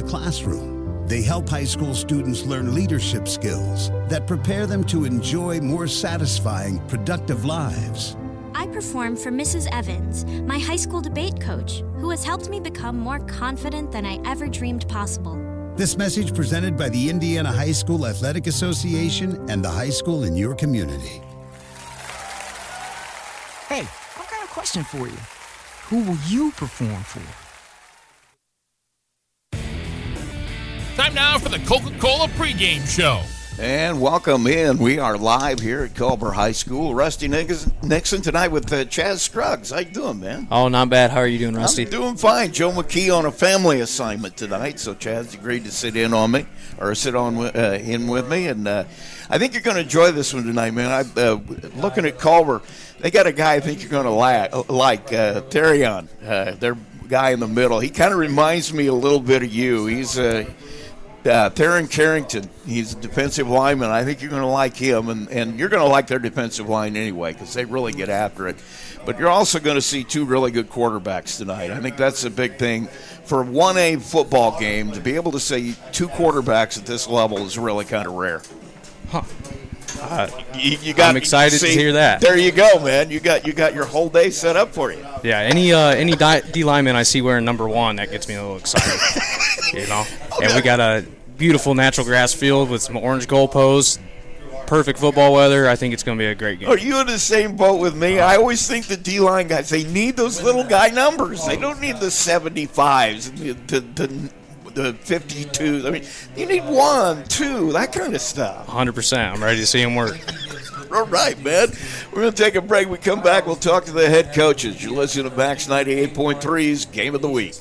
the classroom. They help high school students learn leadership skills that prepare them to enjoy more satisfying, productive lives. I perform for Mrs. Evans, my high school debate coach, who has helped me become more confident than I ever dreamed possible. This message presented by the Indiana High School Athletic Association and the high school in your community. Hey, I've got a question for you. Who will you perform for? Time now for the Coca-Cola pregame show. And welcome in. We are live here at Culver High School. Rusty Nixon tonight with Chaz Scruggs. How you doing, man? Oh, not bad. How are you doing, Rusty? I'm doing fine. Joe McKee on a family assignment tonight, so Chaz agreed to sit in with me. And I think you're going to enjoy this one tonight, man. Looking at Culver, they got a guy I think you're going to like, Therion, their guy in the middle. He kind of reminds me a little bit of you. He's Theron Carrington. He's a defensive lineman. I think you're going to like him, and you're going to like their defensive line anyway because they really get after it. But you're also going to see two really good quarterbacks tonight. I think that's a big thing for a 1A football game. To be able to say two quarterbacks at this level is really kind of rare. Huh. I'm excited to hear that. There you go, man. You got your whole day set up for you. Yeah, any D lineman I see wearing number 1, that gets me a little excited. You know, okay. And we got a beautiful natural grass field with some orange goalposts. Perfect football weather. I think it's going to be a great game. Are you in the same boat with me? I always think the D-line guys, they need those little guy numbers. They don't need the 75s, the 52. I mean, you need 1, 2, that kind of stuff. 100%. I'm ready to see him work. All right, man. We're going to take a break. We come back, we'll talk to the head coaches. You're listening to Max 98.3's Game of the Week.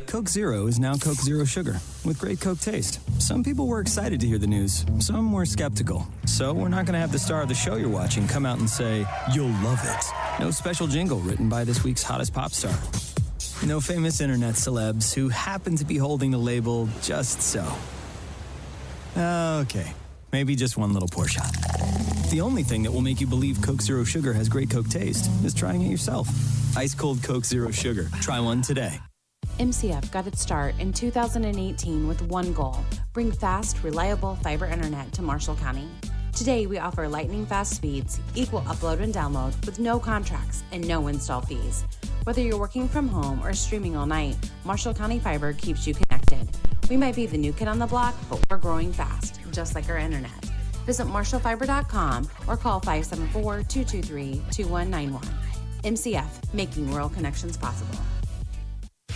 Coke Zero is now Coke Zero Sugar with great Coke taste. Some people were excited to hear the news. Some were skeptical. So we're not going to have the star of the show you're watching come out and say, "You'll love it." No special jingle written by this week's hottest pop star. No famous internet celebs who happen to be holding the label just so. Okay, maybe just one little pour shot. The only thing that will make you believe Coke Zero Sugar has great Coke taste is trying it yourself. Ice cold Coke Zero Sugar. Try one today. MCF got its start in 2018 with one goal: bring fast, reliable fiber internet to Marshall County. Today, we offer lightning-fast speeds, equal upload and download, with no contracts and no install fees. Whether you're working from home or streaming all night, Marshall County Fiber keeps you connected. We might be the new kid on the block, but we're growing fast, just like our internet. Visit marshallfiber.com or call 574-223-2191. MCF, making rural connections possible.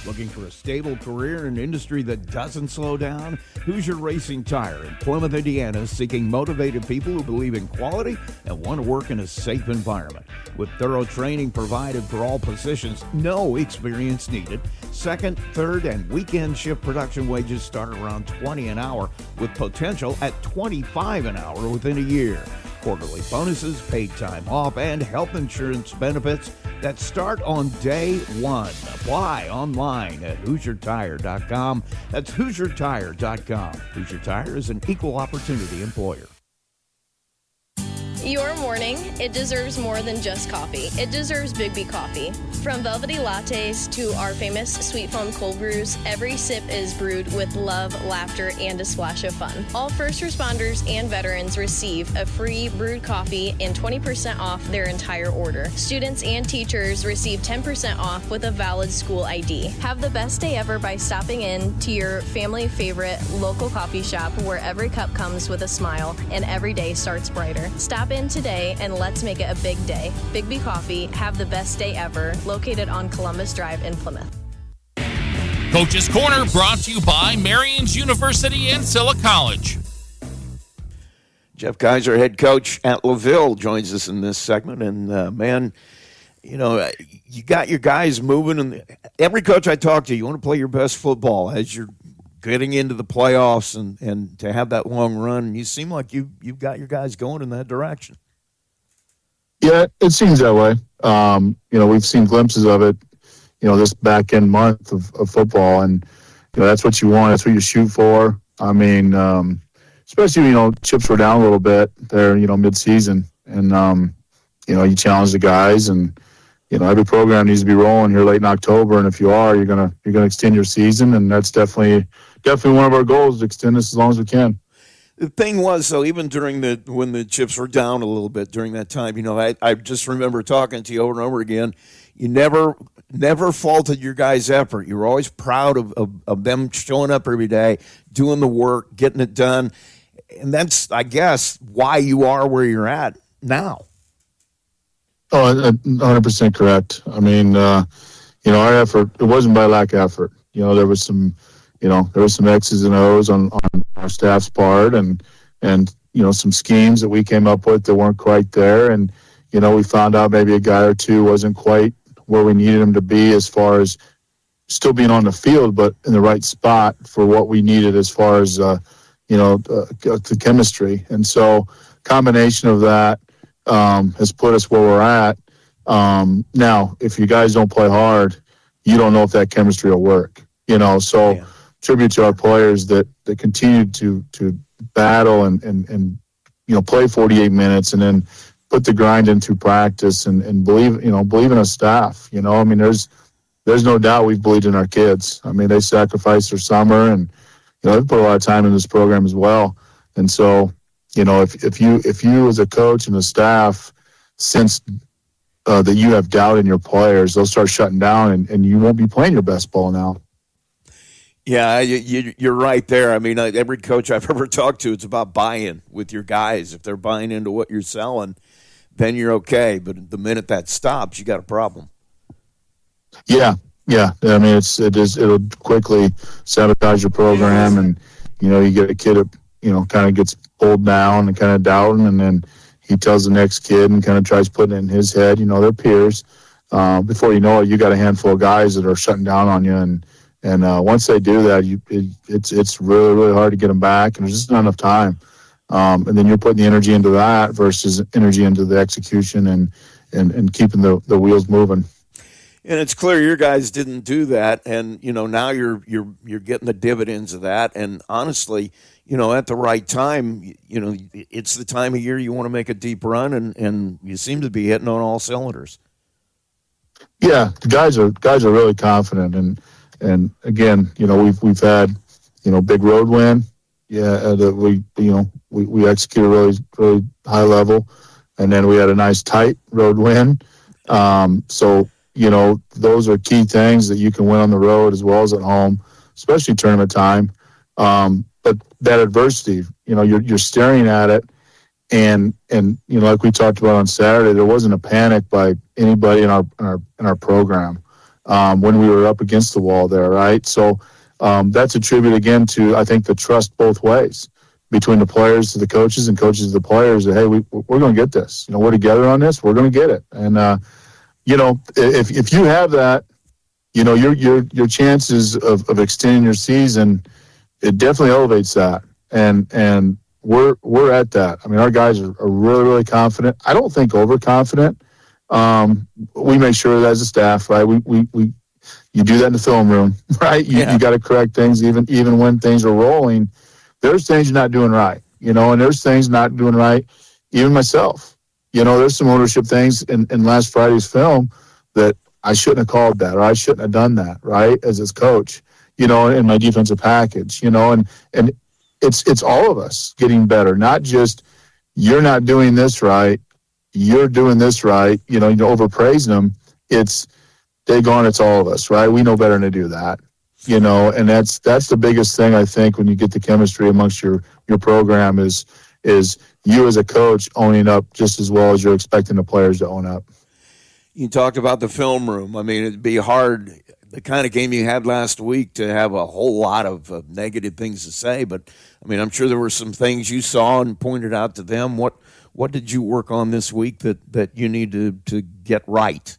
Looking for a stable career in an industry that doesn't slow down? Hoosier Racing Tire in Plymouth, Indiana is seeking motivated people who believe in quality and want to work in a safe environment. With thorough training provided for all positions, no experience needed. Second, third, and weekend shift production wages start around $20 an hour with potential at $25 an hour within a year. Quarterly bonuses, paid time off, and health insurance benefits that start on day one. Apply online at HoosierTire.com. That's HoosierTire.com. Hoosier Tire is an equal opportunity employer. Your morning, it deserves more than just coffee. It deserves Big B coffee. From velvety lattes to our famous sweet foam cold brews, every sip is brewed with love, laughter, and a splash of fun. All first responders and veterans receive a free brewed coffee and 20% off their entire order. Students and teachers receive 10% off with a valid school ID. Have the best day ever by stopping in to your family favorite local coffee shop where every cup comes with a smile and every day starts brighter. Stop in today and let's make it a big day. Big B Coffee, have the best day ever, located on Columbus Drive in Plymouth. Coach's Corner brought to you by Marion's University and Silla College. Jeff Kaiser, head coach at LaVille, joins us in this segment. And, man, you know, you got your guys moving. And every coach I talk to, you want to play your best football as you're getting into the playoffs and to have that long run. And you seem like you've got your guys going in that direction. Yeah, it seems that way. You know, we've seen glimpses of it, you know, this back end month of football. And, you know, that's what you want. That's what you shoot for. I mean, especially, you know, chips were down a little bit there, you know, mid-season. And, you know, you challenge the guys and, you know, every program needs to be rolling here late in October. And if you are, you're going to extend your season. And that's definitely definitely one of our goals to extend this as long as we can. The thing was, though, even during when the chips were down a little bit during that time, I just remember talking to you over and over again. You never faulted your guys' effort. You were always proud of them showing up every day, doing the work, getting it done. And that's, I guess, why you are where you're at now. Oh, 100% correct. I mean, our effort, it wasn't by lack of effort. There was some X's and O's on our staff's part and some schemes that we came up with that weren't quite there. And, we found out maybe a guy or two wasn't quite where we needed him to be as far as still being on the field, but in the right spot for what we needed as far as, the chemistry. And so combination of that has put us where we're at. Now, if you guys don't play hard, you don't know if that chemistry will work. Tribute to our players that continue to battle and play 48 minutes and then put the grind into practice and believe in our staff. I mean, there's no doubt we've believed in our kids. I mean, they sacrificed their summer and they've put a lot of time in this program as well. And so, if you as a coach and the staff sense that you have doubt in your players, they'll start shutting down and you won't be playing your best ball now. Yeah, you're right there. I mean, every coach I've ever talked to, it's about buy-in with your guys. If they're buying into what you're selling, then you're okay. But the minute that stops, you got a problem. Yeah. I mean, it'll quickly sabotage your program, and you get a kid that kind of gets pulled down and kind of doubting, and then he tells the next kid and kind of tries putting it in his head. They're peers. Before you know it, you got a handful of guys that are shutting down on you, and once they do that, it's really, really hard to get them back, and there's just not enough time. And then you're putting the energy into that versus energy into the execution and keeping the wheels moving. And it's clear your guys didn't do that, and now you're getting the dividends of that. And honestly, at the right time, it's the time of year you want to make a deep run, and you seem to be hitting on all cylinders. Yeah, the guys are really confident, and again, we've had big road win. Yeah, that we executed really, really high level, and then we had a nice tight road win. So. Those are key things that you can win on the road as well as at home, especially tournament time. But that adversity, you're staring at it, and like we talked about on Saturday, there wasn't a panic by anybody in our program when we were up against the wall there, right? So that's a tribute again to, I think, the trust both ways between the players to the coaches and coaches to the players that, hey, we're going to get this. We're together on this. We're going to get it. And if you have that, your chances of extending your season, it definitely elevates that. And we're at that. I mean, our guys are really, really confident. I don't think overconfident. We make sure that as a staff, right? You do that in the film room, right? You got to correct things even when things are rolling. There's things you're not doing right, and there's things not doing right. Even myself. There's some ownership things in last Friday's film that I shouldn't have called that, or I shouldn't have done that, right, as his coach, in my defensive package, and it's all of us getting better, not just you're not doing this right, you're doing this right, overpraising them. It's daggone, it's all of us, right? We know better than to do that, and that's the biggest thing, I think, when you get the chemistry amongst your program is you as a coach owning up just as well as you're expecting the players to own up. You talked about the film room. I mean, it'd be hard, the kind of game you had last week, to have a whole lot of negative things to say. But, I mean, I'm sure there were some things you saw and pointed out to them. What did you work on this week that you need to get right?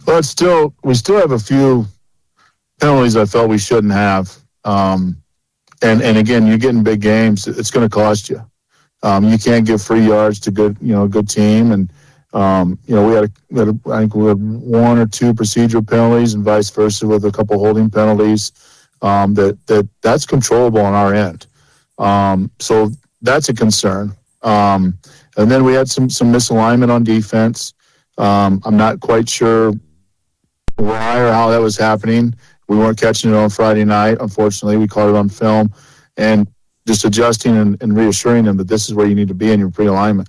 Well, we still have a few penalties I felt we shouldn't have. And again, you get in big games, it's going to cost you. You can't give free yards to good team, and we had I think we had one or two procedural penalties, and vice versa with a couple holding penalties. That's controllable on our end, so that's a concern. And then we had some misalignment on defense. I'm not quite sure why or how that was happening. We weren't catching it on Friday night. Unfortunately, we caught it on film, and just adjusting and reassuring them that this is where you need to be in your pre-alignment.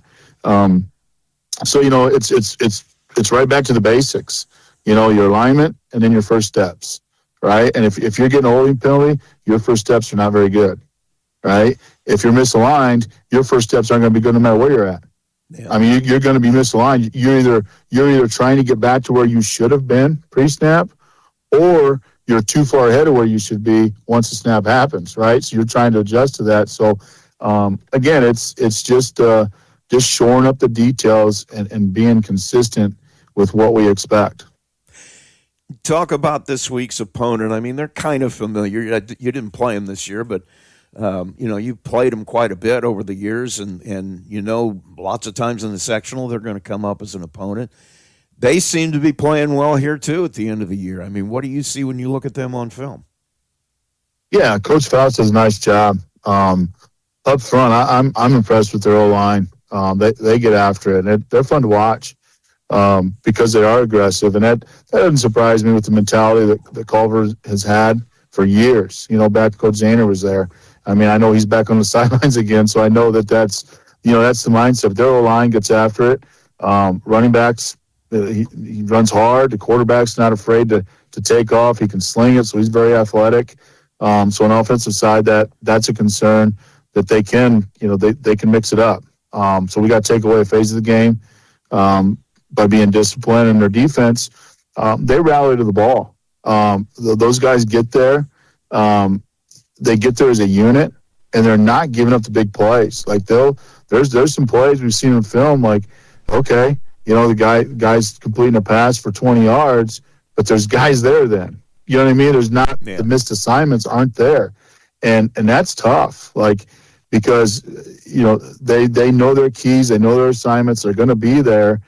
So it's right back to the basics. Your alignment and then your first steps, right? And if you're getting a holding penalty, your first steps are not very good, right? If you're misaligned, your first steps aren't going to be good no matter where you're at. Yeah. I mean, you're going to be misaligned. You're either trying to get back to where you should have been pre-snap, or you're too far ahead of where you should be once the snap happens, right? So you're trying to adjust to that. So again, it's just shoring up the details and being consistent with what we expect. Talk about this week's opponent. I mean, they're kind of familiar. You didn't play them this year, but you've played them quite a bit over the years, and lots of times in the sectional they're going to come up as an opponent. They seem to be playing well here too at the end of the year. I mean, what do you see when you look at them on film? Yeah, Coach Faust does a nice job up front. I'm impressed with their O-line. They get after it, and they're fun to watch because they are aggressive, and that doesn't surprise me with the mentality that Culver has had for years. Back Coach Zahner was there. I mean, I know he's back on the sidelines again, so I know that's the mindset. Their O-line gets after it. Running backs, he runs hard. The quarterback's not afraid to take off. He can sling it, so he's very athletic. So on the offensive side, that's a concern that they can mix it up. So we got to take away a phase of the game by being disciplined. And their defense, they rally to the ball. Those guys get there. They get there as a unit, and they're not giving up the big plays. Like there's some plays we've seen in film. Like, okay, the guy's completing a pass for 20 yards, but there's guys there then. You know what I mean? There's not the missed assignments aren't there, and that's tough. Like, because they know their keys, they know their assignments, they're going to be there,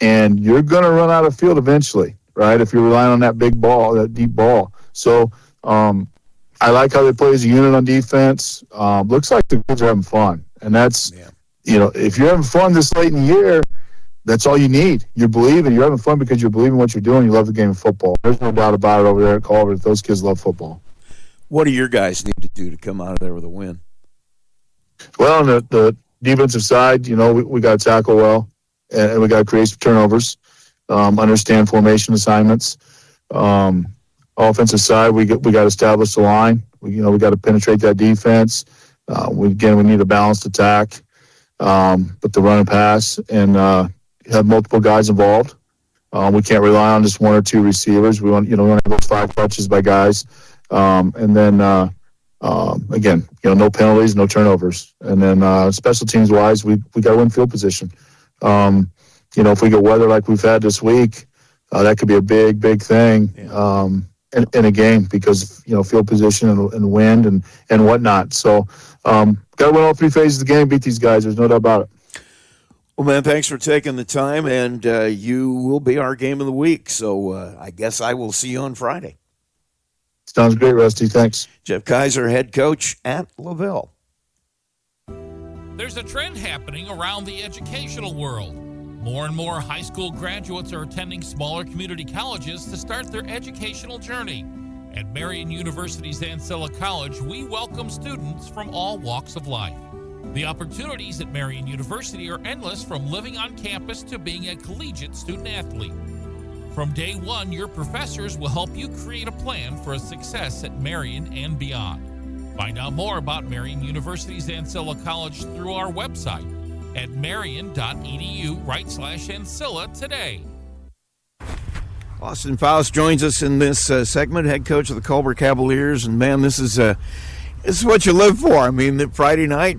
and you're going to run out of field eventually, right? If you're relying on that big ball, that deep ball. So I like how they play as a unit on defense. Looks like the kids are having fun, and that's if you're having fun this late in the year, that's all you need. You're believing. You're having fun because you're believing what you're doing. You love the game of football. There's no doubt about it over there at Culver. Those kids love football. What do your guys need to do to come out of there with a win? Well, on the defensive side, we got to tackle well, and we got to create some turnovers, understand formation assignments. Offensive side, we got to establish the line. We got to penetrate that defense. We need a balanced attack, but the run and pass, and have multiple guys involved. We can't rely on just one or two receivers. We want to have those 5 touches by guys, and then again, no penalties, no turnovers, and then special teams wise, we got to win field position. If we get weather like we've had this week, that could be a big thing in a game because field position and wind and whatnot. So got to win all 3 phases of the game, beat these guys. There's no doubt about it. Well, man, thanks for taking the time, and you will be our game of the week. So I guess I will see you on Friday. Sounds great, Rusty. Thanks. Jeff Kaiser, head coach at LaVille. There's a trend happening around the educational world. More and more high school graduates are attending smaller community colleges to start their educational journey. At Marian University's Ancilla College, we welcome students from all walks of life. The opportunities at Marian University are endless, from living on campus to being a collegiate student-athlete. From day one, your professors will help you create a plan for a success at Marian and beyond. Find out more about Marian University's Ancilla College through our website at marian.edu/Ancilla today. Austin Faust joins us in this segment, head coach of the Culver Cavaliers, and man, this is what you live for. I mean, the Friday night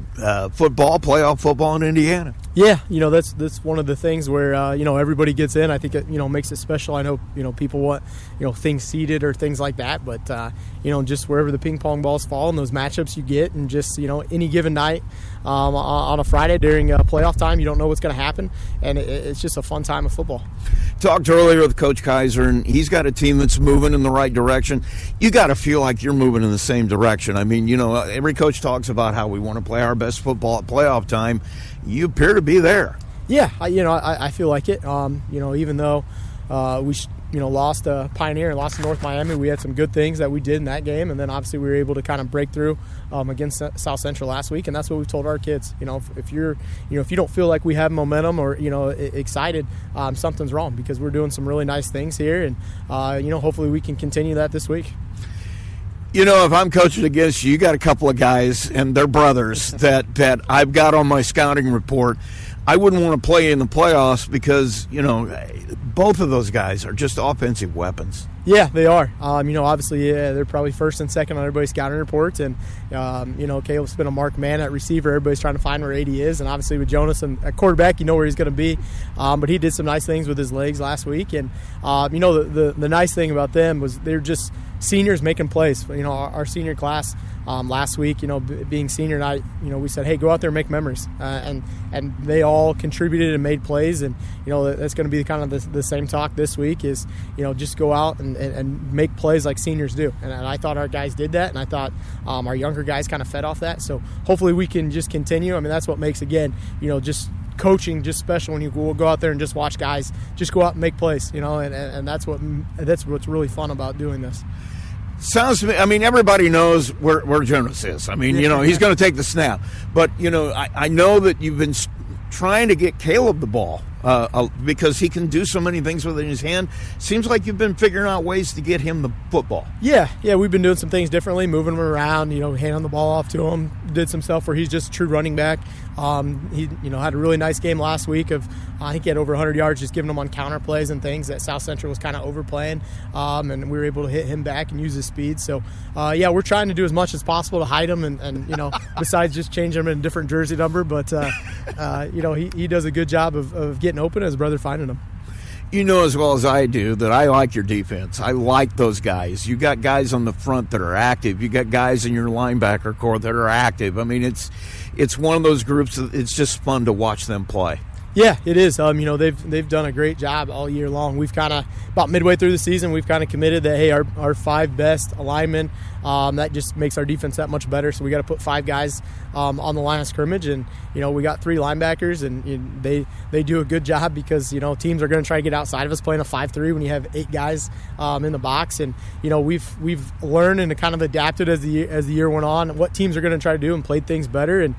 football, playoff football in Indiana. Yeah, that's one of the things where everybody gets in. I think it makes it special. I know people want things seeded or things like that, but just wherever the ping pong balls fall and those matchups you get, and just any given night on a Friday during playoff time, you don't know what's going to happen, and it's just a fun time of football. Talked earlier with Coach Kaiser, and he's got a team that's moving in the right direction. You got to feel like you're moving in the same direction. I mean, every coach talks about how we want to play our best football at playoff time. You appear to be there. Yeah, I feel like it. Even though lost to Pioneer and lost to North Miami. We had some good things that we did in that game, and then obviously we were able to kind of break through against South Central last week, and that's what we've told our kids. If you don't feel like we have momentum or excited, something's wrong, because we're doing some really nice things here, and hopefully we can continue that this week. If I'm coaching against you, you got a couple of guys, and they're brothers, that I've got on my scouting report. I wouldn't want to play in the playoffs because, both of those guys are just offensive weapons. Yeah, they are. Obviously, they're probably first and second on everybody's scouting reports. And, Caleb's been a marked man at receiver. Everybody's trying to find where 80 is. And obviously with Jonas and at quarterback, you know where he's going to be. But he did some nice things with his legs last week. And, the nice thing about them was they're just seniors making plays. Our senior class last week, being senior night, we said, hey, go out there and make memories. And they all contributed and made plays. And, that's going to be kind of the same talk this week is, just go out and make plays like seniors do. And I thought our guys did that, and I thought our younger guys kind of fed off that. So hopefully we can just continue. I mean, that's what makes, again, just coaching just special when you go out there and just watch guys just go out and make plays, and that's what's really fun about doing this. Sounds to me, everybody knows where Jonas is. He's going to take the snap. But, I know that you've been trying to get Caleb the ball because he can do so many things with it in his hand. Seems like you've been figuring out ways to get him the football. Yeah, we've been doing some things differently, moving him around, handing the ball off to him. Did some stuff where he's just a true running back. He had a really nice game last week of, I think he had over 100 yards just giving them on counter plays and things that South Central was kind of overplaying, and we were able to hit him back and use his speed. So, we're trying to do as much as possible to hide him and besides just changing him in a different jersey number. But, he does a good job of getting open and his brother finding him. You know as well as I do that I like your defense. I like those guys. You got guys on the front that are active. You got guys in your linebacker core that are active. It's one of those groups that it's just fun to watch them play. Yeah, it is. They've done a great job all year long. We've kind of, about midway through the season, we've kind of committed that, hey, our 5 best alignment, that just makes our defense that much better. So we got to put 5 guys on the line of scrimmage, and we got 3 linebackers, and they do a good job because teams are going to try to get outside of us playing a 5-3 when you have 8 guys in the box. And we've learned and kind of adapted as the year went on what teams are going to try to do and played things better. And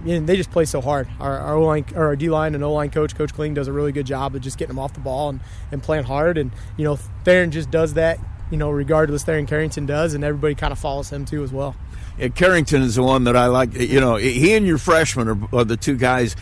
they just play so hard. Our O-line, or our D-line and O-line coach Kling, does a really good job of just getting them off the ball and playing hard. And Theron just does that. Regardless, Theron Carrington does, and everybody kind of follows him too as well. Yeah, Carrington is the one that I like. He and your freshman are the 2 guys.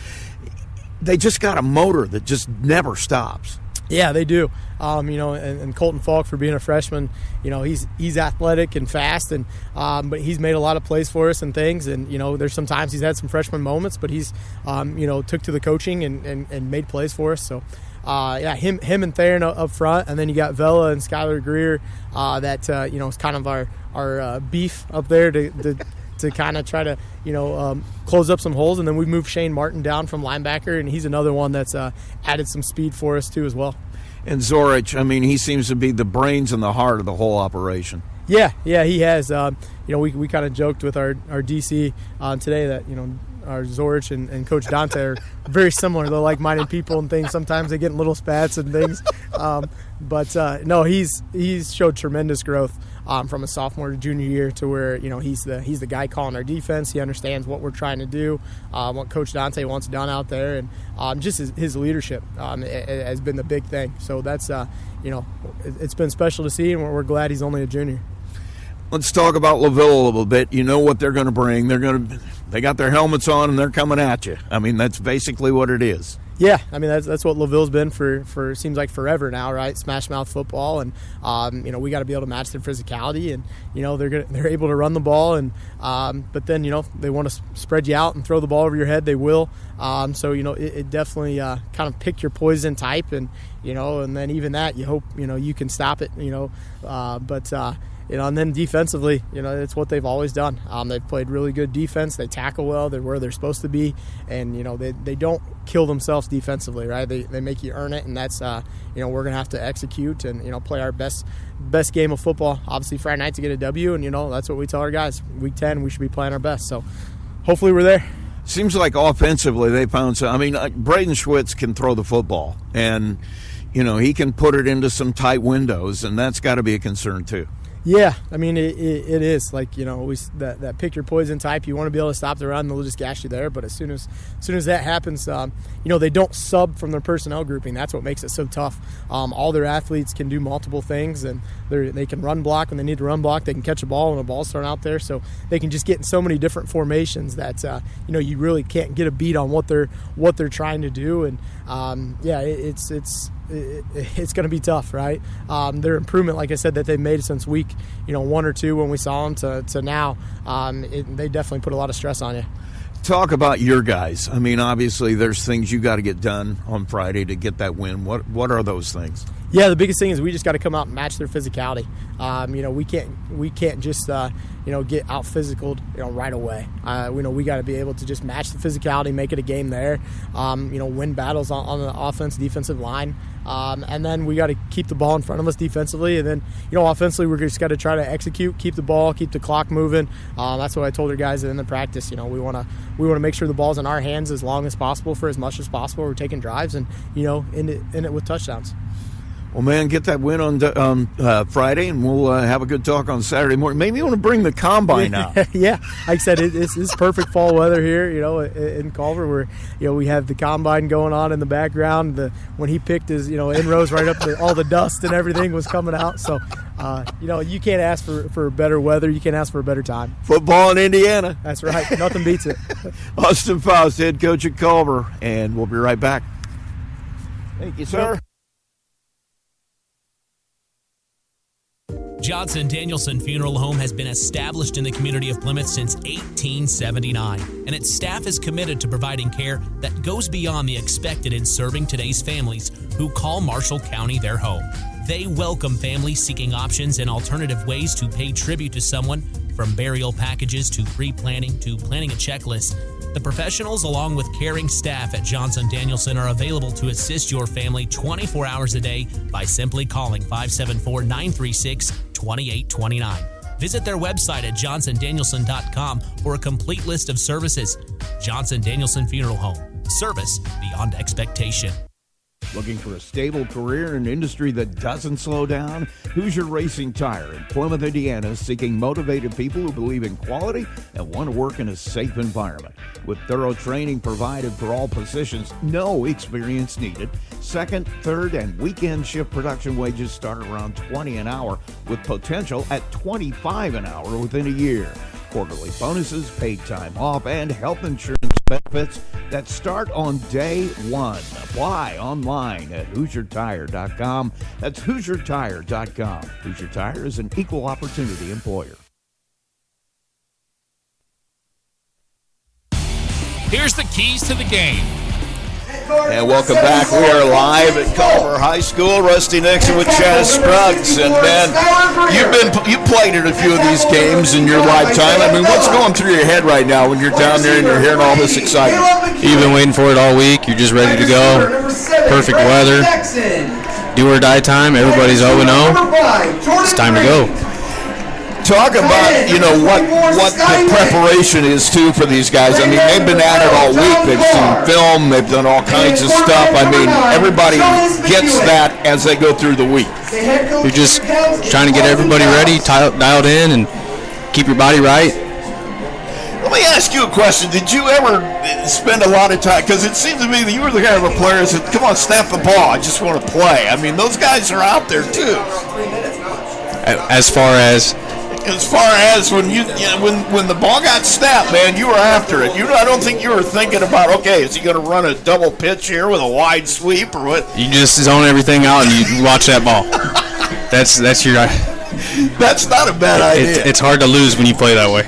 They just got a motor that just never stops. Yeah, they do. And Colton Falk, for being a freshman, he's athletic and fast, and but he's made a lot of plays for us and things. And there's sometimes he's had some freshman moments, but he's took to the coaching and made plays for us. So. Him and Theron up front, and then you got Vela and Skylar Greer. That is kind of our beef up there to kind of try to close up some holes. And then we've moved Shane Martin down from linebacker, and he's another one that's added some speed for us too as well. And Zorich, he seems to be the brains and the heart of the whole operation. Yeah, he has. We kind of joked with our DC today that our Zorich and Coach Dante are very similar. They're like-minded people and things. Sometimes they get in little spats and things. No, he's showed tremendous growth from a sophomore to junior year to where he's the guy calling our defense. He understands what we're trying to do, what Coach Dante wants done out there, and just his leadership has been the big thing. So that's it's been special to see, and we're glad he's only a junior. Let's talk about LaVille a little bit. You know what they're going to bring. They got their helmets on and they're coming at you. That's basically what it is. Yeah, that's what LaVille's been for seems like forever now, right? Smash mouth football, and we got to be able to match their physicality, and they're able to run the ball, and but then they want to spread you out and throw the ball over your head. They will. So it definitely kind of pick your poison type, and and then even that you hope you can stop it. And then defensively, it's what they've always done. They've played really good defense. They tackle well. They're where they're supposed to be. And, they don't kill themselves defensively, right? They make you earn it, and that's, we're going to have to execute and, play our best game of football. Obviously, Friday night to get a W, and, that's what we tell our guys. Week 10, we should be playing our best. So hopefully we're there. Seems like offensively they found some. Braden Schwitz can throw the football. And, he can put it into some tight windows, and that's got to be a concern too. Yeah, I mean, it is like, that pick your poison type. You want to be able to stop the run, they'll just gash you there. But as soon as that happens, they don't sub from their personnel grouping. That's what makes it so tough. All their athletes can do multiple things, and they can run block when they need to run block. They can catch a ball when a ball's thrown out there. So they can just get in so many different formations that you really can't get a beat on what they're trying to do. And it's going to be tough, right? Their improvement, like I said, that they've made since week 1 or 2 when we saw them to now, they definitely put a lot of stress on you. Talk about your guys. I mean, obviously there's things you got to get done on Friday to get that win. What are those things? Yeah, the biggest thing is we just got to come out and match their physicality. We can't just get out physicaled right away. We got to be able to just match the physicality, make it a game there. Win battles on the offense, defensive line, and then we got to keep the ball in front of us defensively, and then offensively we're just got to try to execute, keep the ball, keep the clock moving. That's what I told our guys in the practice. We want to make sure the ball's in our hands as long as possible for as much as possible. We're taking drives and in it with touchdowns. Well, man, get that win on Friday, and we'll have a good talk on Saturday morning. Maybe you want to bring the combine out. Yeah, like I said, it's perfect fall weather here, in Culver, where we have the combine going on in the background. When he picked his, inrows right up to all the dust and everything was coming out. So, you can't ask for better weather. You can't ask for a better time. Football in Indiana. That's right. Nothing beats it. Austin Faust, head coach at Culver, and we'll be right back. Thank you, sir. Johnson Danielson Funeral Home has been established in the community of Plymouth since 1879, and its staff is committed to providing care that goes beyond the expected in serving today's families who call Marshall County their home. They welcome families seeking options and alternative ways to pay tribute to someone, from burial packages to pre-planning to planning a checklist. The professionals, along with caring staff at Johnson Danielson, are available to assist your family 24 hours a day by simply calling 574-936-2829. Visit their website at johnsondanielson.com for a complete list of services. Johnson Danielson Funeral Home. Service beyond expectation. Looking for a stable career in an industry that doesn't slow down? Hoosier Racing Tire in Plymouth, Indiana, is seeking motivated people who believe in quality and want to work in a safe environment. With thorough training provided for all positions, no experience needed. Second, third, and weekend shift production wages start around $20 an hour, with potential at $25 an hour within a year. Quarterly bonuses, paid time off, and health insurance benefits that start on day one. Apply online at HoosierTire.com. That's HoosierTire.com. Hoosier Tire is an equal opportunity employer. Here's the keys to the game. And welcome back. We are live at Culver High School. Rusty Nixon with Chaz Scruggs. And man, you played in a few of these games in your lifetime. I mean, what's going through your head right now when you're down there and you're hearing all this excitement? You've been waiting for it all week. You're just ready to go. Perfect weather. Do or die time. Everybody's 0-0. It's time to go. Talk about, what the preparation is, too, for these guys. I mean, they've been at it all week. They've seen film. They've done all kinds of stuff. I mean, everybody gets that as they go through the week. You're just trying to get everybody ready, dialed in, and keep your body right. Let me ask you a question. Did you ever spend a lot of time, because it seems to me that you were the kind of a player that said, come on, snap the ball. I just want to play. I mean, those guys are out there, too. As far as when the ball got snapped, man, you were after it. I don't think you were thinking about, okay, is he going to run a double pitch here with a wide sweep or what? You just zone everything out and you watch that ball. That's your. That's not a bad idea. It's hard to lose when you play that way.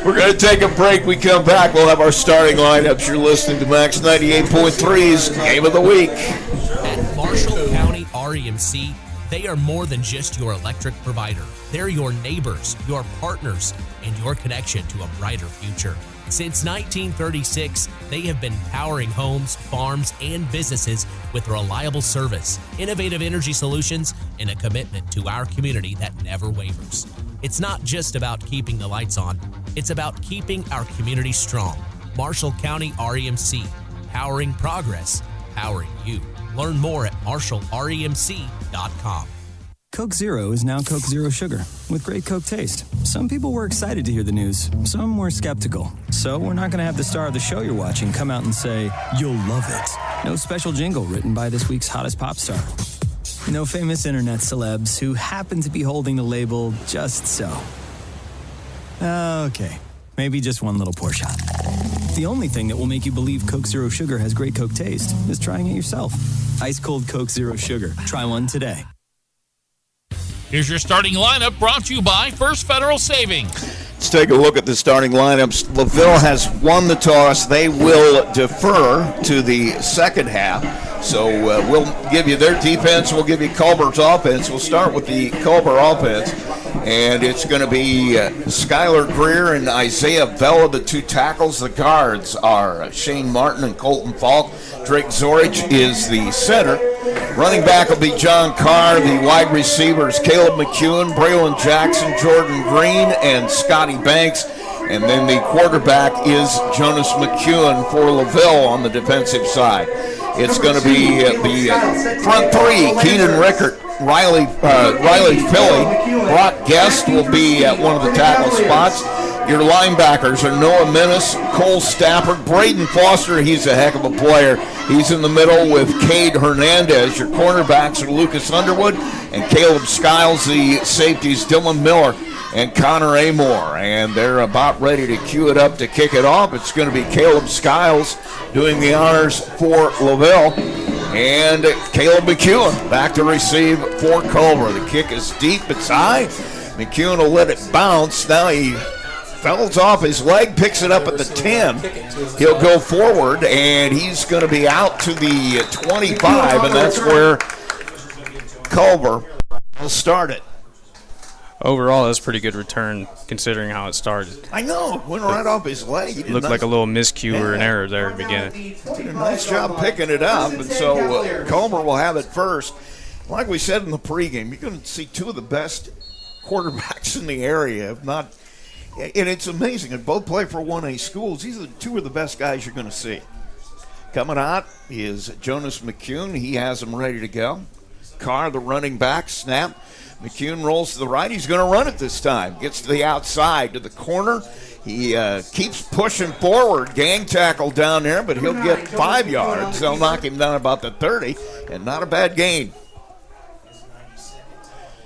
We're going to take a break. We come back. We'll have our starting lineups. You're listening to Max 98.3's Game of the Week. At Marshall County REMC, they are more than just your electric provider. They're your neighbors, your partners, and your connection to a brighter future. Since 1936, they have been powering homes, farms, and businesses with reliable service, innovative energy solutions, and a commitment to our community that never wavers. It's not just about keeping the lights on, it's about keeping our community strong. Marshall County REMC, powering progress, powering you. Learn more at marshallremc.com. Coke Zero is now Coke Zero Sugar with great Coke taste. Some people were excited to hear the news. Some were skeptical. So we're not going to have the star of the show you're watching come out and say, "You'll love it." No special jingle written by this week's hottest pop star. No famous internet celebs who happen to be holding the label just so. Okay, maybe just one little pour shot. The only thing that will make you believe Coke Zero Sugar has great Coke taste is trying it yourself. Ice cold Coke Zero Sugar. Try one today. Here's your starting lineup brought to you by First Federal Savings. Let's take a look at the starting lineups. LaVille has won the toss. They will defer to the second half. So we'll give you their defense. We'll give you Culver's offense. We'll start with the Culver offense. And it's going to be Skylar Greer and Isaiah Vella, the two tackles. The guards are Shane Martin and Colton Falk. Drake Zorich is the center. Running back will be John Carr. The wide receivers, Caleb McEwen, Braylon Jackson, Jordan Green, and Scotty Banks. And then the quarterback is Jonas McEwen for LaVille on the defensive side. It's going to be the front three, Keenan Rickert, Riley Philly. Brock Guest will be at one of the tackle spots. Your linebackers are Noah Minnis, Cole Stafford, Braden Foster. He's a heck of a player. He's in the middle with Cade Hernandez. Your cornerbacks are Lucas Underwood and Caleb Skiles. The safeties, Dylan Miller and Connor Amore. And they're about ready to cue it up to kick it off. It's going to be Caleb Skiles doing the honors for LaVille. And Caleb McEwen back to receive for Culver. The kick is deep, it's high. McEwen will let it bounce. Now he falls off his leg, picks it up at the 10. He'll go forward, and he's going to be out to the 25, and that's where Culver will start it. Overall, that's a pretty good return considering how it started. I know. Went right off his leg. He looked like a little miscue or an error there at the beginning. Did a nice job picking it up, and so Culver will have it first. Like we said in the pregame, you're going to see two of the best quarterbacks in the area, if not. And it's amazing. They both play for 1A schools. These are two of the best guys you're going to see. Coming out is Jonas McEwen. He has them ready to go. Carr, the running back, snap. McEwen rolls to the right. He's going to run it this time. Gets to the outside, to the corner. He keeps pushing forward. Gang tackle down there, but he'll get 5 yards. They'll knock him down about the 30, and not a bad gain.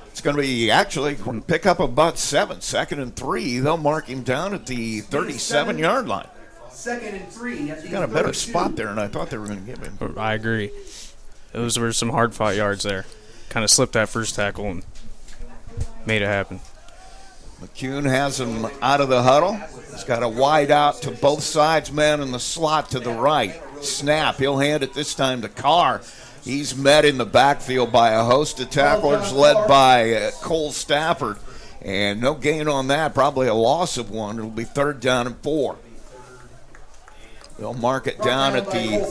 It's going to be actually pick up about 7, 2nd and 3. They'll mark him down at the 37-yard line. 2nd and 3. He's got a better spot there, and I thought they were going to give him. I agree. Those were some hard-fought yards there. Kind of slipped that first tackle and made it happen. McEwen has him out of the huddle. He's got a wide out to both sides, man in the slot to the right. Snap. He'll hand it this time to Carr. He's met in the backfield by a host of tacklers led by Cole Stafford. And no gain on that, probably a loss of 1. It'll be 3rd down and 4. They'll mark it down at the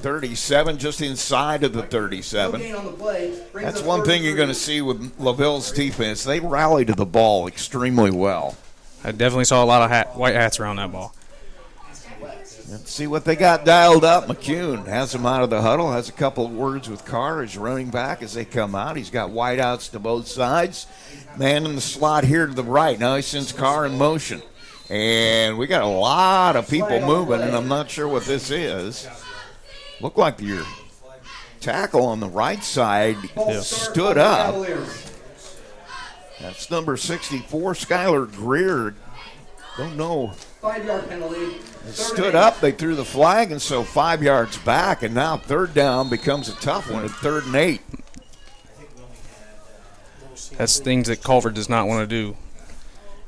37, just inside of the 37. That's one thing you're going to see with LaVille's defense. They rally to the ball extremely well. I definitely saw a lot of white hats around that ball. Let's see what they got dialed up. McEwen has him out of the huddle, has a couple of words with Carr, his running back, as they come out. He's got wideouts to both sides. Man in the slot here to the right. Now he sends Carr in motion. And we got a lot of people moving, and I'm not sure what this is. Looked like your tackle on the right side stood up. That's number 64, Skylar Greer. Don't know. 5-yard penalty. Stood up, they threw the flag, and so 5 yards back, and now 3rd down becomes a tough one at 3rd and 8. That's things that Culver does not want to do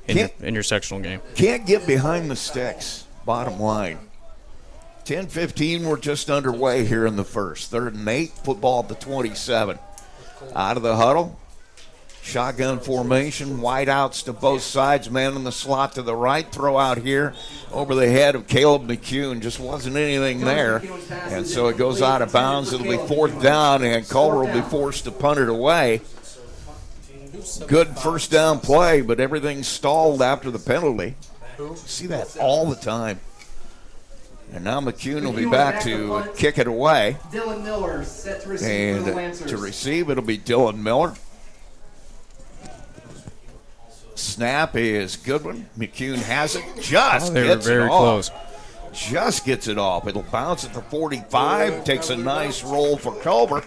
in your sectional game. Can't get behind the sticks, bottom line. 10-15, we're just underway here in the first. 3rd and 8, football at the 27. Out of the huddle. Shotgun formation, wide outs to both sides, man in the slot to the right, throw out here over the head of Caleb McEwen. Just wasn't anything there, and so it goes out of bounds. It'll be 4th down, and Culver will be forced to punt it away. Good first down play, but everything stalled after the penalty. See that all the time. And now McCune will be back to kick it away. Dylan Miller set to receive for the And Lancers. to receive, it'll be Dylan Miller. Snap is Goodwin. McCune has it. Just they were gets very it off. close. Just gets it off. It'll bounce at the 45. Takes a nice roll for Culver.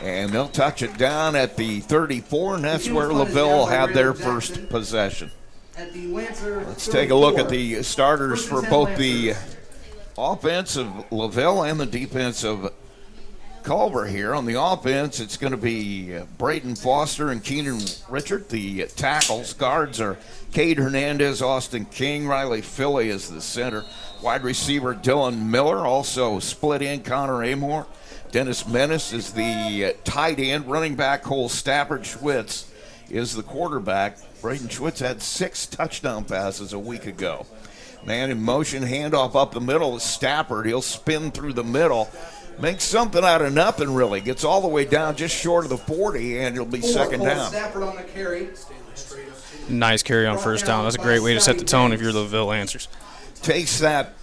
And they'll touch it down at the 34, and that's where LaVille will have their first possession. At the Lancer Let's take a look at the starters for both the offense of LaVille and the defense of Culver here. On the offense, it's going to be Braden Foster and Keenan Richard. The tackles, guards are Cade Hernandez, Austin King, Riley Philly is the center. Wide receiver Dylan Miller, also split in Connor Amore. Dennis Menace is the tight end. Running back Cole Stafford. Schwitz is the quarterback. Braden Schwitz had 6 touchdown passes a week ago. Man in motion, handoff up the middle is Stafford. He'll spin through the middle. Makes something out of nothing, really. Gets all the way down just short of the 40, and it'll be second down. Stafford on the carry. Nice carry on first down. That's a great way to set the tone if you're the LaVille Lancers. Takes that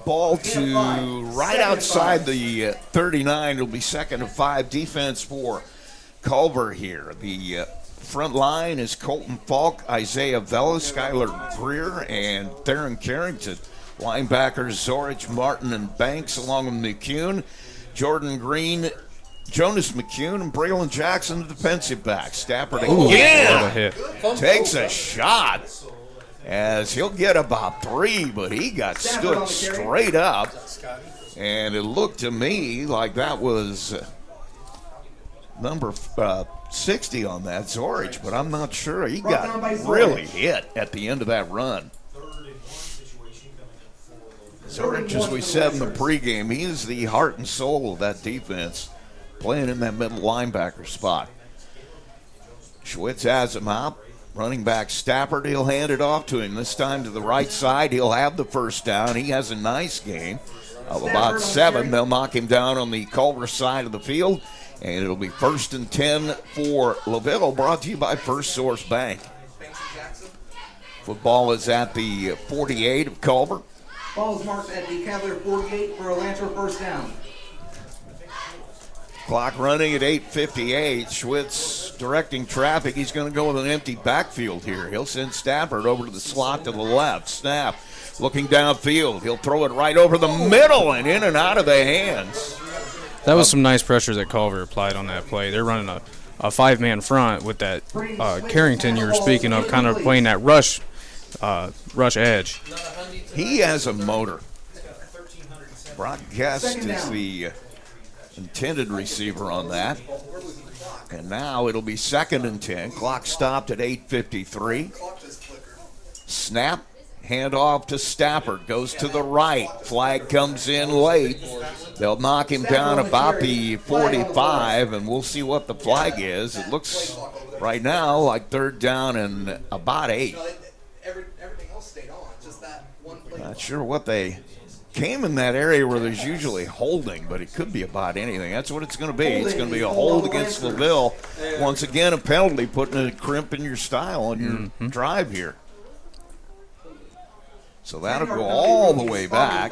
ball to right outside the 39. It'll be second and 5. Defense for Culver here. The front line is Colton Falk, Isaiah Vela, Skylar Greer, and Theron Carrington. Linebackers Zorich, Martin, and Banks, along with McCune, Jordan Green, Jonas McCune, and Braylon Jackson, the defensive back. Stafford again takes a shot, as he'll get about 3, but he got stood straight up, and it looked to me like that was number 60 on that, Zorich, but I'm not sure. He got really hit at the end of that run. Zorich, as we said in the pregame, he is the heart and soul of that defense, playing in that middle linebacker spot. Schwitz has him out. Running back Stafford, he'll hand it off to him. This time to the right side, he'll have the first down. He has a nice game of about 7. They'll knock him down on the Culver side of the field, and it'll be 1st and 10 for LaVille, brought to you by First Source Bank. Football is at the 48 of Culver. Ball is marked at the Cavalier 48 for a Lancer first down. Clock running at 8:58. Schwitz directing traffic. He's going to go with an empty backfield here. He'll send Stafford over to the slot to the left. Snap looking downfield. He'll throw it right over the middle and in and out of the hands. That was some nice pressure that Culver applied on that play. They're running a 5-man front with that Carrington you were speaking of, kind of playing that rush edge. He has a motor. Brock Guest is the intended receiver on that. And now it'll be 2nd and 10. Clock stopped at 8:53. Snap. Handoff to Stafford. Goes to the right. Flag comes in late. They'll knock him down about the 45, and we'll see what the flag is. It looks right now like 3rd down and about 8. Everything else stayed on. Just that one play. Not sure what they came in that area where there's usually holding, but it could be about anything. That's what it's going to be. It's going to be a hold against LaVille. Once again, a penalty, putting a crimp in your style on your drive here. So that'll go all the way back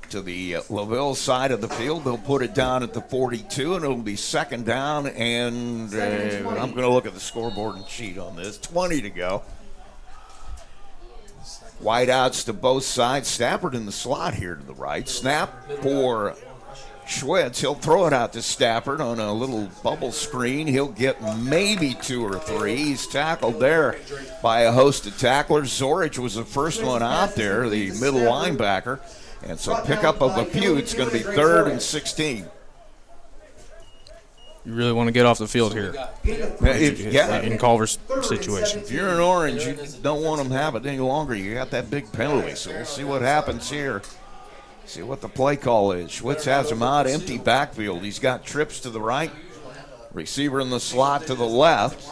to the LaVille side of the field. They'll put it down at the 42, and it'll be 2nd down, and I'm going to look at the scoreboard and sheet on this. 20 to go. Wideouts to both sides. Stafford in the slot here to the right. Snap for Schwitz. He'll throw it out to Stafford on a little bubble screen. He'll get maybe 2 or 3. He's tackled there by a host of tacklers. Zorich was the first one out there, the middle linebacker. And so pickup of a few. It's going to be 3rd and 16. You really want to get off the field here. In Culver's situation. If you're in orange, you don't want them to have it any longer. You got that big penalty, so we'll see what happens here. See what the play call is. Schwitz has him out, empty backfield. He's got trips to the right. Receiver in the slot to the left.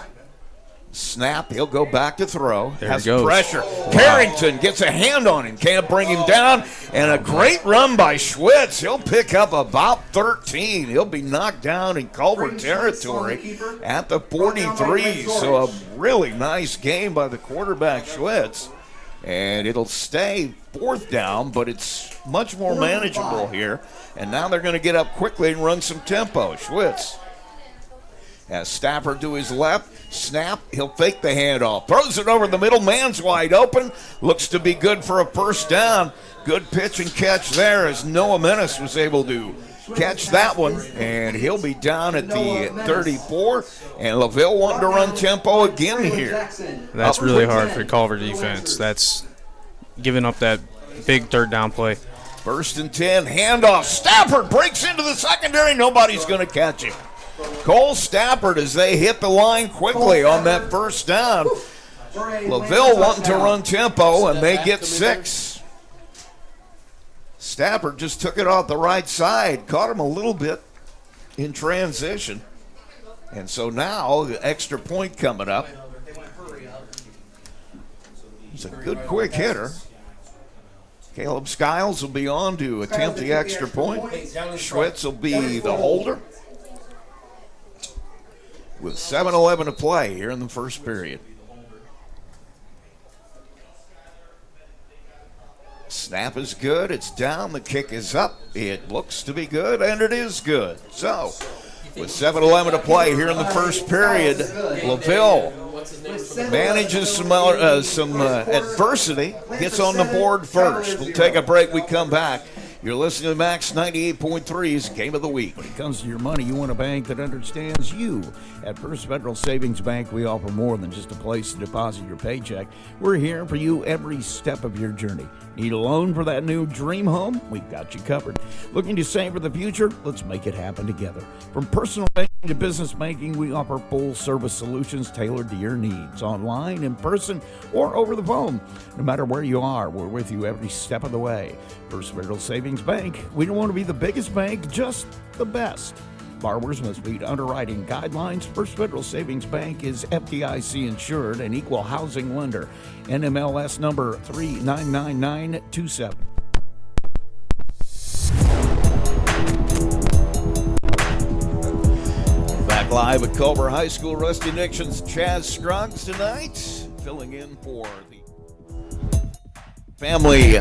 Snap, he'll go back to throw. There has he goes. pressure. Wow. Carrington gets a hand on him, can't bring him down. And a great run by Schwitz. He'll pick up about 13. He'll be knocked down in Culver territory at the 43. So a really nice game by the quarterback, Schwitz. And it'll stay 4th down, but it's much more manageable here. And now they're going to get up quickly and run some tempo. Schwitz has Stafford to his left. Snap. He'll fake the handoff. Throws it over the middle. Man's wide open. Looks to be good for a first down. Good pitch and catch there as Noah Menace was able to catch that one. And he'll be down at the 34. And LaVille wanting to run tempo again here. That's really hard for Culver defense. That's giving up that big 3rd down play. 1st and 10. Handoff. Stafford breaks into the secondary. Nobody's going to catch him. Cole Stafford as they hit the line quickly on that first down. LaVille wanting to run tempo, and they get 6. Stafford just took it off the right side, caught him a little bit in transition. And so now the extra point coming up. He's a good quick hitter. Caleb Skiles will be on to attempt the extra point. Schwitz will be the holder. With 7:11 to play here in the first period. Snap is good. It's down. The kick is up. It looks to be good, and it is good. So, with 7:11 to play here in the first period, LaVille manages some adversity, gets on the board first. We'll take a break. We come back. You're listening to Max 98.3's Game of the Week. When it comes to your money, you want a bank that understands you. At First Federal Savings Bank, we offer more than just a place to deposit your paycheck. We're here for you every step of your journey. Need a loan for that new dream home? We've got you covered. Looking to save for the future? Let's make it happen together. From personal banking to business banking, we offer full-service solutions tailored to your needs, online, in person, or over the phone. No matter where you are, we're with you every step of the way. First Federal Savings Bank, we don't want to be the biggest bank, just the best. Borrowers must meet underwriting guidelines. First Federal Savings Bank is FDIC insured and equal housing lender. NMLS number 399927. Back live at Culver High School, Rusty Nixon's Chaz Scruggs tonight, filling in for the family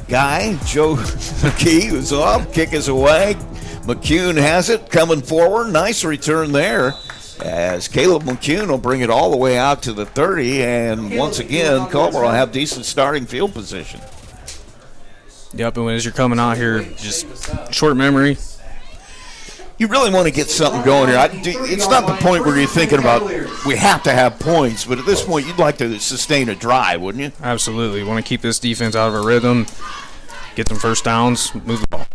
guy, Joe McKee, who's off. Kick is away. McCune has it, coming forward. Nice return there as Caleb McCune will bring it all the way out to the 30. And once again, Culver will have decent starting field position. Yep, and as you're coming out here, just short memory. You really want to get something going here. It's not the point where you're thinking about we have to have points, but at this point you'd like to sustain a drive, wouldn't you? Absolutely. You want to keep this defense out of a rhythm, get some first downs, move the ball.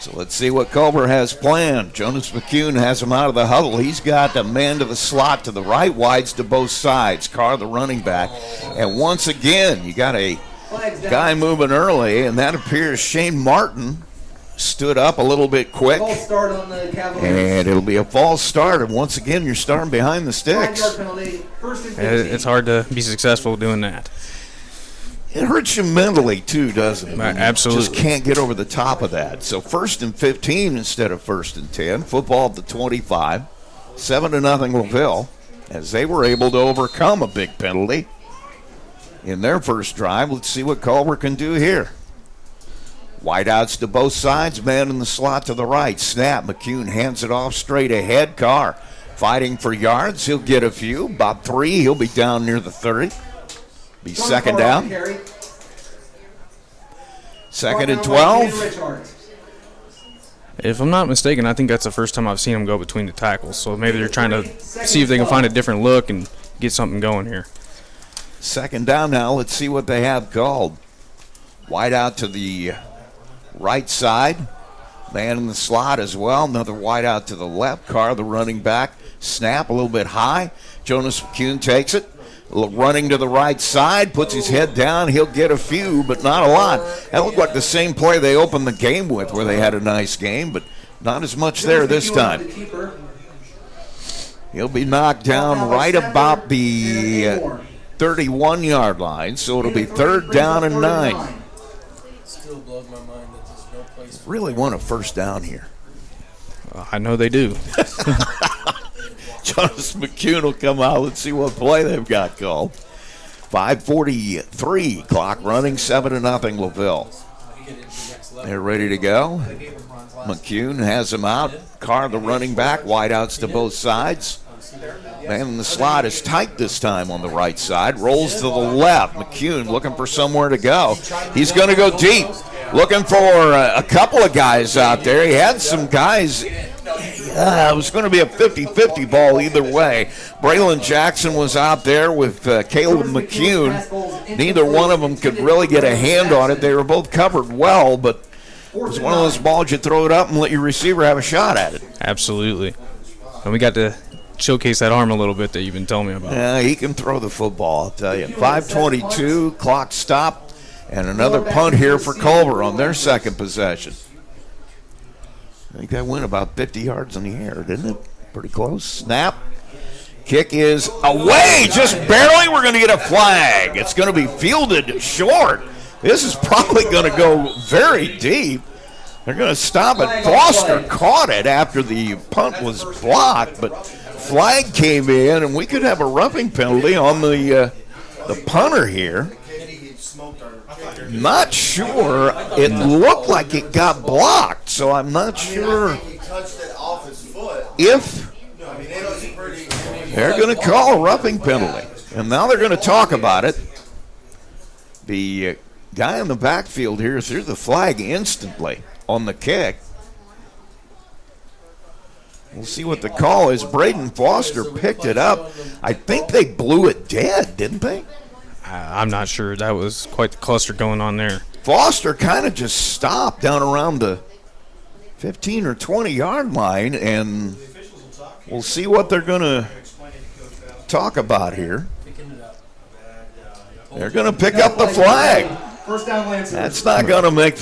So let's see what Culver has planned. Jonas McCune has him out of the huddle. He's got a man to the slot to the right, wides to both sides. Carr, the running back. And once again, you got a guy moving early, and that appears Shane Martin stood up a little bit quick. And it'll be a false start. And once again, you're starting behind the sticks. It's hard to be successful doing that. It hurts you mentally, too, doesn't it? Absolutely. You just can't get over the top of that. So 1st and 15 instead of 1st and 10. Football at the 25. 7-0 LaVille, as they were able to overcome a big penalty in their first drive. Let's see what Culver can do here. Wideouts to both sides. Man in the slot to the right. Snap. McCune hands it off straight ahead. Carr fighting for yards. He'll get a few. About 3. He'll be down near the 30. Be second down. 2nd and 12. If I'm not mistaken, I think that's the first time I've seen them go between the tackles. So maybe they're trying to see if they can find a different look and get something going here. 2nd down now. Let's see what they have called. Wide out to the right side. Man in the slot as well. Another wide out to the left. Carr, the running back. Snap a little bit high. Jonas McCune takes it. Running to the right side, puts his head down. He'll get a few, but not a lot. That looked like the same play they opened the game with, where they had a nice game, but not as much there this time. He'll be knocked down right about the 31-yard line, so it'll be 3rd down and 9. Still blows my mind that there's no place. Really want a first down here. I know they do. Jonas McCune will come out. Let's see what play they've got called. 5:43, clock running, 7-0 LaVille. They're ready to go. McCune has him out. Carr, the running back, wideouts to both sides. Man, the slot is tight this time on the right side. Rolls to the left. McCune looking for somewhere to go. He's going to go deep. Looking for a couple of guys out there. He had some guys. It was going to be a 50-50 ball either way. Braylon Jackson was out there with Caleb McCune. Neither one of them could really get a hand on it. They were both covered well, but it was one of those balls you throw it up and let your receiver have a shot at it. Absolutely. And we got to showcase that arm a little bit that you've been telling me about. Yeah, he can throw the football, I'll tell you. 5:22, clock stopped, and another punt here for Culver on their second possession. I think that went about 50 yards in the air, didn't it? Pretty close. Snap. Kick is away, just barely. We're going to get a flag. It's going to be fielded short. This is probably going to go very deep. They're going to stop it. Foster caught it after the punt was blocked, but flag came in, and we could have a roughing penalty on the punter here. Not sure. It looked like it got blocked, so I'm not sure if they're going to call a roughing penalty. And now they're going to talk about it. The guy in the backfield here threw the flag instantly on the kick. We'll see what the call is. Braden Foster picked it up. I think they blew it dead, didn't they? I'm not sure. That was quite the cluster going on there. Foster kind of just stopped down around the 15 or 20-yard line, and we'll see what they're going to talk about here. They're going to pick up the flag. That's not going to make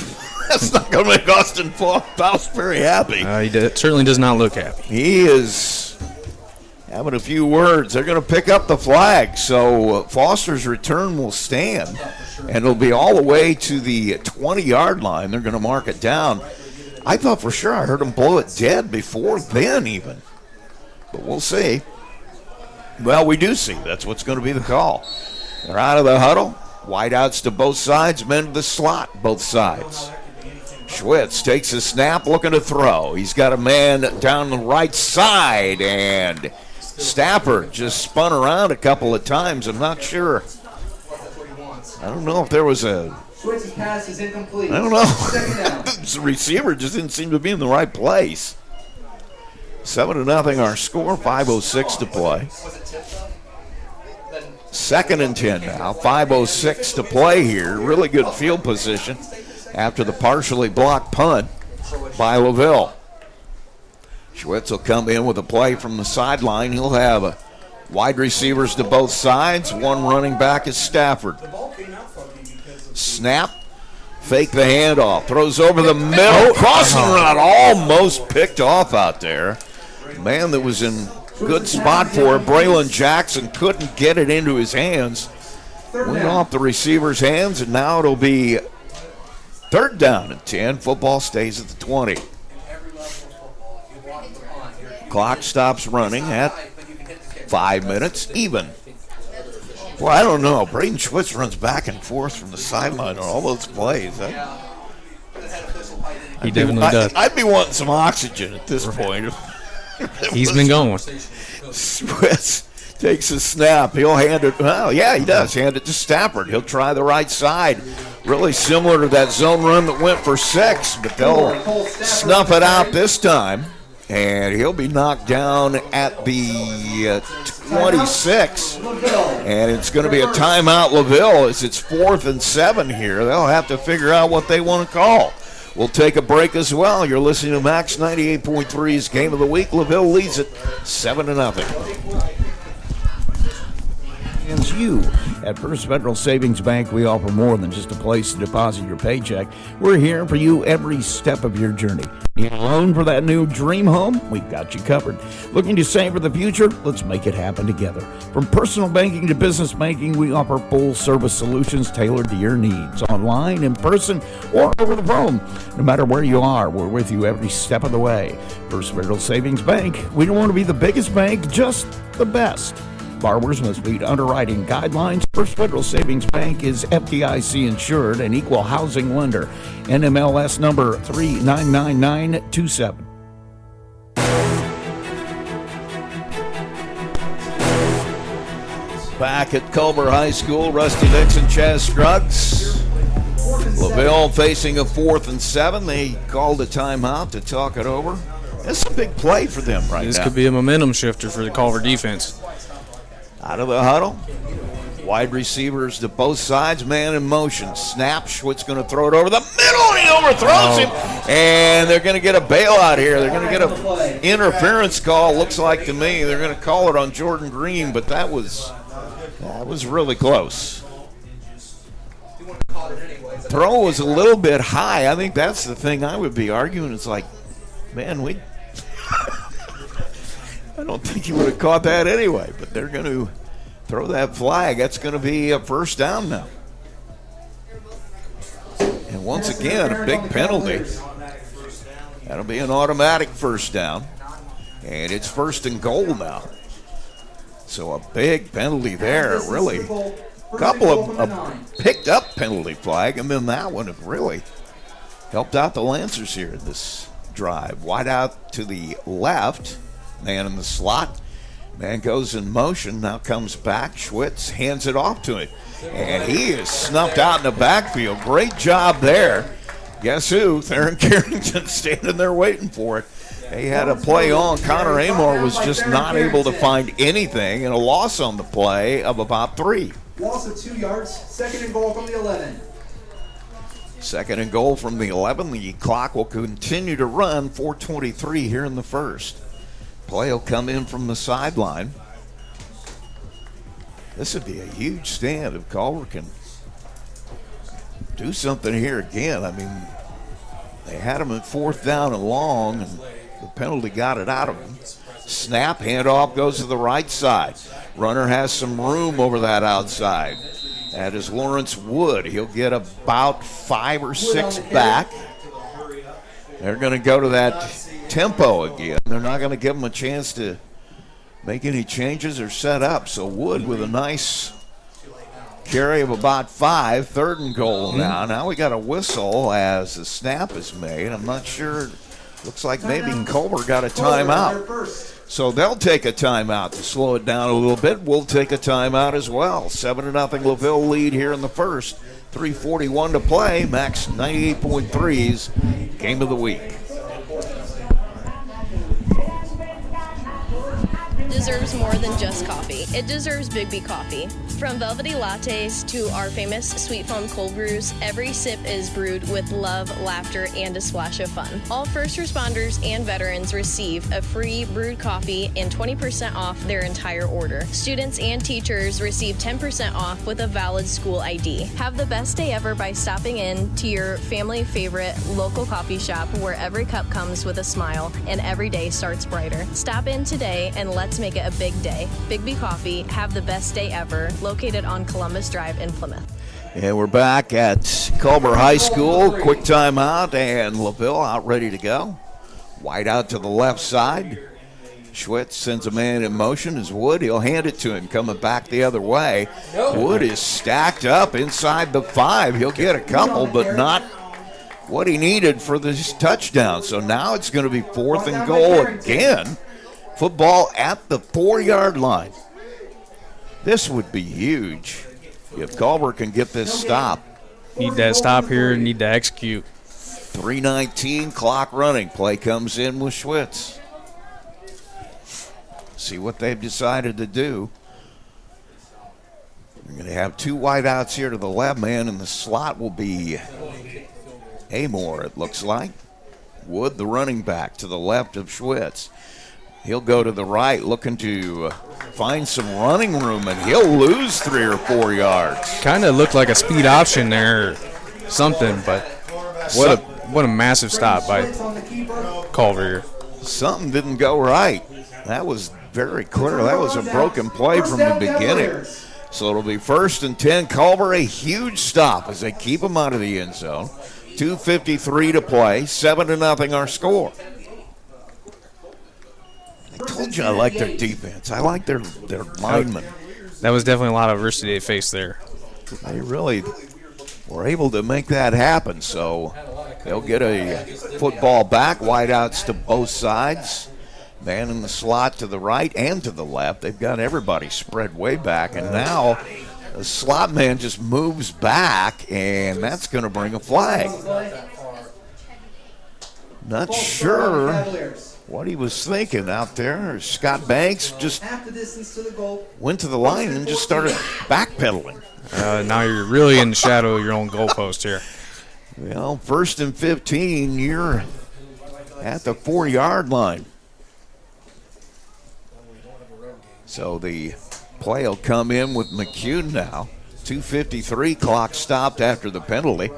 Austin Faust very happy. He certainly does not look happy. He is having a few words. They're going to pick up the flag, so Foster's return will stand, and it'll be all the way to the 20-yard line. They're going to mark it down. I thought for sure I heard him blow it dead before then even, but we'll see. Well, we do see. That's what's going to be the call. They're out of the huddle. Wideouts to both sides, men to the slot, both sides. Schwitz takes a snap, looking to throw. He's got a man down the right side, and Stafford just spun around a couple of times. I'm not sure. I don't know if there was a... Schwitz's pass is incomplete. I don't know. The receiver just didn't seem to be in the right place. 7-0 our score, 5:06 to play. 2nd and 10 now, 5:06 to play here. Really good field position after the partially blocked punt by LaVille. Schwitz will come in with a play from the sideline. He'll have wide receivers to both sides. One running back is Stafford. Snap, fake the handoff, throws over the middle, crossing route, almost picked off out there. Man that was in good spot for it. Braylon Jackson couldn't get it into his hands. Went off the receiver's hands, and now it'll be 3rd down and 10. Football stays at the 20. Clock stops running at 5 minutes even. Well, I don't know. Braden Schwitz runs back and forth from the sideline on all those plays. He definitely does. I'd be wanting some oxygen at this point. He's been going. Schwitz takes a snap. He'll hand it. Well, yeah, he does. Hand it to Stafford. He'll try the right side. Really similar to that zone run that went for 6, but they'll snuff it out this time. And he'll be knocked down at the 26. And it's going to be a timeout, LaVille, as it's 4th and 7 here. They'll have to figure out what they want to call. We'll take a break as well. You're listening to Max 98.3's Game of the Week. LaVille leads it 7-0. And you at First Federal Savings Bank, we offer more than just a place to deposit your paycheck. We're here for you every step of your journey. Need a loan for that new dream home? We've got you covered. Looking to save for the future? Let's make it happen together. From personal banking to business banking, we offer full-service solutions tailored to your needs, online, in person, or over the phone. No matter where you are, we're with you every step of the way. First Federal Savings Bank, we don't want to be the biggest bank, just the best. Borrowers must meet underwriting guidelines. First Federal Savings Bank is FDIC insured and equal housing lender. NMLS number 399927. Back at Culver High School, Rusty Nix and Chaz Scruggs. LaVille facing a 4th and 7. They called a timeout to talk it over. That's a big play for them right now. This could be a momentum shifter for the Culver defense. Out of the huddle. Wide receivers to both sides, man in motion. Snap, Schwitt's going to throw it over the middle, and he overthrows him. And they're going to get a bailout here. They're going to get an interference call, looks like to me. They're going to call it on Jordan Green, but that was really close. Throw was a little bit high. I think that's the thing I would be arguing. It's like, man, I don't think you would have caught that anyway, but they're going to throw that flag. That's going to be a first down now. And once again, a big penalty. That'll be an automatic first down. And it's 1st and goal now. So a big penalty there, really. A couple of picked up penalty flag, and then that one have really helped out the Lancers here in this drive. Wide out to the left. Man in the slot. Man goes in motion. Now comes back. Schwitz hands it off to him. And he is snuffed out in the backfield. Great job there. Guess who? Theron Carrington standing there waiting for it. They had a play on. Connor Amor was just not able to find anything, and a loss on the play of about 3. Loss of 2 yards. 2nd and goal from the 11. 2nd and goal from the 11. The clock will continue to run. 4:23 here in the first. Play will come in from the sideline. This would be a huge stand if Culver can do something here again. I mean, they had him at 4th down and long, and the penalty got it out of him. Snap, handoff goes to the right side. Runner has some room over that outside. That is Lawrence Wood. He'll get about 5 or 6 back. They're going to go to that tempo again. They're not going to give him a chance to make any changes or set up. So Wood with a nice carry of about 5. 3rd and goal now. Now we got a whistle as the snap is made. I'm not sure. Looks like maybe Culver got a timeout. So they'll take a timeout to slow it down a little bit. We'll take a timeout as well. 7-0 LaVille lead here in the first. 3:41 to play. Max 98.3's game of the week. Deserves more than just coffee. It deserves Big B coffee. From velvety lattes to our famous sweet foam cold brews, every sip is brewed with love, laughter, and a splash of fun. All first responders and veterans receive a free brewed coffee and 20% off their entire order. Students and teachers receive 10% off with a valid school ID. Have the best day ever by stopping in to your family favorite local coffee shop where every cup comes with a smile and every day starts brighter. Stop in today and let's make it a big day. Big B Coffee, have the best day ever, located on Columbus Drive in Plymouth. And we're back at Culver High School. Quick timeout, and LaVille out ready to go. Wide out to the left side. Schwitz sends a man in motion as Wood. He'll hand it to him coming back the other way. Wood is stacked up inside the 5. He'll get a couple, but not what he needed for this touchdown. So now it's going to be 4th and goal again. Football at the 4-yard line. This would be huge if Culver can get this stop. Need that stop here, need to execute. 3:19, clock running. Play comes in with Schwitz. See what they've decided to do. We're going to have 2 wideouts here to the left. Man in the slot will be Amor, it looks like. Wood, the running back, to the left of Schwitz. He'll go to the right looking to find some running room, and he'll lose 3 or 4 yards. Kind of looked like a speed option there or something, but what a massive stop by Culver here. Something didn't go right. That was very clear. That was a broken play from the beginning. So it'll be 1st and 10. Culver, a huge stop as they keep him out of the end zone. 2:53 to play. 7-0 our score. told you I like their defense. I like their linemen. That was definitely a lot of adversity they faced there. They really were able to make that happen. So they'll get a football back, wideouts to both sides. Man in the slot to the right and to the left. They've got everybody spread way back. And now the slot man just moves back, and that's going to bring a flag. Not sure what he was thinking out there. Scott Banks just went to the line and just started backpedaling. Now you're really in the shadow of your own goalpost here. Well, 1st and 15, you're at the 4-yard line. So the play will come in with McCune now. 2:53, clock stopped after the penalty.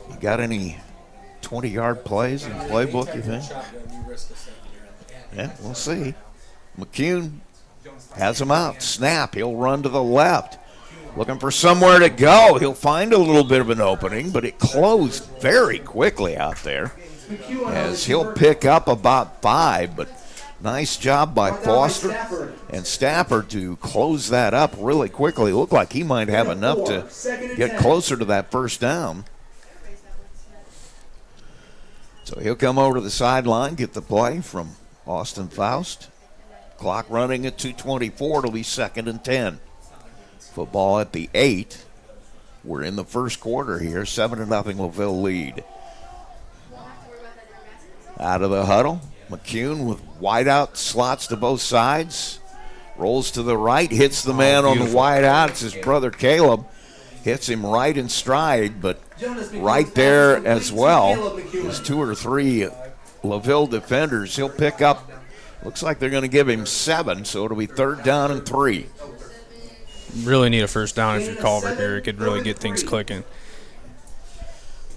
You got any 20-yard plays in the playbook, you think? Yeah, we'll see. McCune has him out. Snap. He'll run to the left. Looking for somewhere to go. He'll find a little bit of an opening, but it closed very quickly out there as he'll pick up about 5, but nice job by Foster and Stafford to close that up really quickly. It looked like he might have enough to get closer to that first down. So he'll come over to the sideline, get the play from Austin Faust. Clock running at 2:24. It'll be 2nd and 10. Football at the 8. We're in the first quarter here. 7-0 LaVille lead. Out of the huddle. McCune with wide out slots to both sides. Rolls to the right, hits the man on the wide out. It's his brother Caleb. Hits him right in stride, but right there as well is 2 or 3 LaVille defenders. He'll pick up, looks like they're going to give him 7, so it'll be 3rd down and 3. Really need a first down if you're Culver here. It could really get things clicking.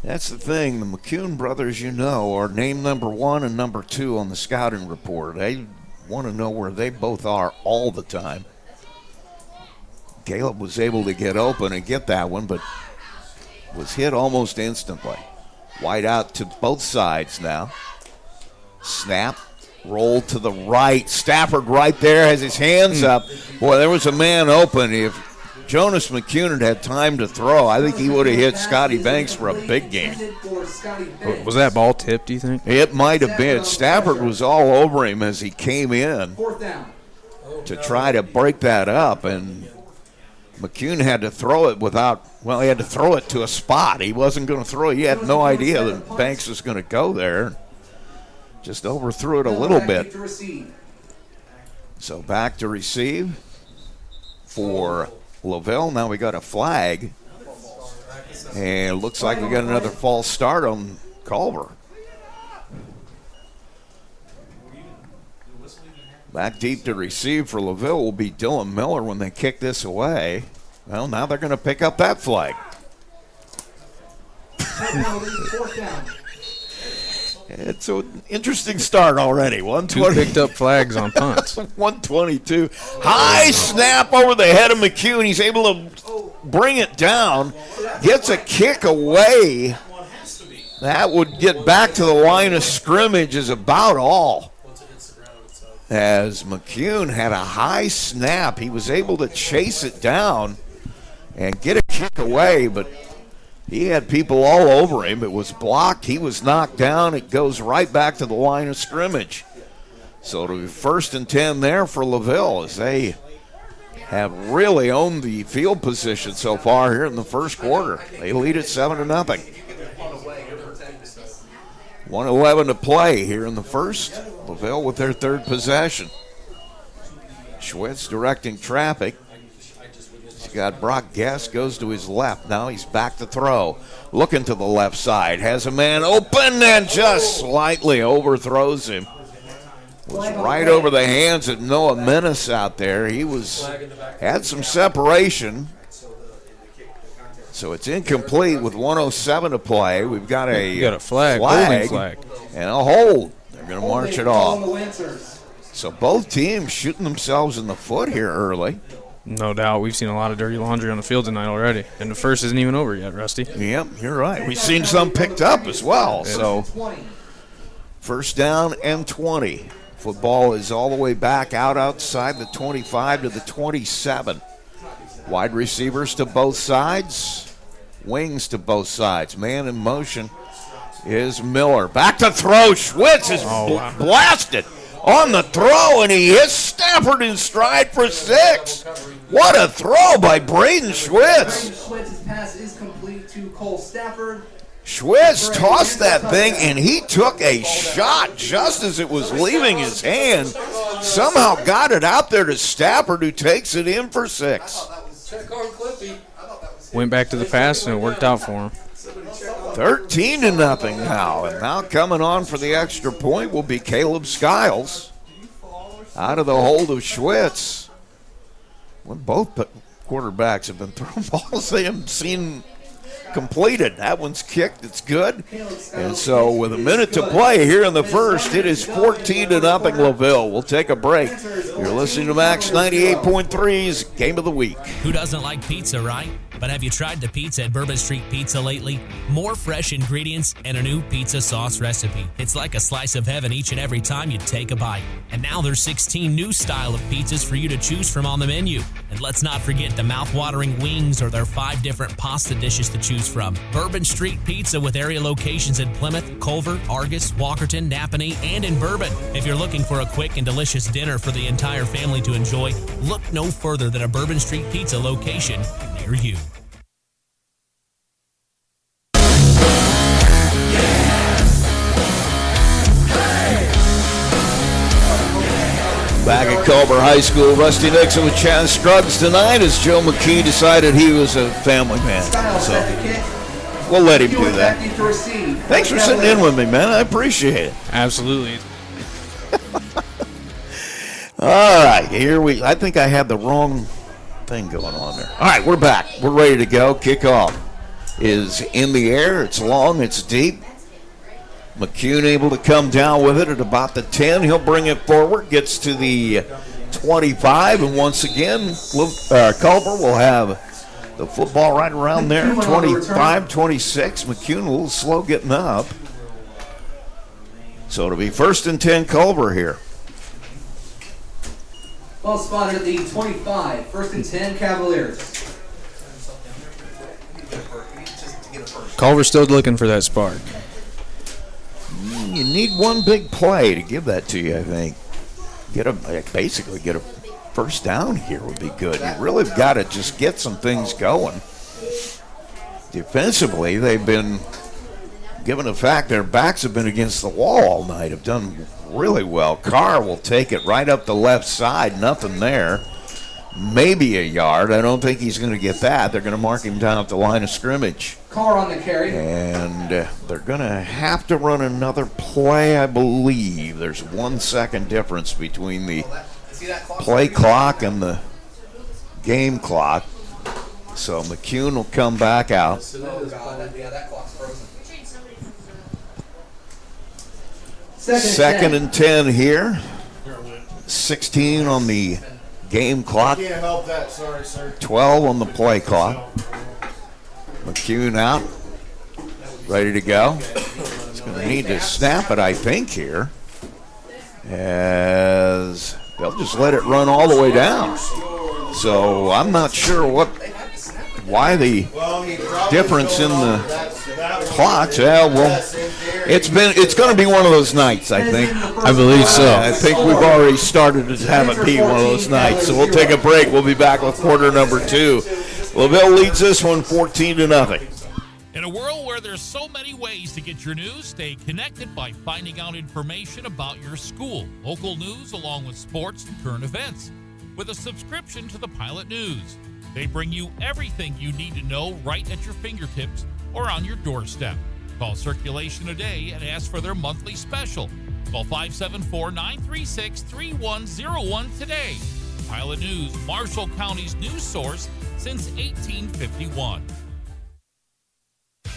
That's the thing. The McCune brothers, you know, are named number 1 and number 2 on the scouting report. They want to know where they both are all the time. Caleb was able to get open and get that one, but was hit almost instantly. Wide out to both sides now. Snap. Roll to the right. Stafford right there has his hands up. Boy, there was a man open. If Jonas McCune had had time to throw, I think he would have hit Scotty Banks for a big game. Was that ball tipped, do you think? It might have been. Stafford was all over him as he came in to try to break that up, and McCune had to throw it he had to throw it to a spot. He wasn't going to throw it. He had no idea that Banks was going to go there. Just overthrew it a little bit. So back to receive for LaVille. Now we got a flag. And it looks like we got another false start on Culver. Back deep to receive for LaVille will be Dylan Miller when they kick this away. Well, now they're going to pick up that flag. It's an interesting start already. 120. Two picked up flags on punts. 122. High snap over the head of McCune. He's able to bring it down. Gets a kick away. That would get back to the line of scrimmage is about all. As McCune had a high snap, he was able to chase it down and get a kick away, but he had people all over him. It was blocked. He was knocked down. It goes right back to the line of scrimmage. So it'll be 1st and 10 there for LaVille as they have really owned the field position so far here in the first quarter. They lead at 7-0. 1:11 to play here in the first. LaVille with their 3rd possession. Schwitz directing traffic. He's got Brock Guest, goes to his left. Now he's back to throw. Looking to the left side. Has a man open and just slightly overthrows him. Was right over the hands of Noah Menace out there. He had some separation. So it's incomplete with 1:07 to play. We've got a flag, holding flag, and a hold. They're going to march it off. So both teams shooting themselves in the foot here early. No doubt. We've seen a lot of dirty laundry on the field tonight already. And the first isn't even over yet, Rusty. Yep, you're right. We've seen some picked up as well. So First down and 20. Football is all the way back outside the 25 to the 27. Wide receivers to both sides. Wings to both sides. Man in motion is Miller. Back to throw. Schwitz is blasted on the throw, and he hits Stafford in stride for 6. What a throw by Braden Schwitz. Schwitz's pass is complete to Cole Stafford. Schwitz tossed that thing, and he took a shot just as it was leaving his hand. Somehow got it out there to Stafford, who takes it in for 6. Went back to the pass, and it worked out for him. 13-0 now. And now coming on for the extra point will be Caleb Skiles. Out of the hold of Schwitz. When both quarterbacks have been throwing balls they haven't seen completed. That one's kicked. It's good. And so with a minute to play here in the first, it is 14-0 LaVille. We'll take a break. You're listening to Max 98.3's Game of the Week. Who doesn't like pizza, right? But have you tried the pizza at Bourbon Street Pizza lately? More fresh ingredients and a new pizza sauce recipe. It's like a slice of heaven each and every time you take a bite. And now there's 16 new style of pizzas for you to choose from on the menu. And let's not forget the mouth-watering wings or their 5 different pasta dishes to choose from. Bourbon Street Pizza with area locations in Plymouth, Culver, Argus, Walkerton, Napanee, and in Bourbon. If you're looking for a quick and delicious dinner for the entire family to enjoy, look no further than a Bourbon Street Pizza location near you. Back at Culver High School, Rusty Nixon with Chaz Scruggs tonight as Joe McKee decided he was a family man. So we'll let him do that. Thanks for sitting in with me, man. I appreciate it. Absolutely. All right, I think I had the wrong thing going on there. All right, we're back. We're ready to go. Kickoff is in the air. It's long. It's deep. McCune able to come down with it at about the 10. He'll bring it forward, gets to the 25, and once again, Culver will have the football right around there, 25, 26. McCune a little slow getting up. So it'll be 1st and 10 Culver here. Ball spotted at the 25, 1st and 10 Cavaliers. Culver's still looking for that spark. You need one big play to give that to you, I think. Basically get a first down here would be good. You really got to just get some things going. Defensively, they've been, given the fact their backs have been against the wall all night, have done really well. Carr will take it right up the left side, nothing there. Maybe a yard. I don't think he's going to get that. They're going to mark him down at the line of scrimmage. Carr on the carry. And they're going to have to run another play, I believe. There's 1 second difference between the play clock and the game clock. So McCune will come back out. Second and 10 here. 16 on the game clock. Can't help that. Sorry, sir. 12 on the play clock. McCune out. Ready to go. He's going to need to snap it, I think, here. As they'll just let it run all the way down. So I'm not sure why the difference in the clocks. Yeah, well, it's going to be one of those nights, I think. I believe so. I think we've already started to have it be one of those nights. So we'll take a break. We'll be back with quarter number 2. LaVille leads this one 14-0. In a world where there's so many ways to get your news, stay connected by finding out information about your school, local news, along with sports and current events. With a subscription to the Pilot News, they bring you everything you need to know right at your fingertips or on your doorstep. Call Circulation today and ask for their monthly special. Call 574-936-3101 today. Pilot News, Marshall County's news source since 1851.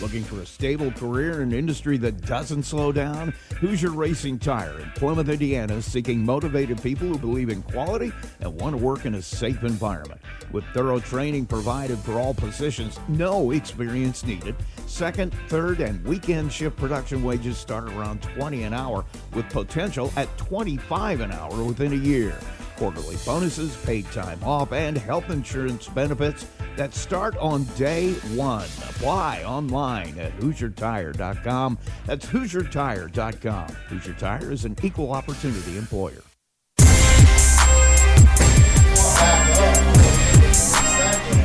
Looking for a stable career in an industry that doesn't slow down? Hoosier Racing Tire in Plymouth, Indiana is seeking motivated people who believe in quality and want to work in a safe environment. With thorough training provided for all positions, no experience needed. Second, third, and weekend shift production wages start around $20 an hour with potential at $25 an hour within a year. Quarterly bonuses, paid time off, and health insurance benefits that start on day one. Apply online at HoosierTire.com. That's HoosierTire.com. Hoosier Tire is an equal opportunity employer.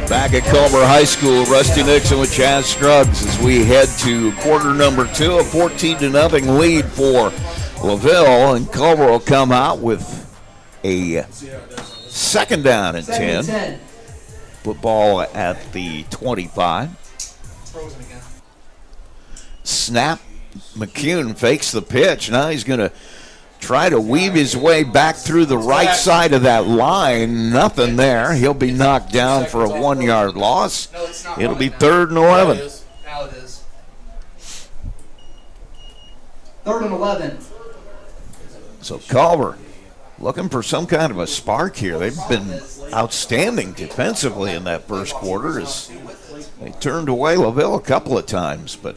Back at Culver High School, Rusty Nixon with Chaz Scruggs as we head to quarter number 2, a 14-0 lead for LaVille, and Culver will come out with a second down and 10. Football at the 25. Snap. McCune fakes the pitch. Now he's going to try to weave his way back through the right side of that line. Nothing there. He'll be knocked down for a 1-yard loss. It'll be 3rd and 11. Now it is. 3rd and 11. So Culver looking for some kind of a spark here. They've been outstanding defensively in that first quarter as they turned away LaVille a couple of times, but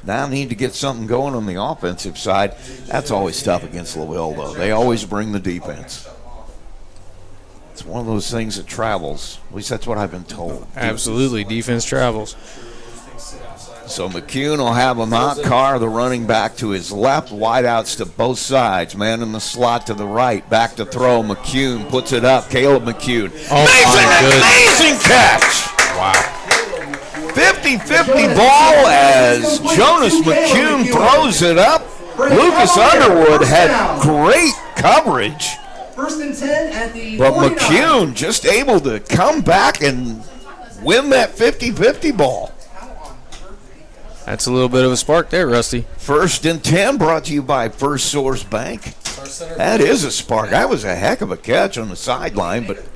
now need to get something going on the offensive side. That's always tough against LaVille, though. They always bring the defense. It's one of those things that travels. At least that's what I've been told. Absolutely, defense travels. So McCune will have him out. Carr, the running back, to his left. Wideouts to both sides. Man in the slot to the right. Back to throw. McCune puts it up. Caleb McCune. Amazing catch. Wow. 50-50 ball as Jonas McCune throws it up. Lucas Underwood had great coverage. 1st and 10 at the But 49. McCune just able to come back and win that 50-50 ball. That's a little bit of a spark there, Rusty. 1st and 10 brought to you by First Source Bank. That is a spark. That was a heck of a catch on the sideline, but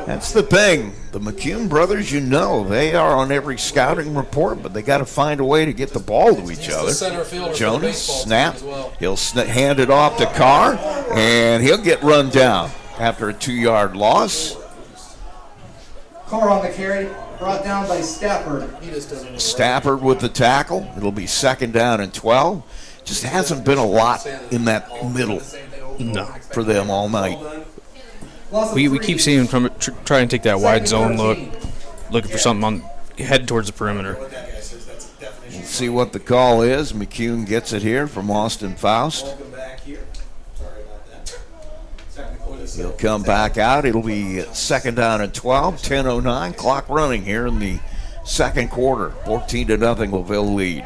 that's the thing. The McCune brothers, you know, they are on every scouting report, but they got to find a way to get the ball to each other. Jonas, snap. He'll hand it off to Carr, and he'll get run down after a 2-yard loss. Carr on the carry, brought down by Stafford. Stafford with the tackle. It'll be 2nd down and 12. Just hasn't been a lot in that middle for them all night. We keep seeing him try and take that wide zone look, looking for something heading towards the perimeter. We'll see what the call is. McCune gets it here from Austin Faust. He'll come back out. It'll be 2nd down and 12, 10:09. Clock running here in the second quarter. 14-0 LaVille lead.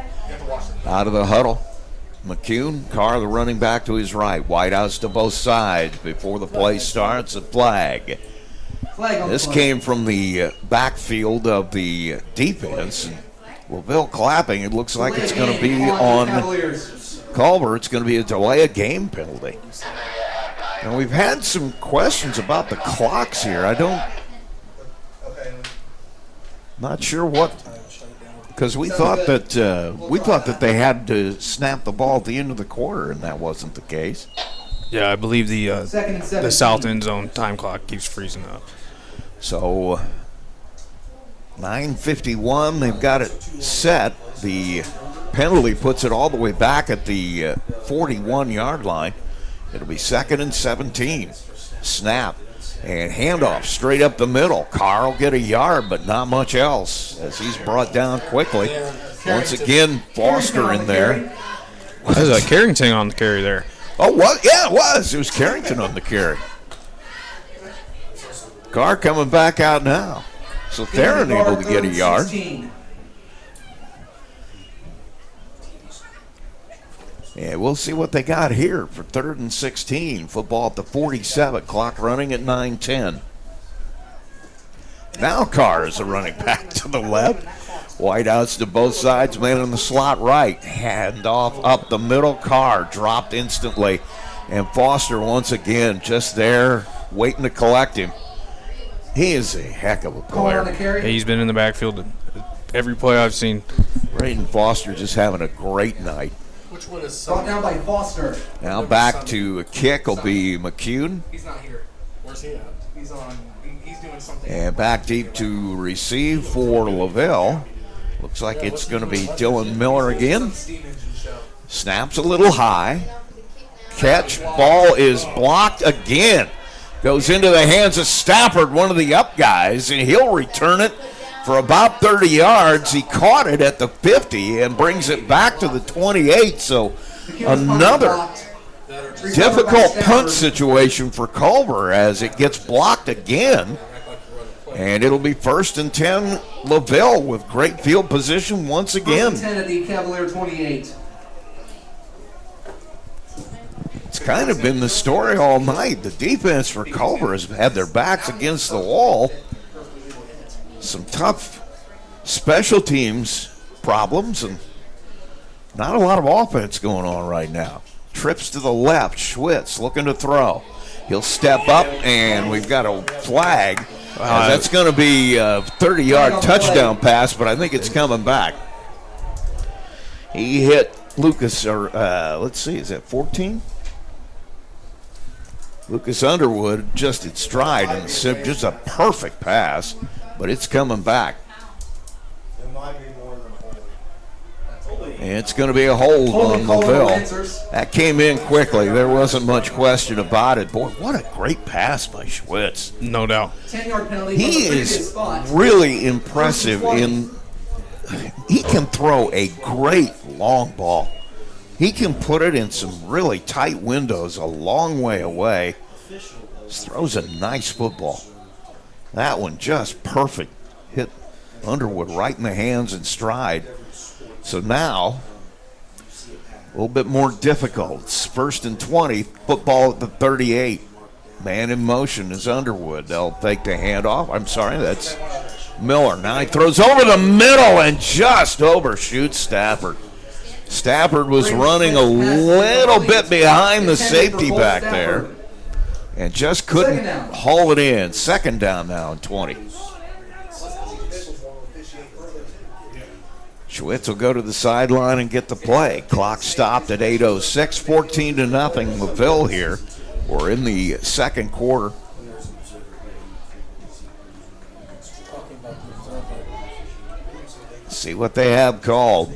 Out of the huddle. McCune, Carr, the running back, to his right. Wideouts to both sides before the play starts. A flag. This came from the backfield of the defense. LaVille clapping. It looks like it's going to be on Culver. It's going to be a delay of game penalty. Now, we've had some questions about the clocks here. Not sure what, because we thought that they had to snap the ball at the end of the quarter, and that wasn't the case. Yeah, I believe the south end zone time clock keeps freezing up. So 9:51, they've got it set. The penalty puts it all the way back at the 41-yard line. It'll be 2nd and 17. Snap and handoff straight up the middle. Carr will get a yard, but not much else as he's brought down quickly. Once again, Foster in there. There's a Carrington on the carry there. Oh, what? Yeah, it was. It was Carrington on the carry. Carr coming back out now. So Theron able to get a yard. Yeah, we'll see what they got here for 3rd and 16. Football at the 47. Clock running at 9:10. Now Carr is a running back to the left. Wideouts to both sides. Man in the slot right. Hand off up the middle. Carr dropped instantly. And Foster once again just there waiting to collect him. He is a heck of a player. Yeah, he's been in the backfield every play I've seen. Braden Foster just having a great night. Which one is Brought down by Foster. Now back to a kick will be McCune. He's not here. Where's he at? He's doing something. And back deep to receive for LaVille. Looks like it's going to be Dylan Miller again. Snaps a little high. Catch. Ball is blocked again. Goes into the hands of Stafford, one of the up guys, and he'll return it for about 30 yards. He caught it at the 50 and brings it back to the 28. So another difficult punt situation for Culver as it gets blocked again. And it'll be 1st and 10 LaVille with great field position once again. 10 at the Cavalier 28. It's kind of been the story all night. The defense for Culver has had their backs against the wall. Some tough special teams problems and not a lot of offense going on right now. Trips to the left. Schwitz looking to throw. He'll step up, and we've got a flag. That's going to be a 30-yard touchdown pass, but I think it's coming back. He hit Lucas, or let's see, is that 14? Lucas Underwood just in stride, and just a perfect pass, but it's coming back. And it's going to be a hold on LaVille. That came in quickly. There wasn't much question about it. Boy, what a great pass by Schwitz. No doubt. 10-yard penalty. He is really impressive he can throw a great long ball. He can put it in some really tight windows a long way away. Just throws a nice football. That one just perfect. Hit Underwood right in the hands and stride. So now, a little bit more difficult. It's 1st and 20, football at the 38. Man in motion is Underwood. They'll take the handoff. I'm sorry, that's Miller. Now he throws over the middle and just overshoots Stafford. Stafford was running a little bit behind the safety back there and just couldn't haul it in. 2nd down now and 20. Schwitz will go to the sideline and get the play. Clock stopped at 8:06, 14-0 LaVille here. We're in the second quarter. See what they have called.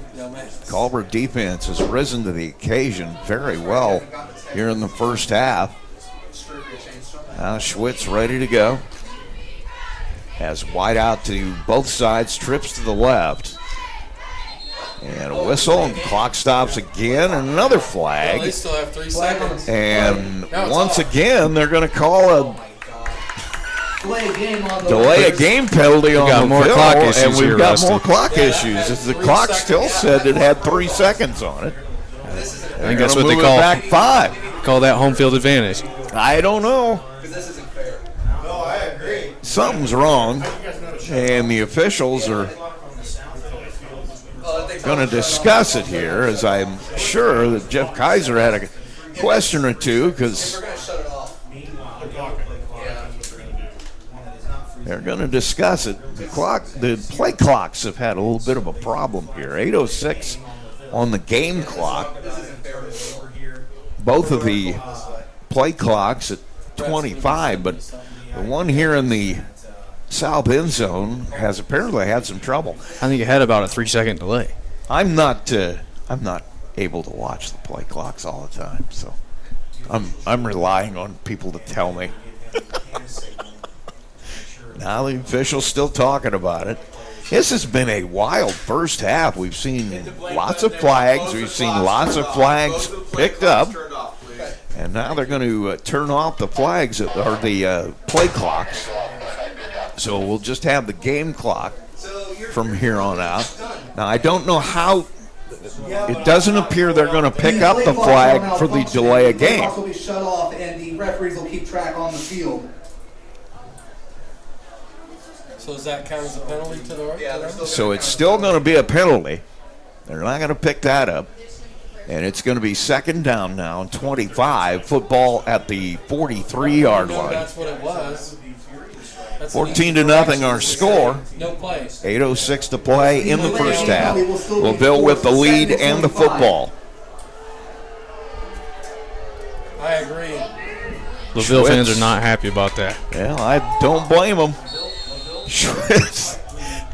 Culver defense has risen to the occasion very well here in the first half. Now Schwitz ready to go. Has wide out to both sides, trips to the left. And a whistle, and clock stops again, and another flag. They still have 3 seconds. And once again, they're going to call a delay a game penalty on the more clock issues and we've here, got Rusty. more clock issues. As the clock still said it had 3 seconds on it. I think that's what they call back 5. Call that home field advantage. I don't know. Something's wrong, and the officials are going to discuss it here, as I'm sure that Jeff Kaiser had a question or two, because they're going to discuss it. The play clocks have had a little bit of a problem here. 8:06 on the game clock. Both of the play clocks at 25, but the one here in the south end zone has apparently had some trouble. I think it had about a 3-second delay. I'm not able to watch the play clocks all the time, so I'm relying on people to tell me. Now the official's still talking about it. This has been a wild first half. We've seen lots of flags. We've seen lots of flags picked up. And now they're going to turn off the flags, or the play clocks. So we'll just have the game clock from here on out. Now, I don't know how. It doesn't appear they're going to pick up the flag for the delay of game. will be shut off, and the referees will keep track on the field. So does that count as a penalty to the right? So it's still going to be a penalty. They're not going to pick that up. And it's going to be 2nd down now and 25. Football at the 43-yard line. That's what it was. 14-0 our score. No play. 8:06 to play in the first half. LaVille with the lead and the football. I agree. LaVille fans are not happy about that. Well, I don't blame them. Schwitz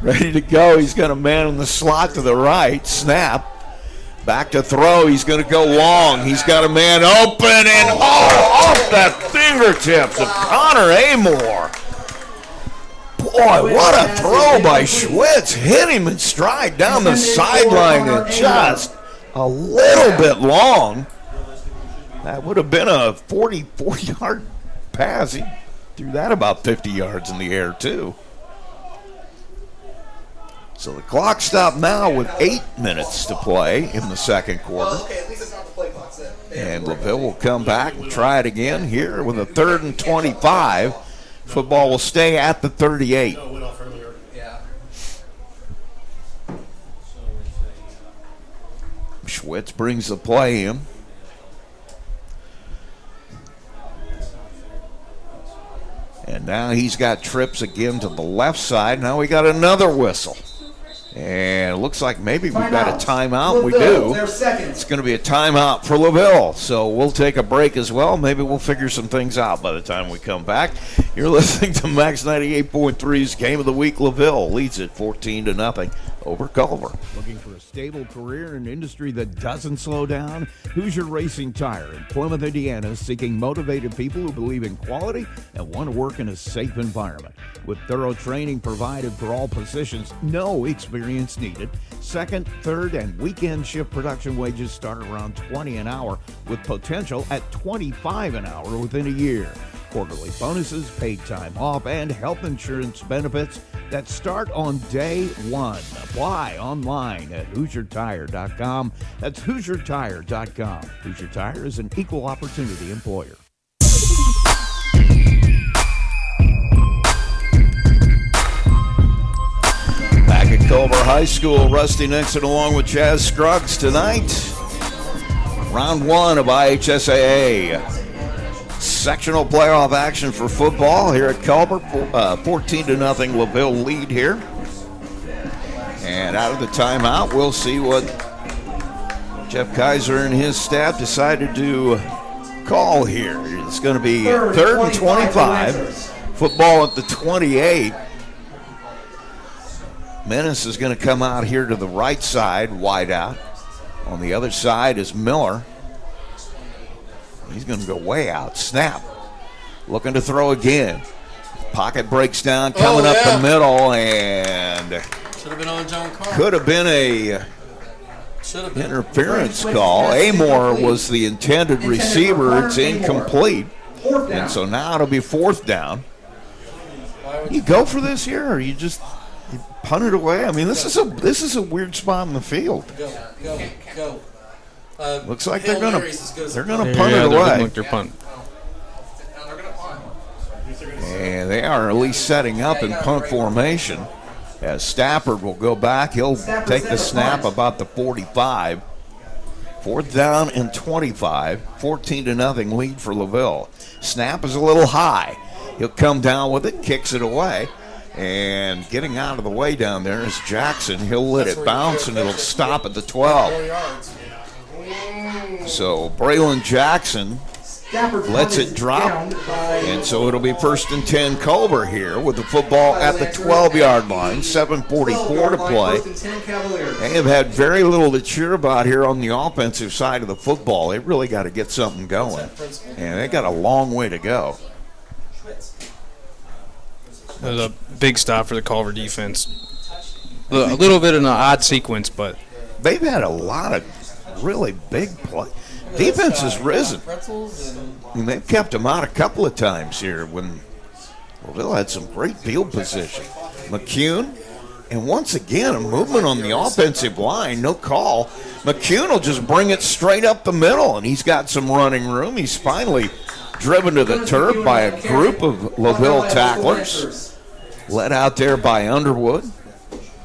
ready to go. He's got a man in the slot to the right. Snap. Back to throw. He's going to go long. He's got a man open and off the fingertips of Connor Amore. Boy, what a throw by Schwitz. Hit him in stride down the sideline and just a little bit long. That would have been a 44-yard pass. He threw that about 50 yards in the air, too. So the clock stopped now with 8 minutes to play in the second quarter. And LaVille will come back and try it again here with a 3rd and 25. Football will stay at the 38. Schwitz brings the play in. And now he's got trips again to the left side. Now we got another whistle. And it looks like maybe we've got a timeout. We do. It's going to be a timeout for LaVille. So we'll take a break as well. Maybe we'll figure some things out by the time we come back. You're listening to Max 98.3's Game of the Week. LaVille leads it 14-0 over Culver. Looking for a stable career in an industry that doesn't slow down? Hoosier Racing Tire in Plymouth, Indiana is seeking motivated people who believe in quality and want to work in a safe environment. With thorough training provided for all positions, no experience needed. Second, third, and weekend shift production wages start around $20 an hour with potential at $25 an hour within a year. Quarterly bonuses, paid time off, and health insurance benefits that start on day one. Apply online at HoosierTire.com. That's HoosierTire.com. Hoosier Tire is an equal opportunity employer. Back at Culver High School, Rusty Nixon along with Chaz Scruggs tonight. Round 1 of IHSAA. Sectional playoff action for football here at Culver. 14-0 LaVille lead here. And out of the timeout, we'll see what Jeff Kaiser and his staff decided to call here. It's going to be 3rd and 25. Football at the 28. Menace is going to come out here to the right side, wide out. On the other side is Miller. He's going to go way out. Snap. Looking to throw again. Pocket breaks down, coming up the middle, and should have been on John Carr. Could have been a interference call. Amore was the intended receiver. It's incomplete. And so now it'll be 4th down. You go for this here, or you just punt it away? I mean, this is a weird spot in the field. Go. Looks like they're gonna punt it away. Like they're punting. And they are at least setting up in punt formation. As Stafford will go back, he'll take the snap about the 45. 4th down and 25. 14-0 lead for LaVille. Snap is a little high. He'll come down with it, kicks it away. And getting out of the way down there is Jackson. He'll let it bounce and it'll stop at the 12. So Braylon Jackson lets it drop, and so it'll be 1st and 10 Culver here with the football at the 12-yard line. 7:44 to play. They have had very little to cheer about here on the offensive side of the football. They really got to get something going, and they got a long way to go. It was a big stop for the Culver defense. A little bit of an odd sequence, but they've had a lot of really big play. Defense has risen. And they've kept them out a couple of times here when LaVille had some great field position. McCune, and once again, a movement on the offensive line, no call. McCune will just bring it straight up the middle, and he's got some running room. He's finally driven to the turf by a group of LaVille tacklers, led out there by Underwood,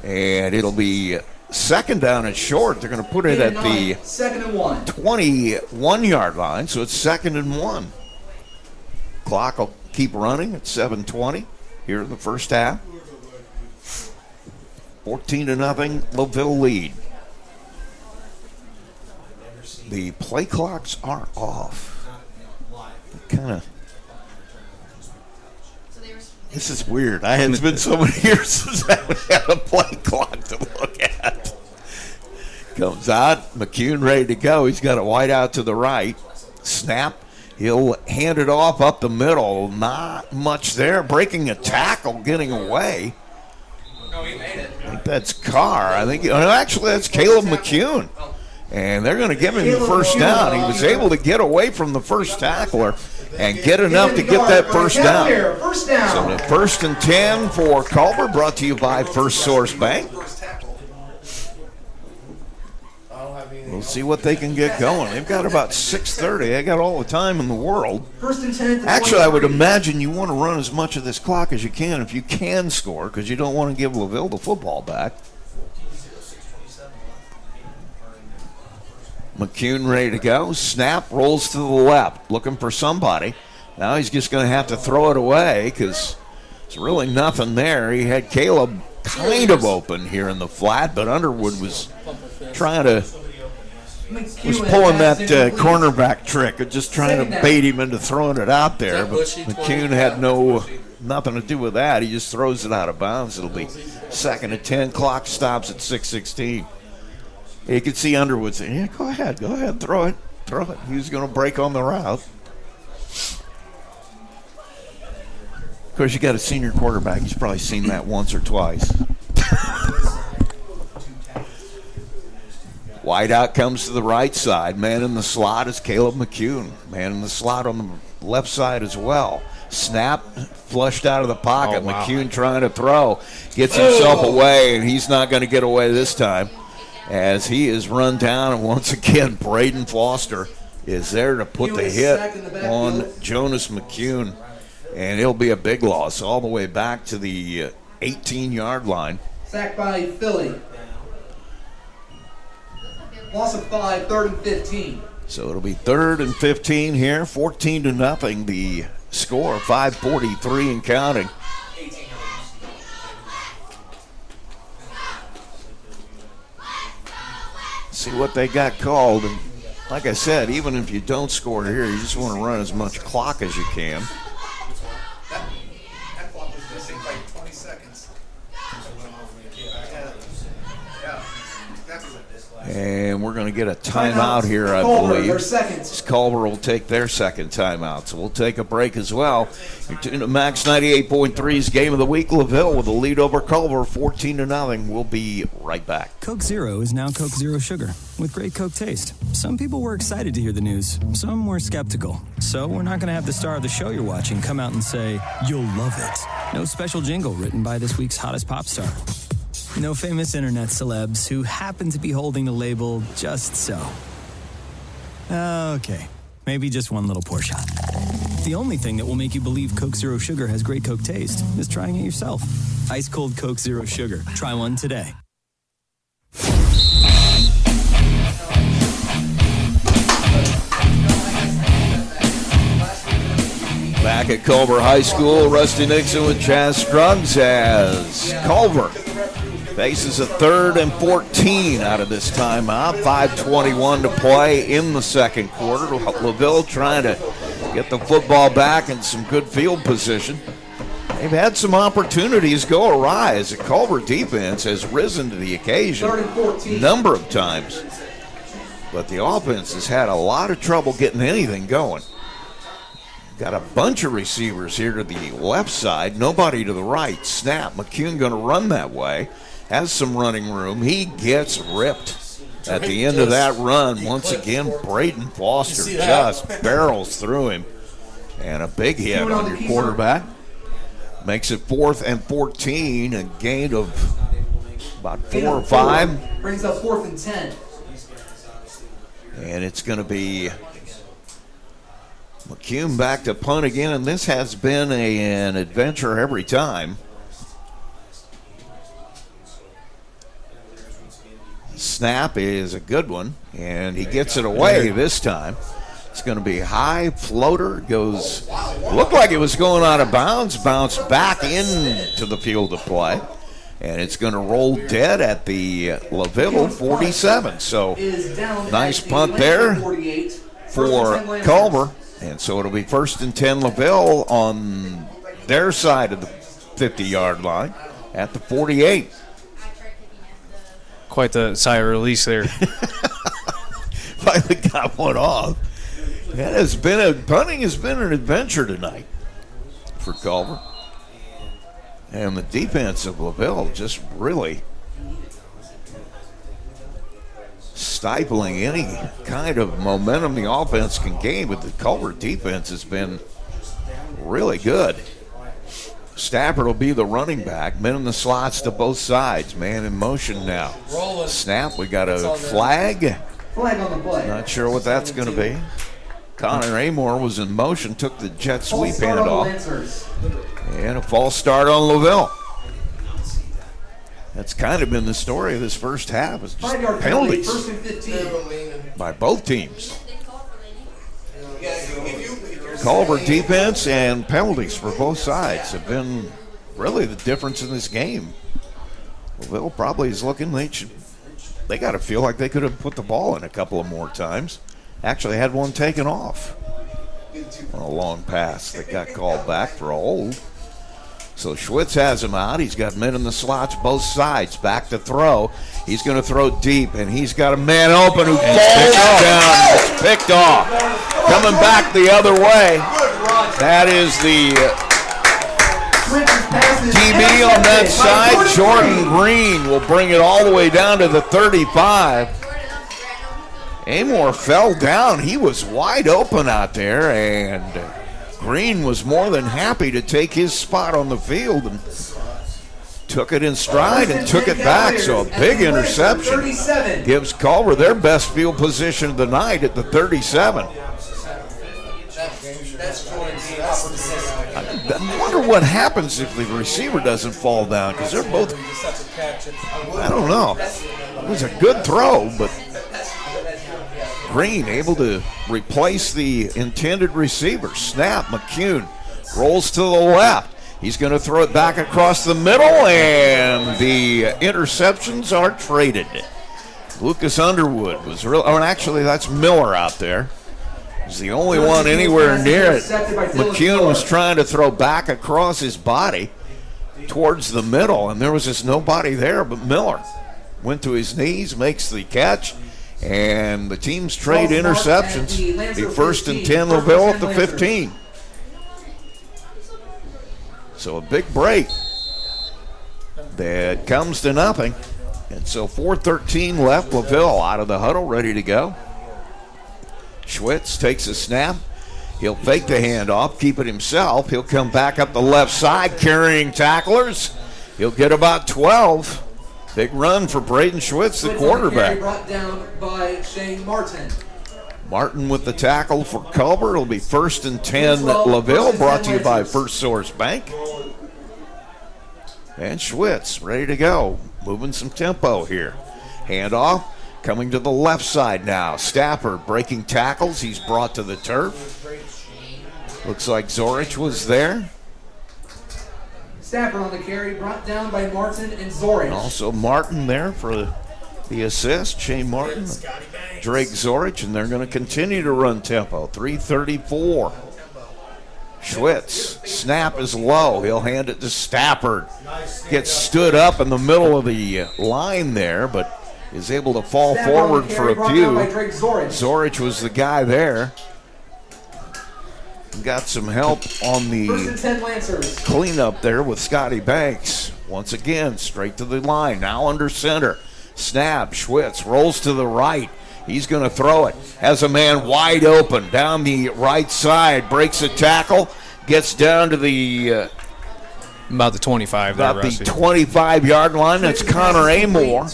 and it'll be 2nd down and short. They're going to put it at the 21-yard line, so it's 2nd and 1. Clock will keep running at 7:20. here in the first half. 14-0, LaVille lead. The play clocks are off. Kind of. This is weird. It's been so many years since I had a play clock to look at. Comes out, McCune ready to go. He's got a wide out to the right. Snap. He'll hand it off up the middle. Not much there. Breaking a tackle, getting away. No, he made it. I think that's Carr. Actually, that's Caleb McCune. And they're going to give him the first down. He was able to get away from the first tackler and get enough to get that first down. So the 1st and 10 for Culver, brought to you by First Source Bank. We'll see what they can get going. They've got about 6:30. They got all the time in the world. 1st and 10. Actually, I would imagine you want to run as much of this clock as you can if you can score, because you don't want to give LaVille the football back. McCune ready to go. Snap, rolls to the left, looking for somebody. Now he's just going to have to throw it away because there's really nothing there. He had Caleb kind of open here in the flat, but Underwood was trying to, was pulling that cornerback trick of just trying to bait him into throwing it out there. But McCune had nothing to do with that. He just throws it out of bounds. It'll be 2nd and 10. Clock stops at 6:16. You can see Underwood saying, yeah, go ahead, throw it. He was going to break on the route. Of course, you got a senior quarterback. He's probably seen that once or twice. Wide out comes to the right side. Man in the slot is Caleb McCune. Man in the slot on the left side as well. Snap, flushed out of the pocket. Oh, wow. McCune trying to throw. Gets himself away, and he's not going to get away this time, as he is run down, and once again, Braden Foster is there to put the hit on Jonas McCune, and it'll be a big loss all the way back to the 18-yard line. Sacked by Philly. Loss of 5, 3rd and 15. So it'll be 3rd and 15 here, 14-0, the score, 5:43 and counting. See what they got called, and like I said, even if you don't score here, you just want to run as much clock as you can. That clock was missing like 20 seconds. And we're going to get a timeout here, I believe. Culver will take their second timeout. So we'll take a break as well. You're tuned to Max 98.3's Game of the Week. LaVille with a lead over Culver, 14-0. We'll be right back. Coke Zero is now Coke Zero Sugar with great Coke taste. Some people were excited to hear the news. Some were skeptical. So we're not going to have the star of the show you're watching come out and say, you'll love it. No special jingle written by this week's hottest pop star. No famous internet celebs who happen to be holding the label just so. Okay, maybe just one little pour shot. The only thing that will make you believe Coke Zero Sugar has great Coke taste is trying it yourself. Ice cold Coke Zero Sugar. Try one today. Back at Culver High School, Rusty Nixon with Chaz Scruggs as Culver faces a 3rd and 14 out of this timeout. 5:21 to play in the second quarter. LaVille trying to get the football back in some good field position. They've had some opportunities go awry as the Culver defense has risen to the occasion a number of times. But the offense has had a lot of trouble getting anything going. Got a bunch of receivers here to the left side, nobody to the right. Snap, McCune going to run that way. Has some running room. He gets ripped at the end of that run. Once again, Braden Foster just barrels through him. And a big hit on your quarterback. Makes it 4th and 14, a gain of about 4 or 5. Brings up 4th and 10. And it's going to be McCune back to punt again, and this has been an adventure every time. Snap is a good one, and he gets it away this time. It's going to be high floater, goes Looked like it was going out of bounds, bounced back into the field of play. And it's going to roll dead at the LaVille 47. So nice punt there for Culver. And so it'll be 1st and 10 LaVille on their side of the 50-yard line at the 48. Quite the sigh of release there. Finally got one off. Punting has been an adventure tonight for Culver. And the defense of LaVille just really stifling any kind of momentum the offense can gain. But the Culver defense has been really good. Stafford will be the running back. Men in the slots to both sides. Man in motion now. Snap, we got a flag. Flag on the play. Not sure what that's going to be. Connor Amore was in motion, took the jet sweep handoff. And a false start on LaVille. That's kind of been the story of this first half. It's just penalties by both teams. Culver defense and penalties for both sides have been really the difference in this game. LaVille probably is looking, they got to feel like they could have put the ball in a couple of more times. Actually had one taken off on a long pass that got called back for a hold. So Schwitz has him out. He's got men in the slots both sides. Back to throw. He's going to throw deep, and he's got a man open who falls down. It's picked off. Coming back the other way. That is the DB on that side. Jordan Green will bring it all the way down to the 35. Amore fell down. He was wide open out there, and Green was more than happy to take his spot on the field and took it in stride and took it back. So a big interception gives Culver their best field position of the night at the 37. I wonder what happens if the receiver doesn't fall down, because they're both, I don't know. It was a good throw, but Green able to replace the intended receiver. Snap, McCune rolls to the left. He's going to throw it back across the middle, and the interceptions are traded. Lucas Underwood was actually that's Miller out there. He's the only one anywhere near it. McCune was trying to throw back across his body towards the middle, and there was just nobody there but Miller. Went to his knees, makes the catch. And the teams trade interceptions. The 1st and 10 LaVille at the 15. So a big break that comes to nothing. And so 4:13 left. LaVille out of the huddle, ready to go. Schwitz takes a snap. He'll fake the handoff, keep it himself. He'll come back up the left side, carrying tacklers. He'll get about 12. Big run for Braden Schwitz, the quarterback. Brought down by Shane Martin. Martin with the tackle for Culver. It'll be 1st and 10 LaVille, brought to you by First Source Bank. And Schwitz ready to go. Moving some tempo here. Handoff coming to the left side now. Stafford breaking tackles. He's brought to the turf. Looks like Zorich was there. Stafford on the carry, brought down by Martin and Zorich. Also Martin there for the assist. Shane Martin, Drake Zorich, and they're going to continue to run tempo. 3:34. Schwitz, snap is low. He'll hand it to Stafford. Gets stood up in the middle of the line there, but is able to fall forward for a few. Zorich was the guy there. Got some help on the cleanup there with Scotty Banks. Once again, straight to the line. Now under center. Snap. Schwitz rolls to the right. He's going to throw it. Has a man wide open down the right side. Breaks a tackle. Gets down to the about the 25. About the 25-yard line. That's Connor Amore.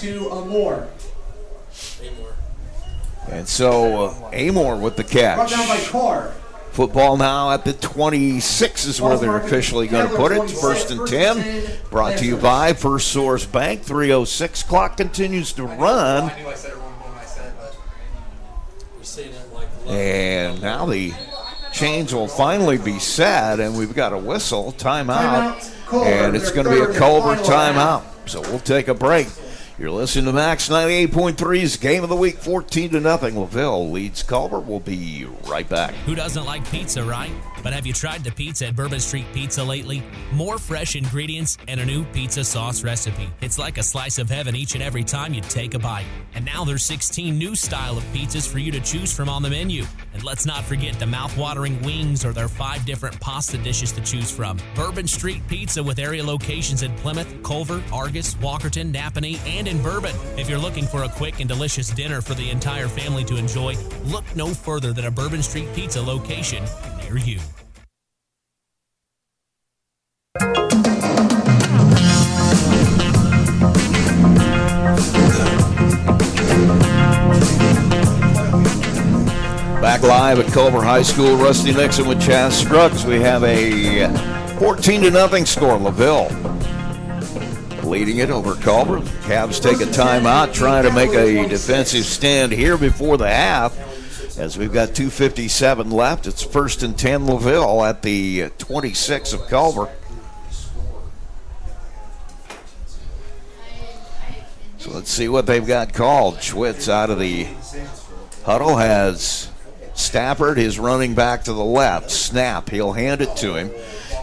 And so Amore with the catch. Brought down by Carr. Football now at the 26 is where they're officially going to put it. 1st and 10, brought to you by First Source Bank. 3:06 clock continues to run. And now the chains will finally be set, and we've got a whistle, timeout, and it's going to be a Culver timeout. So we'll take a break. You're listening to Max 98.3's Game of the Week, 14-0. LaVille leads Culver. We'll be right back. Who doesn't like pizza, right? But have you tried the pizza at Bourbon Street Pizza lately? More fresh ingredients and a new pizza sauce recipe. It's like a slice of heaven each and every time you take a bite. And now there's 16 new style of pizzas for you to choose from on the menu. And let's not forget the mouth-watering wings or their 5 different pasta dishes to choose from. Bourbon Street Pizza with area locations in Plymouth, Culver, Argus, Walkerton, Napanee, and in Bourbon. If you're looking for a quick and delicious dinner for the entire family to enjoy, look no further than a Bourbon Street Pizza location near you. Back live at Culver High School, Rusty Nixon with Chaz Scruggs. We have a 14-0 score. LaVille leading it over Culver. Cavs take a timeout, trying to make a defensive stand here before the half, as we've got 2:57 left. It's 1st and 10 LaVille at the 26 of Culver. So let's see what they've got called. Schwitz out of the huddle has Stafford, his running back to the left. Snap, he'll hand it to him,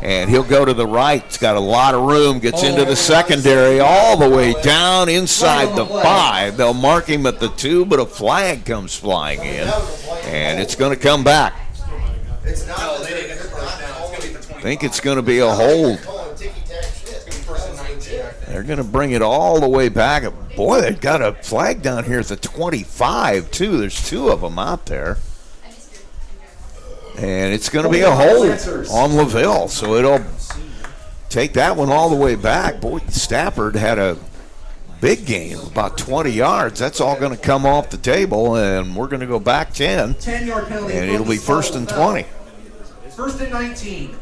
and he'll go to the right. He's got a lot of room, gets into the secondary all the way down inside the 5. They'll mark him at the 2, but a flag comes flying in, and it's going to come back. I think it's going to be a hold. They're going to bring it all the way back. Boy, they've got a flag down here at the 25, too. There's 2 of them out there. And it's going to be a hold on LaVille, so it'll take that one all the way back. Boy, Stafford had a big gain, about 20 yards. That's all going to come off the table, and we're going to go back 10. 10-yard penalty. And it'll be 1st and 20. 1st and 19.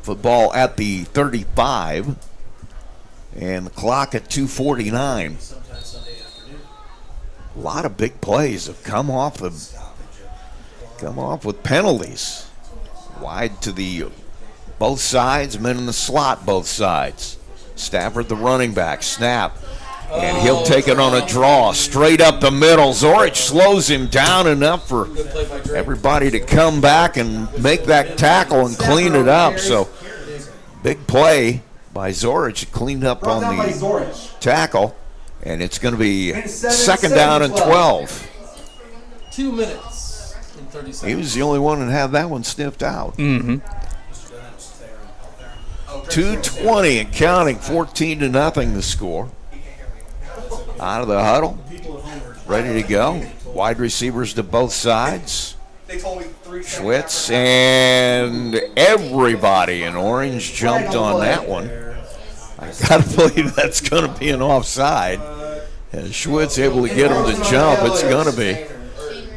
Football at the 35, and the clock at 2:49. A lot of big plays have come off with penalties. Wide to the both sides, men in the slot both sides. Stafford, the running back, snap, and he'll take it on a draw straight up the middle. Zorich slows him down enough for everybody to come back and make that tackle and clean it up. So big play by Zorich, cleaned up on the tackle, and it's going to be 2nd down and 12. 2 minutes and 30 seconds. He was the only one that had that one sniffed out. 2:20 and counting, 14-0 the score. Out of the huddle, ready to go. Wide receivers to both sides. Schwitz and everybody in orange jumped on that one. I gotta believe that's going to be an offside. And Schwitz able to get him to jump, it's going to be.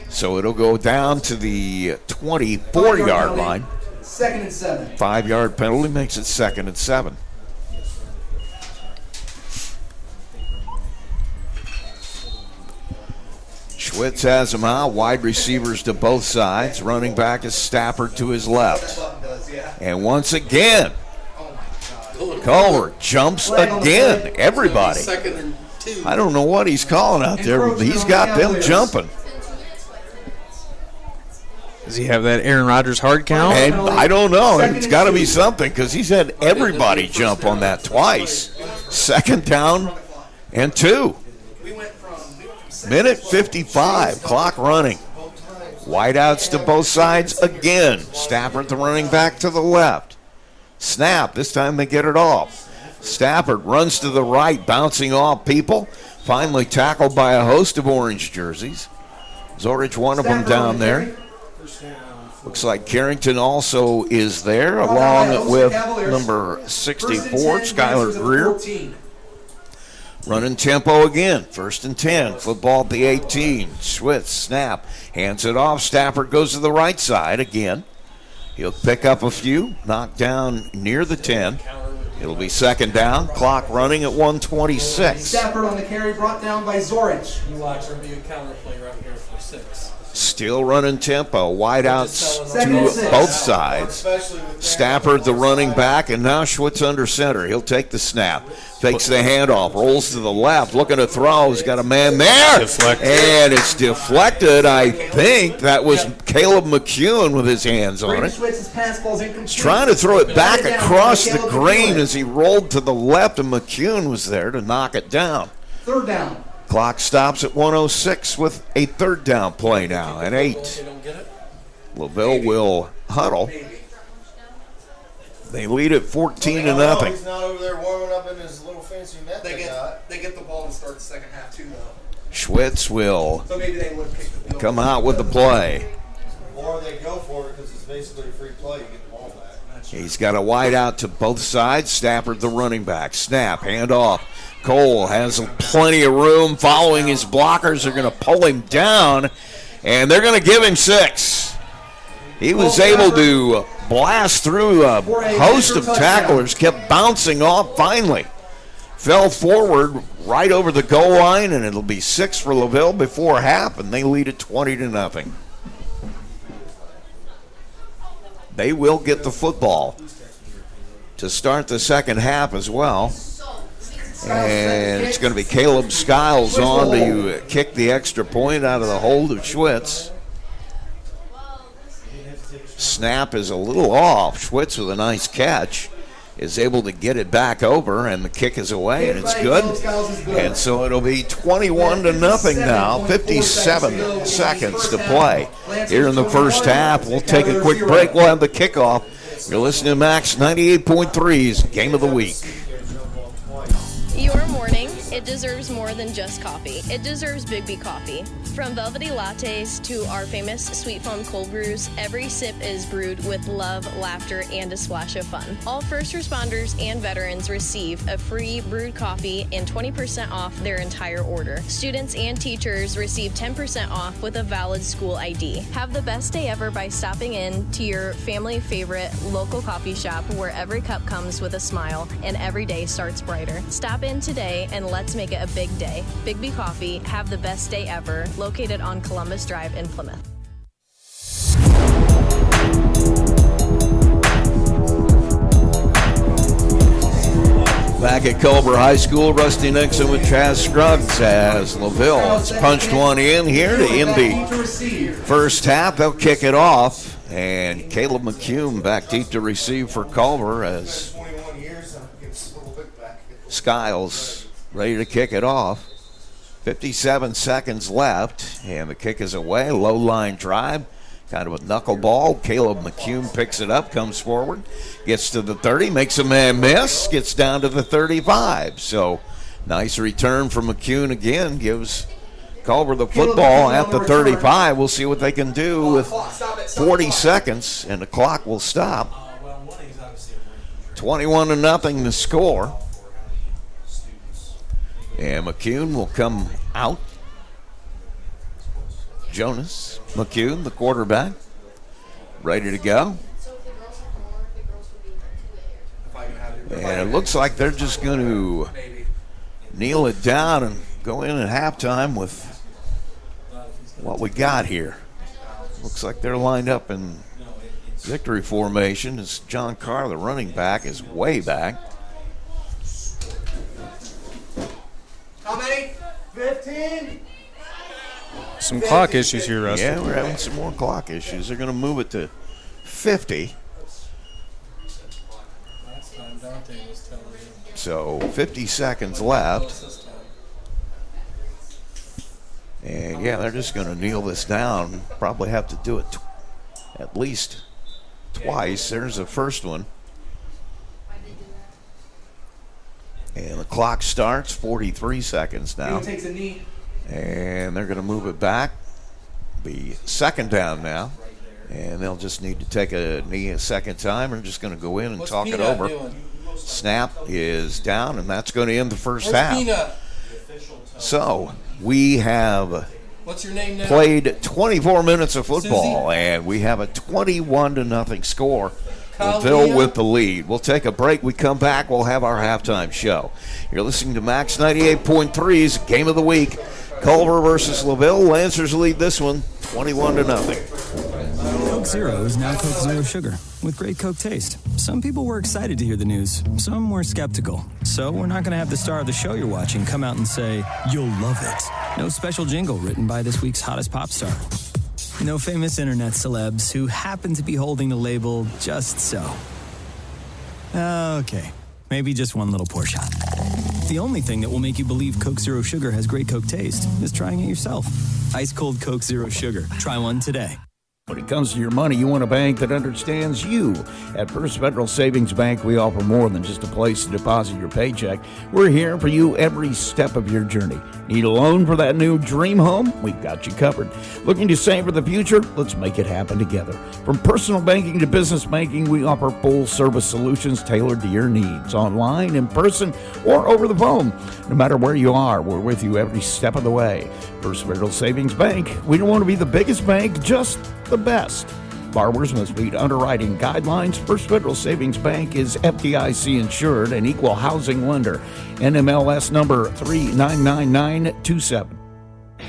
So it'll go down to the 24-yard line. 2nd and 7. 5-yard penalty makes it 2nd and 7. Schwitz has him out. Wide receivers to both sides. Running back is Stafford to his left. And once again, Culver jumps again. Everybody. I don't know what he's calling out there, but he's got them jumping. Does he have that Aaron Rodgers hard count? And I don't know. It's got to be something, because he's had everybody jump on that twice. 2nd down and 2. Minute 55, clock running. Wideouts to both sides again. Stafford, the running back, to the left. Snap, this time they get it off. Stafford runs to the right, bouncing off people. Finally tackled by a host of orange jerseys. Zorich, one of them down there. Looks like Carrington also is there, along with number 64, Skylar Greer. Running tempo again, 1st and 10. Football at the 18. Schwitz, snap, hands it off. Stafford goes to the right side again. He'll pick up a few, knocked down near the 10. It'll be 2nd down. Clock running at 1:26. Stafford on the carry, brought down by Zorich. You watch, there'll be a counter play right here for 6. Still running tempo. Wideouts to both sides. Stafford, the running back, and now Schwitz under center. He'll take the snap. Takes the handoff. Rolls to the left. Looking to throw. He's got a man there. Deflected. And it's deflected. I think that was Caleb McCune with his hands on it. He's trying to throw it back across the green as he rolled to the left, and McCune was there to knock it down. Third down. Clock stops at 1:06 with a third down play now at 8. LaVille will huddle. They lead at 14-0. He's not over there warming up in his little fancy net. They get the ball and start the second half too, though. Schwitz will So maybe they would kick the field. come out with the play. Or they go for it because it's basically a free play. You get the ball back. He's got a wide out to both sides. Stafford, the running back. Snap, hand off. Cole has plenty of room. Following his blockers are going to pull him down, and they're going to give him 6. He was able to blast through a host of tacklers, kept bouncing off finally. Fell forward right over the goal line, and it'll be 6 for LaVille before half, and they lead at 20-0. They will get the football to start the second half as well. And it's going to be Caleb Skiles on to kick the extra point out of the hold of Schwitz. Snap is a little off. Schwitz with a nice catch is able to get it back over, and the kick is away, and it's good. And so it'll be 21-0 now, 57 seconds to play here in the first half. We'll take a quick break. We'll have the kickoff. You're listening to Max 98.3's Game of the Week. Your morning, it deserves more than just coffee. It deserves Big B coffee. From velvety lattes to our famous sweet foam cold brews, every sip is brewed with love, laughter, and a splash of fun. All first responders and veterans receive a free brewed coffee and 20% off their entire order. Students and teachers receive 10% off with a valid school ID. Have the best day ever by stopping in to your family favorite local coffee shop where every cup comes with a smile and every day starts brighter. Stop in today and let's make it a big day. Big B Coffee, have the best day ever, located on Columbus Drive in Plymouth. Back at Culver High School, Rusty Nixon with Chaz Scruggs as LaVille has punched one in here to end the first half. They'll kick it off, and Caleb McCune back deep to receive for Culver as Skiles ready to kick it off. 57 seconds left, and the kick is away. Low line drive, kind of a knuckleball. Caleb McCune picks it up, comes forward, gets to the 30, makes a man miss, gets down to the 35. So nice return from McCune again, gives Culver the football at the 35. We'll see what they can do with 40 seconds, and the clock will stop. 21-0 the score. And McCune will come out. Jonas McCune, the quarterback, ready to go. And it looks like they're just going to kneel it down and go in at halftime with what we got here. Looks like they're lined up in victory formation as John Carr, the running back, is way back. How many? 15? Some clock issues here, Rusty. Yeah, we're having some more clock issues. They're going to move it to 50. So 50 seconds left. And yeah, they're just going to kneel this down. Probably have to do it at least twice. There's the first one. And the clock starts, 43 seconds now. Takes a knee. And they're going to move it back. Be second down now. And they'll just need to take a knee a second time. They're just going to go in and talk it over. Snap is down, and that's going to end the first half. So we have played 24 minutes of football, and we have a 21-0 score. LaVille with the lead. We'll take a break. We come back. We'll have our halftime show. You're listening to Max 98.3's Game of the Week. Culver versus LaVille. Lancers lead this one 21-0. Coke Zero is now Coke Zero Sugar with great Coke taste. Some people were excited to hear the news. Some were skeptical. So we're not going to have the star of the show you're watching come out and say, "You'll love it." No special jingle written by this week's hottest pop star. No famous internet celebs who happen to be holding the label just so. Okay, maybe just one little pour shot. The only thing that will make you believe Coke Zero Sugar has great Coke taste is trying it yourself. Ice cold Coke Zero Sugar. Try one today. When it comes to your money, you want a bank that understands you. At First Federal Savings Bank, we offer more than just a place to deposit your paycheck. We're here for you every step of your journey. Need a loan for that new dream home? We've got you covered. Looking to save for the future? Let's make it happen together. From personal banking to business banking, we offer full-service solutions tailored to your needs, online, in person, or over the phone. No matter where you are, we're with you every step of the way. First Federal Savings Bank, we don't want to be the biggest bank, just the best. Borrowers must meet underwriting guidelines. First Federal Savings Bank is FDIC insured and equal housing lender. NMLS number 399927.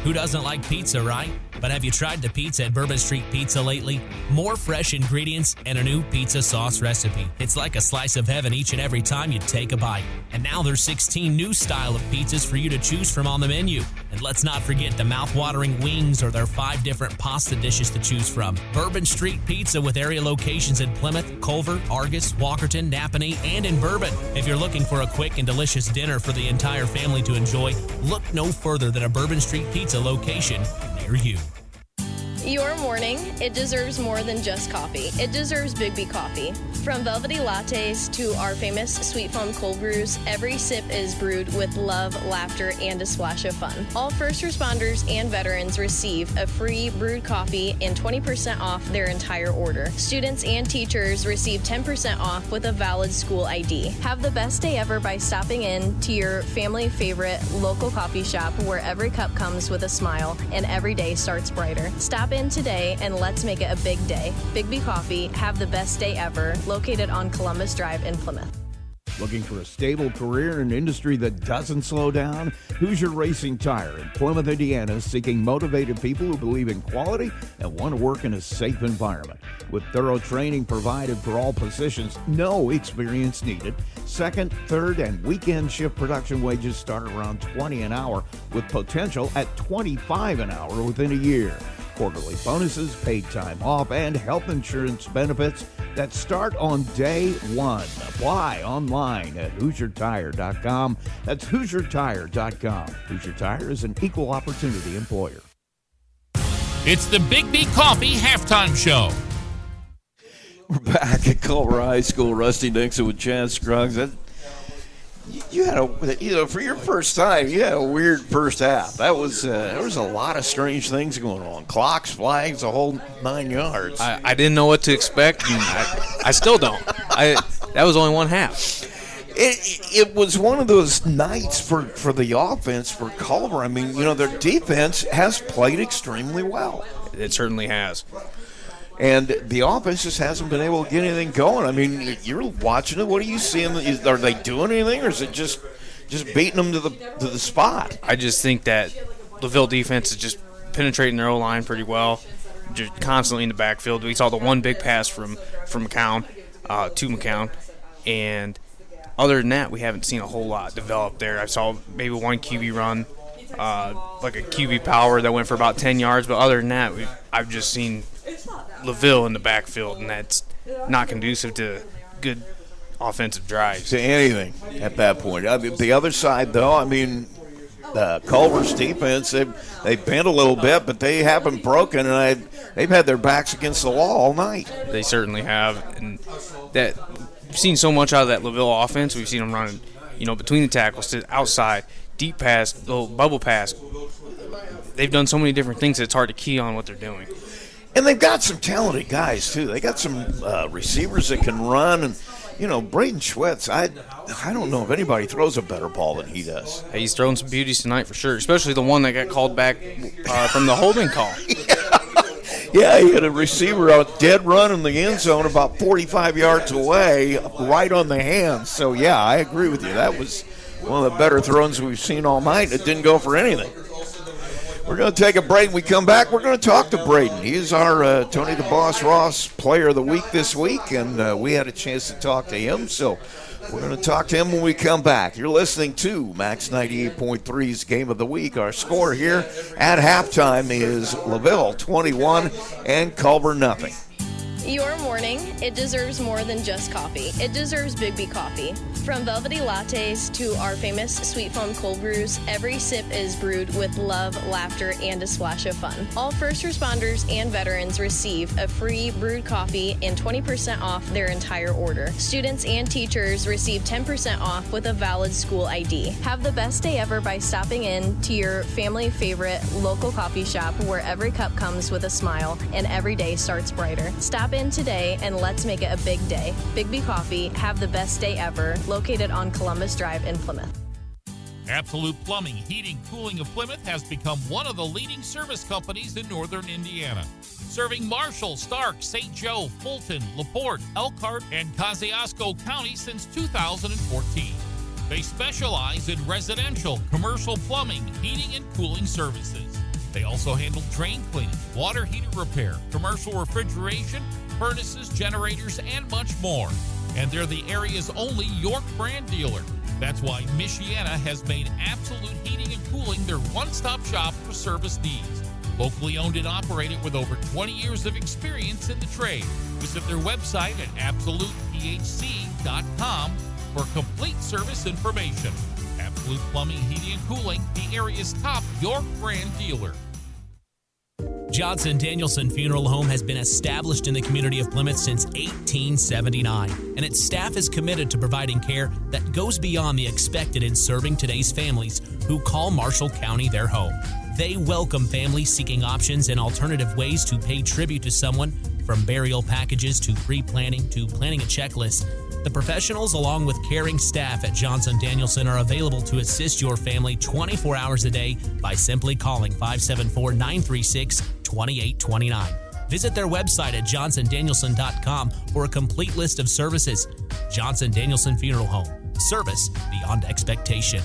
Who doesn't like pizza, right? But have you tried the pizza at Bourbon Street Pizza lately? More fresh ingredients and a new pizza sauce recipe. It's like a slice of heaven each and every time you take a bite. And now there's 16 new style of pizzas for you to choose from on the menu. And let's not forget the mouth-watering wings or their 5 different pasta dishes to choose from. Bourbon Street Pizza with area locations in Plymouth, Culver, Argus, Walkerton, Napanee, and in Bourbon. If you're looking for a quick and delicious dinner for the entire family to enjoy, look no further than a Bourbon Street Pizza location near you. Your morning, it deserves more than just coffee. It deserves Big B coffee. From velvety lattes to our famous sweet foam cold brews, every sip is brewed with love, laughter, and a splash of fun. All first responders and veterans receive a free brewed coffee and 20% off their entire order. Students and teachers receive 10% off with a valid school ID. Have the best day ever by stopping in to your family favorite local coffee shop where every cup comes with a smile and every day starts brighter. Stop in today and let's make it a big day. Big B Coffee, have the best day ever, located on Columbus Drive in Plymouth. Looking for a stable career in an industry that doesn't slow down? Hoosier Racing Tire in Plymouth, Indiana is seeking motivated people who believe in quality and want to work in a safe environment. With thorough training provided for all positions, no experience needed. Second, third, and weekend shift production wages start around $20 an hour with potential at $25 an hour within a year. Quarterly bonuses, paid time off, and health insurance benefits that start on day one. Apply online at HoosierTire.com. That's HoosierTire.com. Hoosier Tire is an equal opportunity employer. It's the Big B Coffee Halftime Show. We're back at Culver High School. Rusty Nixon with Chad Scruggs. You had for your first time, you had a weird first half. That was there was a lot of strange things going on. Clocks, flags, the whole 9 yards. I didn't know what to expect, and I still don't. That was only one half. It was one of those nights for the offense for Culver. I mean, their defense has played extremely well. It certainly has. And the offense just hasn't been able to get anything going. I mean, you're watching it. What are you seeing? Are they doing anything, or is it just beating them to the spot? I just think that LaVille defense is just penetrating their O-line pretty well, just constantly in the backfield. We saw the one big pass from McCown to McCown, and other than that, we haven't seen a whole lot develop there. I saw maybe one QB run, like a QB power that went for about 10 yards, but other than that, I've just seen LaVille in the backfield, and that's not conducive to good offensive drives. To anything at that point. The other side, though, I mean, Culver's defense, they bent a little bit, but they haven't broken, and they've had their backs against the wall all night. They certainly have, and we've seen so much out of that LaVille offense. We've seen them running, between the tackles to outside, deep pass, little bubble pass. They've done so many different things that it's hard to key on what they're doing. And they've got some talented guys, too. They got some receivers that can run. And, Braden Schwetz, I don't know if anybody throws a better ball than he does. Hey, he's throwing some beauties tonight for sure, especially the one that got called back from the holding call. Yeah, he had a receiver out dead run in the end zone about 45 yards away, right on the hands. So, yeah, I agree with you. That was one of the better throws we've seen all night. It didn't go for anything. We're going to take a break. When we come back, we're going to talk to Braden. He is our Tony the Boss Ross Player of the Week this week, and we had a chance to talk to him, so we're going to talk to him when we come back. You're listening to Max 98.3's Game of the Week. Our score here at halftime is LaVille 21 and Culver nothing. Your morning, it deserves more than just coffee. It deserves Big B coffee. From velvety lattes to our famous sweet foam cold brews, every sip is brewed with love, laughter, and a splash of fun. All first responders and veterans receive a free brewed coffee and 20% off their entire order. Students and teachers receive 10% off with a valid school ID. Have the best day ever by stopping in to your family favorite local coffee shop where every cup comes with a smile and every day starts brighter. Stop in today and let's make it a big day. Big B Coffee, have the best day ever, located on Columbus Drive in Plymouth. Absolute Plumbing, Heating, Cooling of Plymouth has become one of the leading service companies in northern Indiana. Serving Marshall, Stark, St. Joe, Fulton, LaPorte, Elkhart, and Kosciuszko County since 2014. They specialize in residential, commercial plumbing, heating, and cooling services. They also handle drain cleaning, water heater repair, commercial refrigeration, furnaces, generators, and much more. And they're the area's only York brand dealer. That's why Michiana has made Absolute Heating and Cooling their one-stop shop for service needs. Locally owned and operated with over 20 years of experience in the trade. Visit their website at absolutephc.com for complete service information. Absolute Plumbing, Heating, and Cooling, the area's top York brand dealer. Johnson Danielson Funeral Home has been established in the community of Plymouth since 1879, and its staff is committed to providing care that goes beyond the expected in serving today's families who call Marshall County their home. They welcome families seeking options and alternative ways to pay tribute to someone, from burial packages to pre-planning to planning a checklist. The professionals, along with caring staff at Johnson Danielson, are available to assist your family 24 hours a day by simply calling 574-936-2829. Visit their website at johnsondanielson.com for a complete list of services. Johnson Danielson Funeral Home. Service beyond expectation.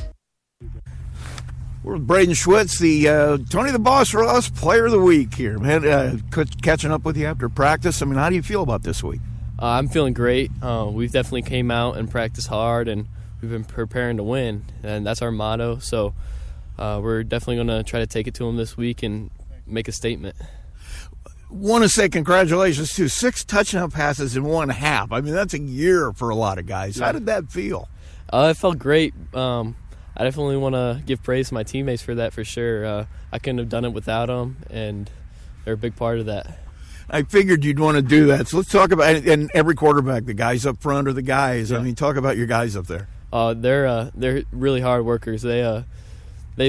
We're with Braden Schwitz, the Tony the Boss Ross Player of the Week here. Man, catching up with you after practice. I mean, how do you feel about this week? I'm feeling great. We've definitely came out and practiced hard, and we've been preparing to win, and that's our motto. So we're definitely going to try to take it to them this week and make a statement. Want to say congratulations, too. 6 touchdown passes in one half. I mean, that's a year for a lot of guys. How did that feel? It felt great. I definitely want to give praise to my teammates for that, for sure. I couldn't have done it without them, and they're a big part of that. I figured you'd want to do that. So let's talk about it. And every quarterback, the guys up front or the guys. Yeah. I mean, talk about your guys up there. They're really hard workers. They've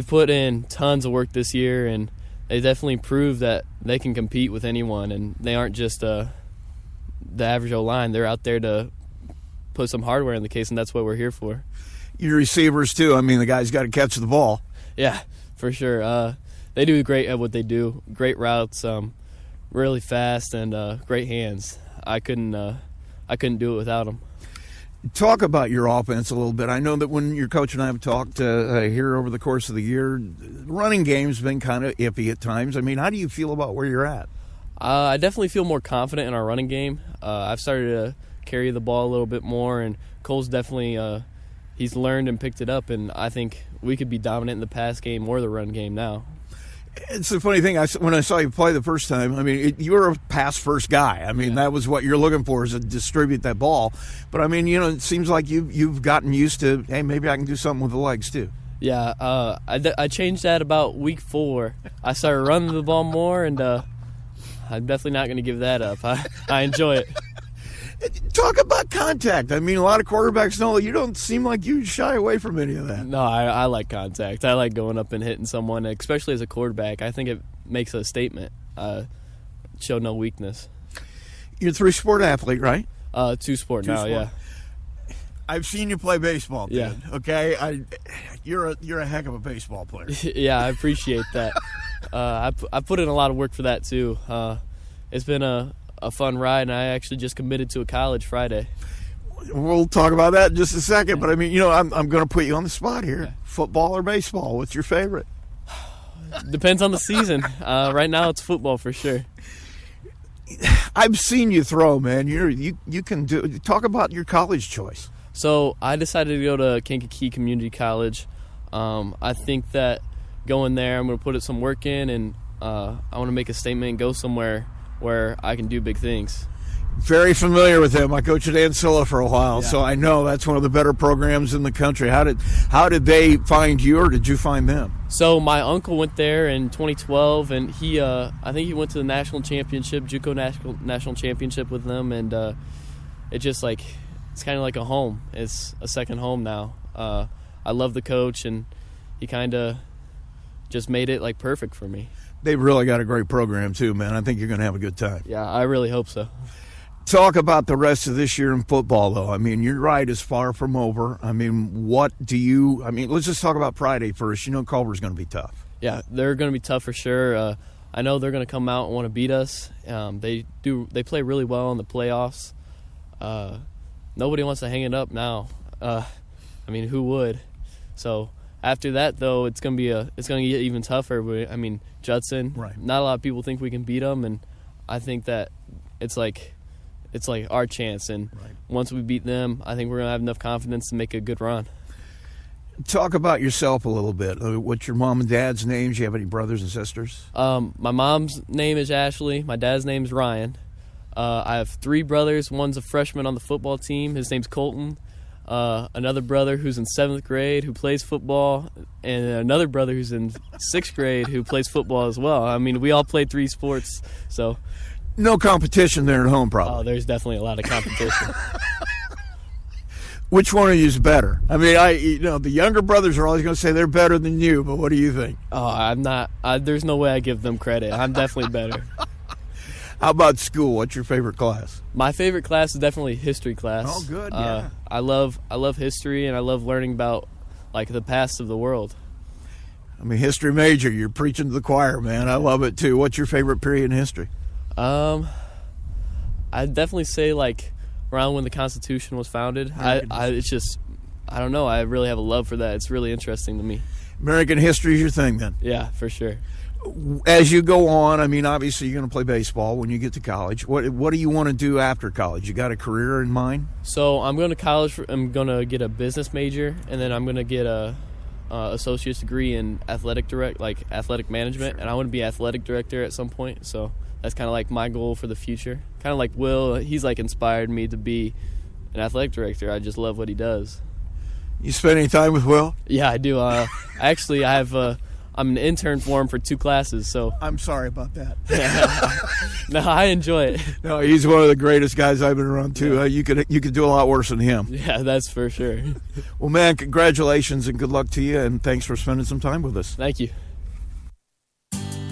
put in tons of work this year, and they definitely proved that they can compete with anyone, and they aren't just the average O-line. They're out there to put some hardware in the case, and that's what we're here for. Your receivers, too. I mean, the guys got to catch the ball. Yeah, for sure. They do great at what they do. Great routes, really fast, and great hands. I couldn't do it without them. Talk about your offense a little bit. I know that when your coach and I have talked here over the course of the year, running game's been kind of iffy at times. I mean, how do you feel about where you're at? I definitely feel more confident in our running game. I've started to carry the ball a little bit more, and Cole's definitely he's learned and picked it up, and I think we could be dominant in the pass game or the run game now. It's the funny thing. When I saw you play the first time, I mean, you were a pass-first guy. I mean, That was what you're looking for, is to distribute that ball. But, I mean, it seems like you've gotten used to, hey, maybe I can do something with the legs too. Yeah, I changed that about week 4. I started running the ball more, and I'm definitely not going to give that up. I enjoy it. Talk about contact. I mean, a lot of quarterbacks know you don't seem like you shy away from any of that. No, I like contact. I like going up and hitting someone, especially as a quarterback. I think it makes a statement. Show no weakness. You're a 3-sport athlete, right? 2-sport now, yeah. I've seen you play baseball, dude. Yeah. Okay, you're a heck of a baseball player. Yeah, I appreciate that. I put in a lot of work for that too. It's been a fun ride, and I actually just committed to a college Friday. We'll talk about that in just a second, but I mean, I'm going to put you on the spot here. Yeah. Football or baseball? What's your favorite? Depends on the season. Right now it's football for sure. I've seen you throw, man. You can do. Talk about your college choice. So I decided to go to Kankakee Community College. I think that going there, I'm going to put some work in, and I want to make a statement and go somewhere where I can do big things. Very familiar with them. I coached at Ancilla for a while, so I know that's one of the better programs in the country. How did they find you, or did you find them? So my uncle went there in 2012, and he I think he went to the national championship, JUCO national championship with them, and it just like it's kind of like a home. It's a second home now. I love the coach, and he kind of just made it like perfect for me. They've really got a great program too, man. I think you're going to have a good time. Yeah, I really hope so. Talk about the rest of this year in football, though. I mean, your ride is far from over. I mean, let's just talk about Friday first. You know Culver's going to be tough. Yeah, they're going to be tough for sure. I know they're going to come out and want to beat us. They play really well in the playoffs. Nobody wants to hang it up now. I mean, who would? So after that, though, it's going to get even tougher. I mean, Judson. Right. Not a lot of people think we can beat them, and I think that it's like our chance. And once we beat them, I think we're going to have enough confidence to make a good run. Talk about yourself a little bit. What's your mom and dad's names? Do you have any brothers and sisters? My mom's name is Ashley. My dad's name is Ryan. I have 3 brothers. One's a freshman on the football team. His name's Colton. Another brother who's in 7th grade who plays football, and another brother who's in 6th grade who plays football as well. I mean, we all play 3 sports, so... No competition there at home, probably. Oh, there's definitely a lot of competition. Which one of you is better? I mean, the younger brothers are always going to say they're better than you, but what do you think? Oh, I'm not. There's no way I give them credit. I'm definitely better. How about school? What's your favorite class? My favorite class is definitely history class. Oh, good. Yeah. I love history, and I love learning about like the past of the world. I mean, history major. You're preaching to the choir, man. I love it too. What's your favorite period in history? I'd definitely say like around when the Constitution was founded. It's just, I don't know. I really have a love for that. It's really interesting to me. American history is your thing, then? Yeah, for sure. As you go on, I mean, obviously you're going to play baseball when you get to college. What do you want to do after college? You got a career in mind? So I'm going to college. I'm going to get a business major, and then I'm going to get a associate's degree in athletic management, and I want to be athletic director at some point. So that's kind of like my goal for the future. Kind of like Will, he's like inspired me to be an athletic director. I just love what he does. You spend any time with Will? Yeah, I do. Actually, I'm an intern for him for 2 classes. So I'm sorry about that. No, I enjoy it. No, he's one of the greatest guys I've been around too. Yeah. You could do a lot worse than him. Yeah, that's for sure. Well, man, congratulations and good luck to you, and thanks for spending some time with us. Thank you.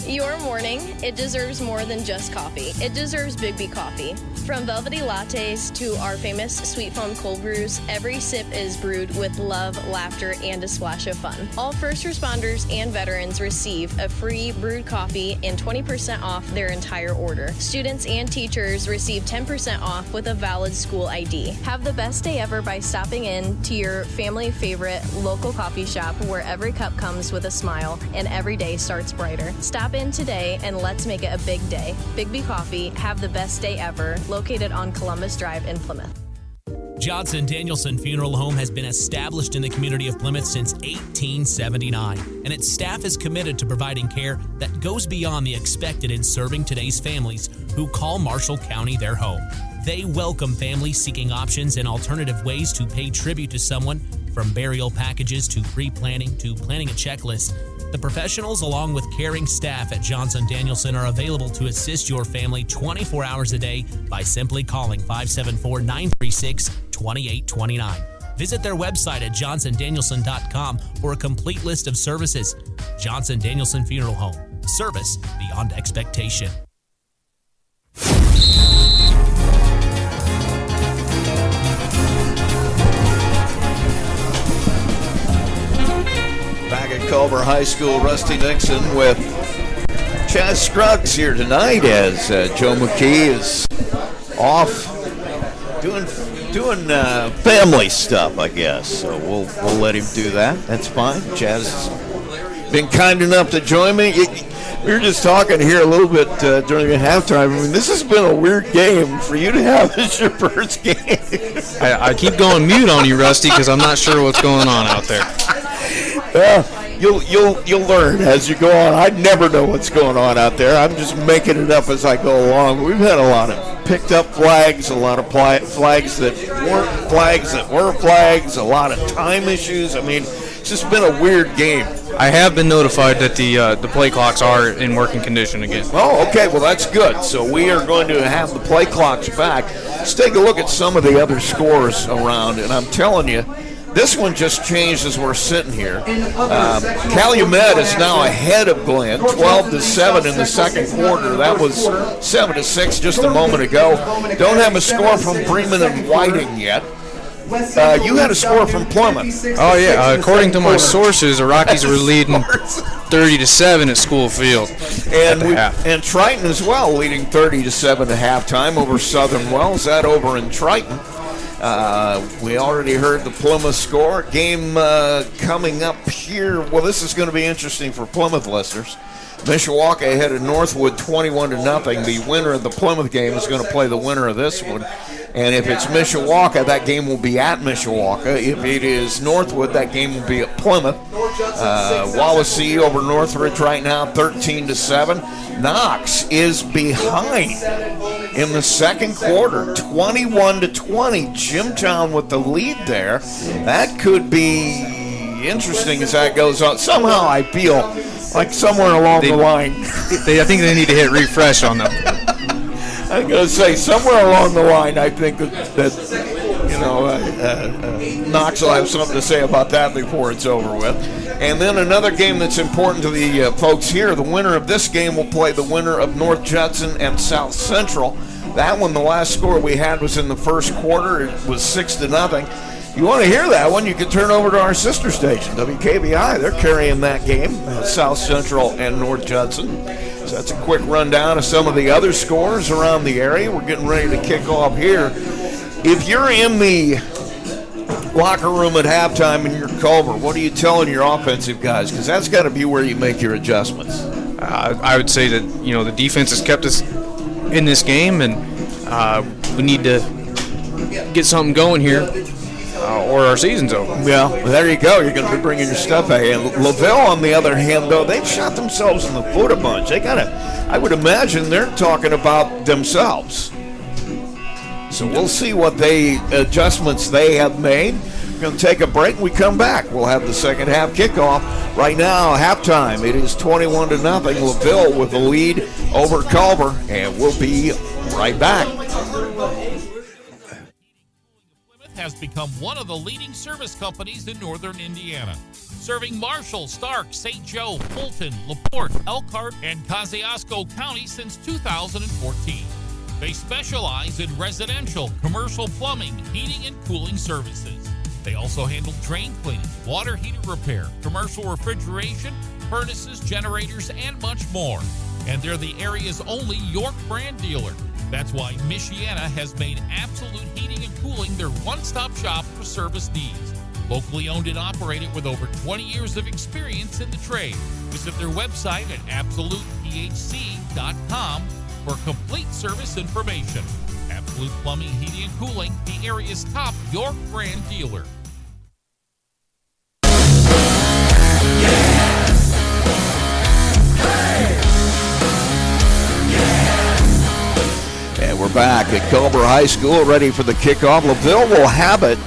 Your morning, it deserves more than just coffee. It deserves Big B coffee. From velvety lattes to our famous sweet foam cold brews, every sip is brewed with love, laughter, and a splash of fun. All first responders and veterans receive a free brewed coffee and 20% off their entire order. Students and teachers receive 10% off with a valid school ID. Have the best day ever by stopping in to your family favorite local coffee shop where every cup comes with a smile and every day starts brighter. Stop in today and let's make it a big day. Big B Coffee, have the best day ever, located on Columbus Drive in Plymouth. Johnson Danielson Funeral Home has been established in the community of Plymouth since 1879, and its staff is committed to providing care that goes beyond the expected in serving today's families who call Marshall County their home. They welcome families seeking options and alternative ways to pay tribute to someone, from burial packages to pre-planning to planning a checklist. The professionals, along with caring staff at Johnson Danielson, are available to assist your family 24 hours a day by simply calling 574-936-2829. Visit their website at johnsondanielson.com for a complete list of services. Johnson Danielson Funeral Home. Service beyond expectation. Back at Culver High School, Rusty Nixon with Chaz Scruggs here tonight as Joe McKee is off doing family stuff, I guess. So we'll let him do that. That's fine. Chaz been kind enough to join me. We were just talking here a little bit during the halftime. I mean, this has been a weird game for you to have as your first game. I keep going mute on you, Rusty, because I'm not sure what's going on out there. You'll learn as you go on. I never know what's going on out there. I'm just making it up as I go along. We've had a lot of picked up flags, a lot of flags that weren't flags that were flags, a lot of time issues. I mean, it's just been a weird game. I have been notified that the play clocks are in working condition again. Oh, okay. Well, that's good. So we are going to have the play clocks back. Let's take a look at some of the other scores around, and I'm telling you, this one just changed as we're sitting here. Calumet is now ahead of Glenn, 12-7 in the second quarter. That was 7-6 just a moment ago. Don't have a score from Bremen and Whiting yet. You had a score from Plymouth. Oh yeah, according to my sources, the Rockies were leading 30-7 at School Field. And Triton as well, leading 30-7 at halftime over Southern Wells. That over in Triton. We already heard the Plymouth score. Game coming up here. Well, this is going to be interesting for Plymouth listeners. Mishawaka ahead of Northwood 21-0. The winner of the Plymouth game is going to play the winner of this one. And if it's Mishawaka, that game will be at Mishawaka. If it is Northwood, that game will be at Plymouth. Wawasee over Northridge right now, 13-7. Knox is behind in the second quarter, 21-20. Jimtown with the lead there. That could be interesting as that goes on. Somehow I feel like somewhere along the line. I think they need to hit refresh on them. I'm going to say somewhere along the line, I think that Knox will have something to say about that before it's over with. And then another game that's important to the folks here, the winner of this game will play the winner of North Judson and South Central. That one, the last score we had was in the first quarter. It was 6-0. You want to hear that one, you can turn over to our sister station, WKBI. They're carrying that game, South Central and North Judson. So that's a quick rundown of some of the other scores around the area. We're getting ready to kick off here. If you're in the locker room at halftime and you're Culver, what are you telling your offensive guys? Because that's got to be where you make your adjustments. I would say that, the defense has kept us in this game, and we need to get something going here. Or our season's over. Yeah, well, there you go. You're going to be bringing your stuff back. And LaVille, on the other hand, though, they've shot themselves in the foot a bunch. They got to, I would imagine they're talking about themselves. So we'll see what adjustments they have made. We're going to take a break. When we come back, we'll have the second half kickoff. Right now, halftime, it is 21-0. LaVille with the lead over Culver, and we'll be right back. Has become one of the leading service companies in northern Indiana, serving Marshall, Stark, St. Joe, Fulton, LaPorte, Elkhart, and Kosciuszko County since 2014. They specialize in residential, commercial plumbing, heating, and cooling services. They also handle drain cleaning, water heater repair, commercial refrigeration, furnaces, generators, and much more. And they're the area's only York brand dealer. That's why Michiana has made Absolute Heating and Cooling their one-stop shop for service needs. Locally owned and operated with over 20 years of experience in the trade. Visit their website at AbsolutePHC.com for complete service information. Absolute Plumbing, Heating, and Cooling, the area's top York brand dealer. And we're back at Culver High School, ready for the kickoff. LaVille will have it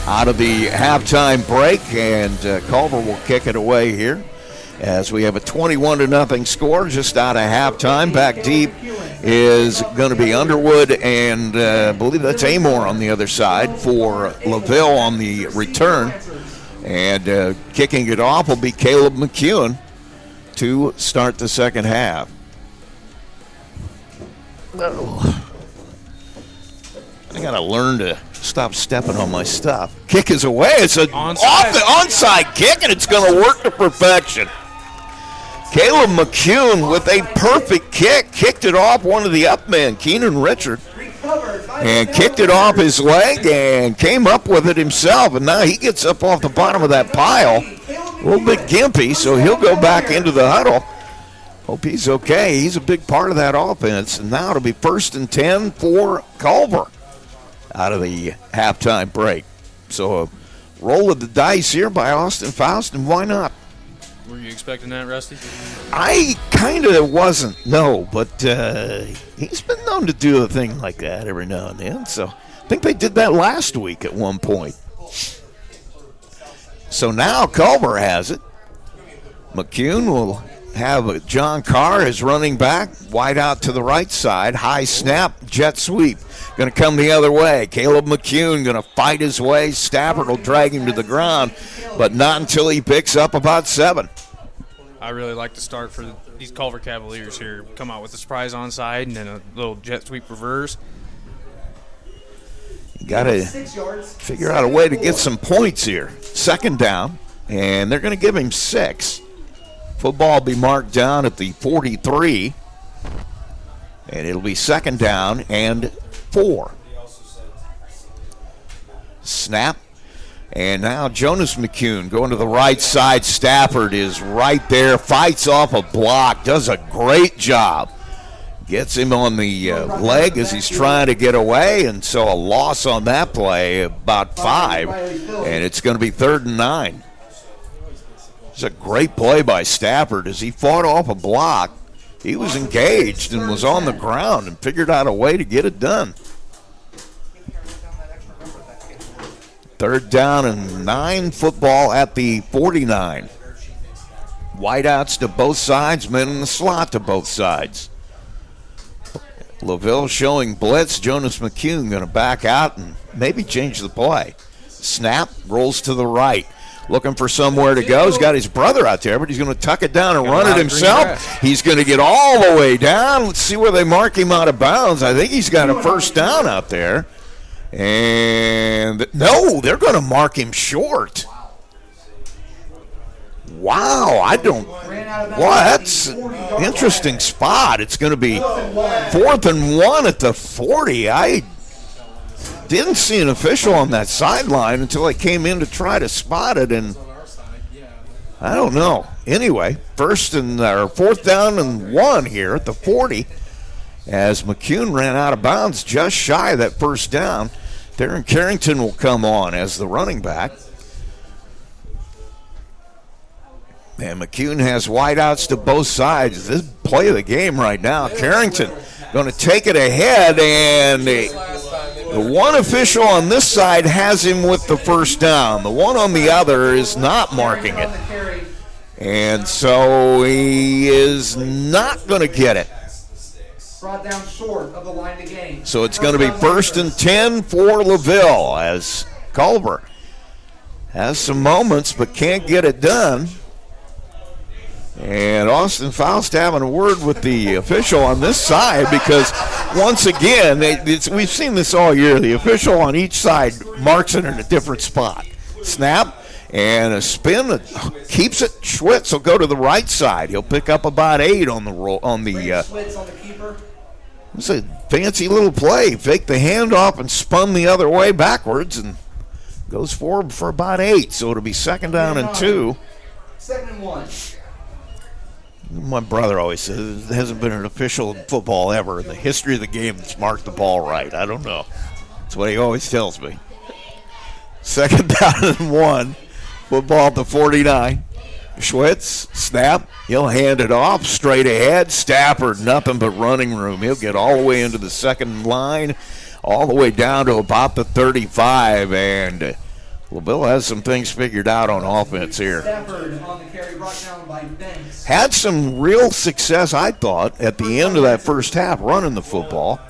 out of the halftime break, and Culver will kick it away here as we have a 21-0 score just out of halftime. Back deep is going to be Underwood, and I believe that's Amore on the other side for LaVille on the return. And kicking it off will be Caleb McEwen to start the second half. I got to learn to stop stepping on my stuff. Kick is away. It's an onside kick, and it's going to work to perfection. Caleb McEwen with a perfect kick. Kicked it off one of the up men, Keenan Richard, and kicked it off his leg and came up with it himself. And now he gets up off the bottom of that pile a little bit gimpy, so he'll go back into the huddle. Hope he's okay. He's a big part of that offense. And now it'll be 1st and 10 for Culver out of the halftime break. So a roll of the dice here by Austin Faust, and why not? Were you expecting that, Rusty? I kind of wasn't, no, but he's been known to do a thing like that every now and then. So I think they did that last week at one point. So now Culver has it. McCune will have John Carr as running back, wide out to the right side, high snap, jet sweep. Going to come the other way. Caleb McCune going to fight his way. Stafford will drag him to the ground, but not until he picks up about 7. I really like to start for these Culver Cavaliers here. Come out with a surprise onside and then a little jet sweep reverse. You got to figure out a way to get some points here. 2nd down, and they're going to give him 6. Football will be marked down at the 43, and it'll be 2nd down and 4. Snap, and now Jonas McCune going to the right side. Stafford is right there, fights off a block, does a great job. Gets him on the leg as he's trying to get away, and so a loss on that play, about 5, and it's going to be 3rd and 9. It's a great play by Stafford as he fought off a block. He was engaged and was on the ground and figured out a way to get it done. 3rd down and 9, football at the 49. Wideouts to both sides, men in the slot to both sides. LaVille showing blitz. Jonas McCune going to back out and maybe change the play. Snap, rolls to the right. Looking for somewhere to go. He's got his brother out there, but he's going to tuck it down and run it himself. He's going to get all the way down. Let's see where they mark him out of bounds. I think he's got a 1st down out there. And no, they're going to mark him short. Wow, that's an interesting spot. It's going to be 4th and 1 at the 40. I didn't see an official on that sideline until I came in to try to spot it, and I don't know. Anyway, 4th down and 1 here at the 40 as McCune ran out of bounds just shy of that 1st down. Darren Carrington will come on as the running back. And McCune has wideouts to both sides. This play of the game right now. Carrington going to take it ahead, and the one official on this side has him with the 1st down. The one on the other is not marking it. And so he is not going to get it. Brought down short of the line to gain. So it's going to be 1st and 10 for LaVille as Culver has some moments but can't get it done. And Austin Faust having a word with the official on this side because, once again, we've seen this all year. The official on each side marks it in a different spot. Snap and a spin, keeps it. Schwitz will go to the right side. He'll pick up about 8 on the roll. It's a fancy little play. Faked the handoff and spun the other way backwards and goes forward for about 8. So it'll be 2nd down and 2. 2nd and 1. My brother always says there hasn't been an official in football ever in the history of the game that's marked the ball right. I don't know. That's what he always tells me. 2nd down and 1. Football at the 49. Schwitz, snap. He'll hand it off straight ahead. Stafford, nothing but running room. He'll get all the way into the 2nd line, all the way down to about the 35, and LaVille has some things figured out on offense here. Stafford on the carry, brought down by Banks. Had some real success, I thought, at the end of that 1st half running the football.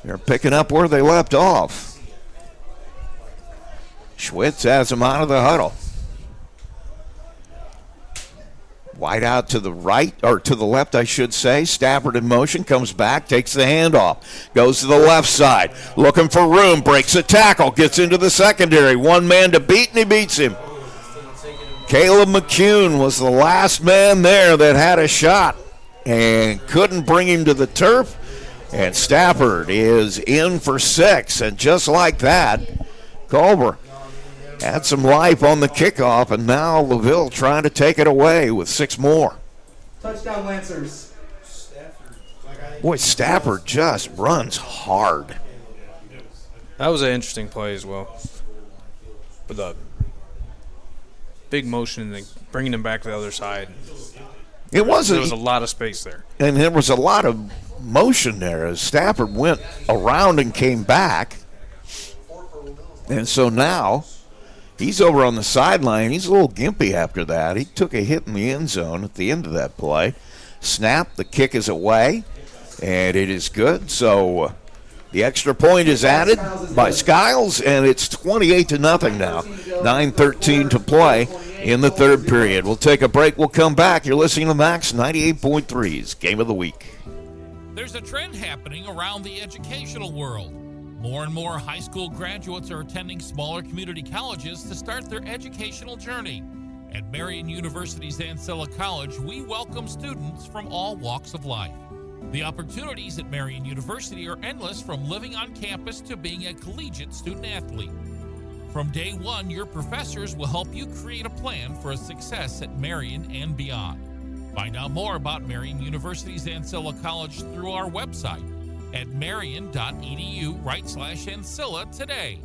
They're picking up where they left off. Schwitz has him out of the huddle. Wide out to the right, or to the left, I should say. Stafford in motion, comes back, takes the handoff, goes to the left side, looking for room, breaks a tackle, gets into the secondary. One man to beat, and he beats him. Caleb McCune was the last man there that had a shot and couldn't bring him to the turf. And Stafford is in for 6, and just like that, Culver had some life on the kickoff, and now LaVille trying to take it away with 6 more. Touchdown Lancers. Boy, Stafford just runs hard. That was an interesting play as well. With a big motion and then bringing him back to the other side. There was a lot of space there. And there was a lot of motion there as Stafford went around and came back. And so now he's over on the sideline. He's a little gimpy after that. He took a hit in the end zone at the end of that play. Snap, the kick is away, and it is good. So the extra point is added by Skiles, and it's 28-0 now. 9:13 to play in the third period. We'll take a break. We'll come back. You're listening to Max 98.3's Game of the Week. There's a trend happening around the educational world. More and more high school graduates are attending smaller community colleges to start their educational journey. At Marian University's Ancilla College, we welcome students from all walks of life. The opportunities at Marian University are endless, from living on campus to being a collegiate student athlete. From day one, your professors will help you create a plan for a success at Marian and beyond. Find out more about Marian University's Ancilla College through our website at marian.edu/Ancilla today.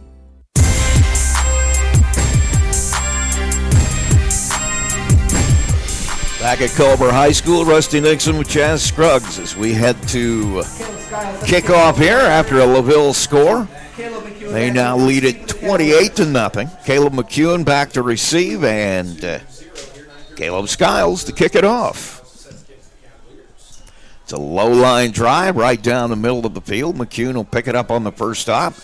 Back at Culver High School, Rusty Nixon with Chaz Scruggs as we head to kick off here after a LaVille score. They now lead it 28-0. Caleb McEwen back to receive, and Caleb Skiles to kick it off. It's a low-line drive right down the middle of the field. McEwen will pick it up on the first stop,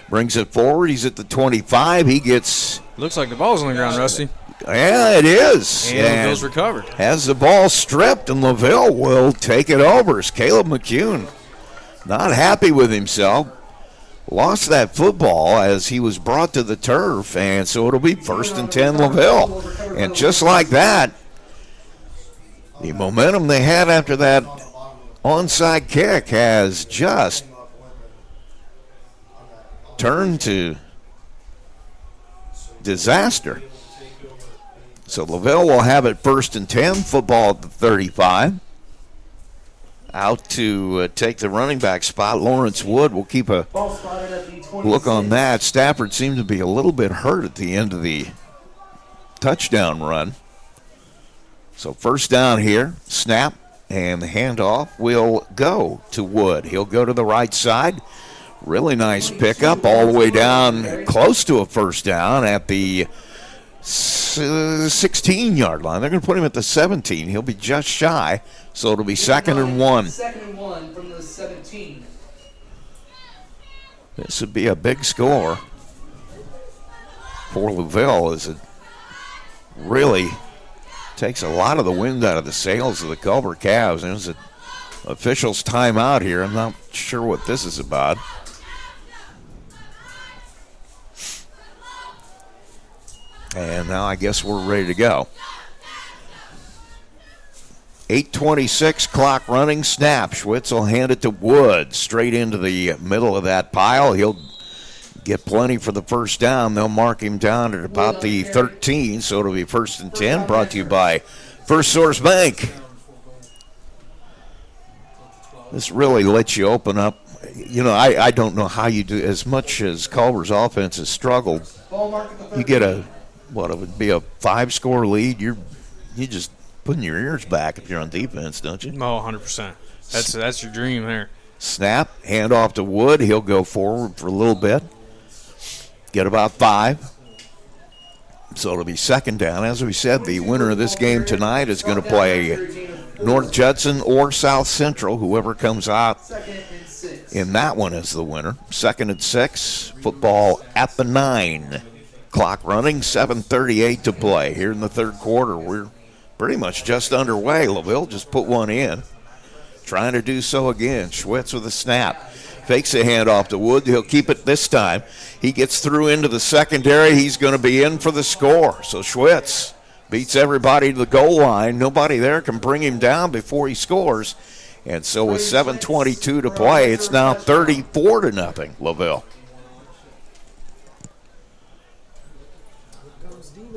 brings it forward. He's at the 25. He gets... Looks like the ball's on the ground, Rusty. Yeah, it is. And LaVille's recovered. Has the ball stripped, and LaVille will take it over. It's Caleb McEwen not happy with himself. Lost that football as he was brought to the turf, and so it'll be 1st and 10 LaVille. And just like that, the momentum they had after that onside kick has just turned to disaster. So LaVille will have it 1st and 10, football at the 35. Out to take the running back spot. Lawrence Wood will keep a look on that. Stafford seemed to be a little bit hurt at the end of the touchdown run. So first down here, snap, and the handoff will go to Wood. He'll go to the right side. Really nice pickup all the way down close to a first down at the 16-yard line. They're going to put him at the 17. He'll be just shy, so it'll be 2nd and 1. 2nd and 1 from the 17. This would be a big score for LaVille, as it really takes a lot of the wind out of the sails of the Culver Cavs. There's an official's timeout here. I'm not sure what this is about. And now I guess we're ready to go. 8:26, clock running, snap. Schwitz will hand it to Wood, straight into the middle of that pile. He'll get plenty for the first down. They'll mark him down at about the 13, so it'll be 1st and 10, brought to you by First Source Bank. This really lets you open up. You know, I don't know how you do, as much as Culver's offense has struggled, you get a, what, it would be a 5-score lead. You just putting your ears back if you're on defense, don't you? Oh, 100%. That's your dream there. Snap, hand off to Wood. He'll go forward for a little bit. Get about 5. So it'll be 2nd down. As we said, the winner of this game tonight is going to play North Judson or South Central. Whoever comes out in that one is the winner. 2nd and 6. Football at the 9. Clock running, 7:38 to play. Here in the third quarter, we're pretty much just underway. LaVille just put one in. Trying to do so again. Schwitz with a snap. Fakes a handoff to Wood. He'll keep it this time. He gets through into the secondary. He's going to be in for the score. So Schwitz beats everybody to the goal line. Nobody there can bring him down before he scores. And so with 7:22 to play, it's now 34-0, LaVille.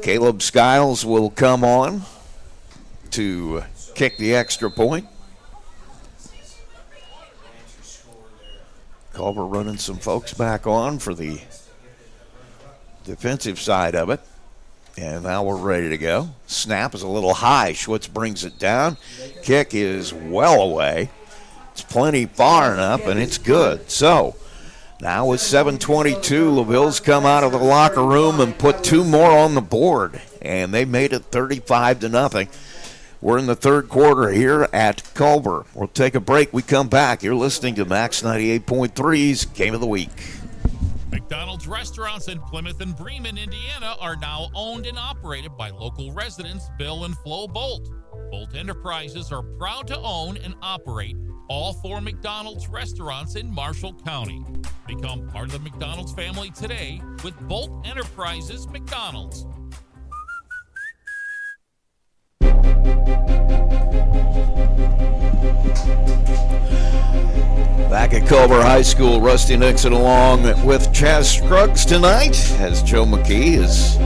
Caleb Skiles will come on to kick the extra point. Culver running some folks back on for the defensive side of it. And now we're ready to go. Snap is a little high. Schwitz brings it down. Kick is well away. It's plenty far enough, and it's good. So now with 7:22, LaVille's come out of the locker room and put 2 more on the board. And they made it 35-0. We're in the third quarter here at Culver. We'll take a break. We come back. You're listening to Max 98.3's Game of the Week. McDonald's restaurants in Plymouth and Bremen, Indiana are now owned and operated by local residents Bill and Flo Bolt. Bolt Enterprises are proud to own and operate all 4 McDonald's restaurants in Marshall County. Become part of the McDonald's family today with Bolt Enterprises McDonald's. Back at Culver High School, Rusty Nixon along with Chaz Scruggs tonight as Joe McKee is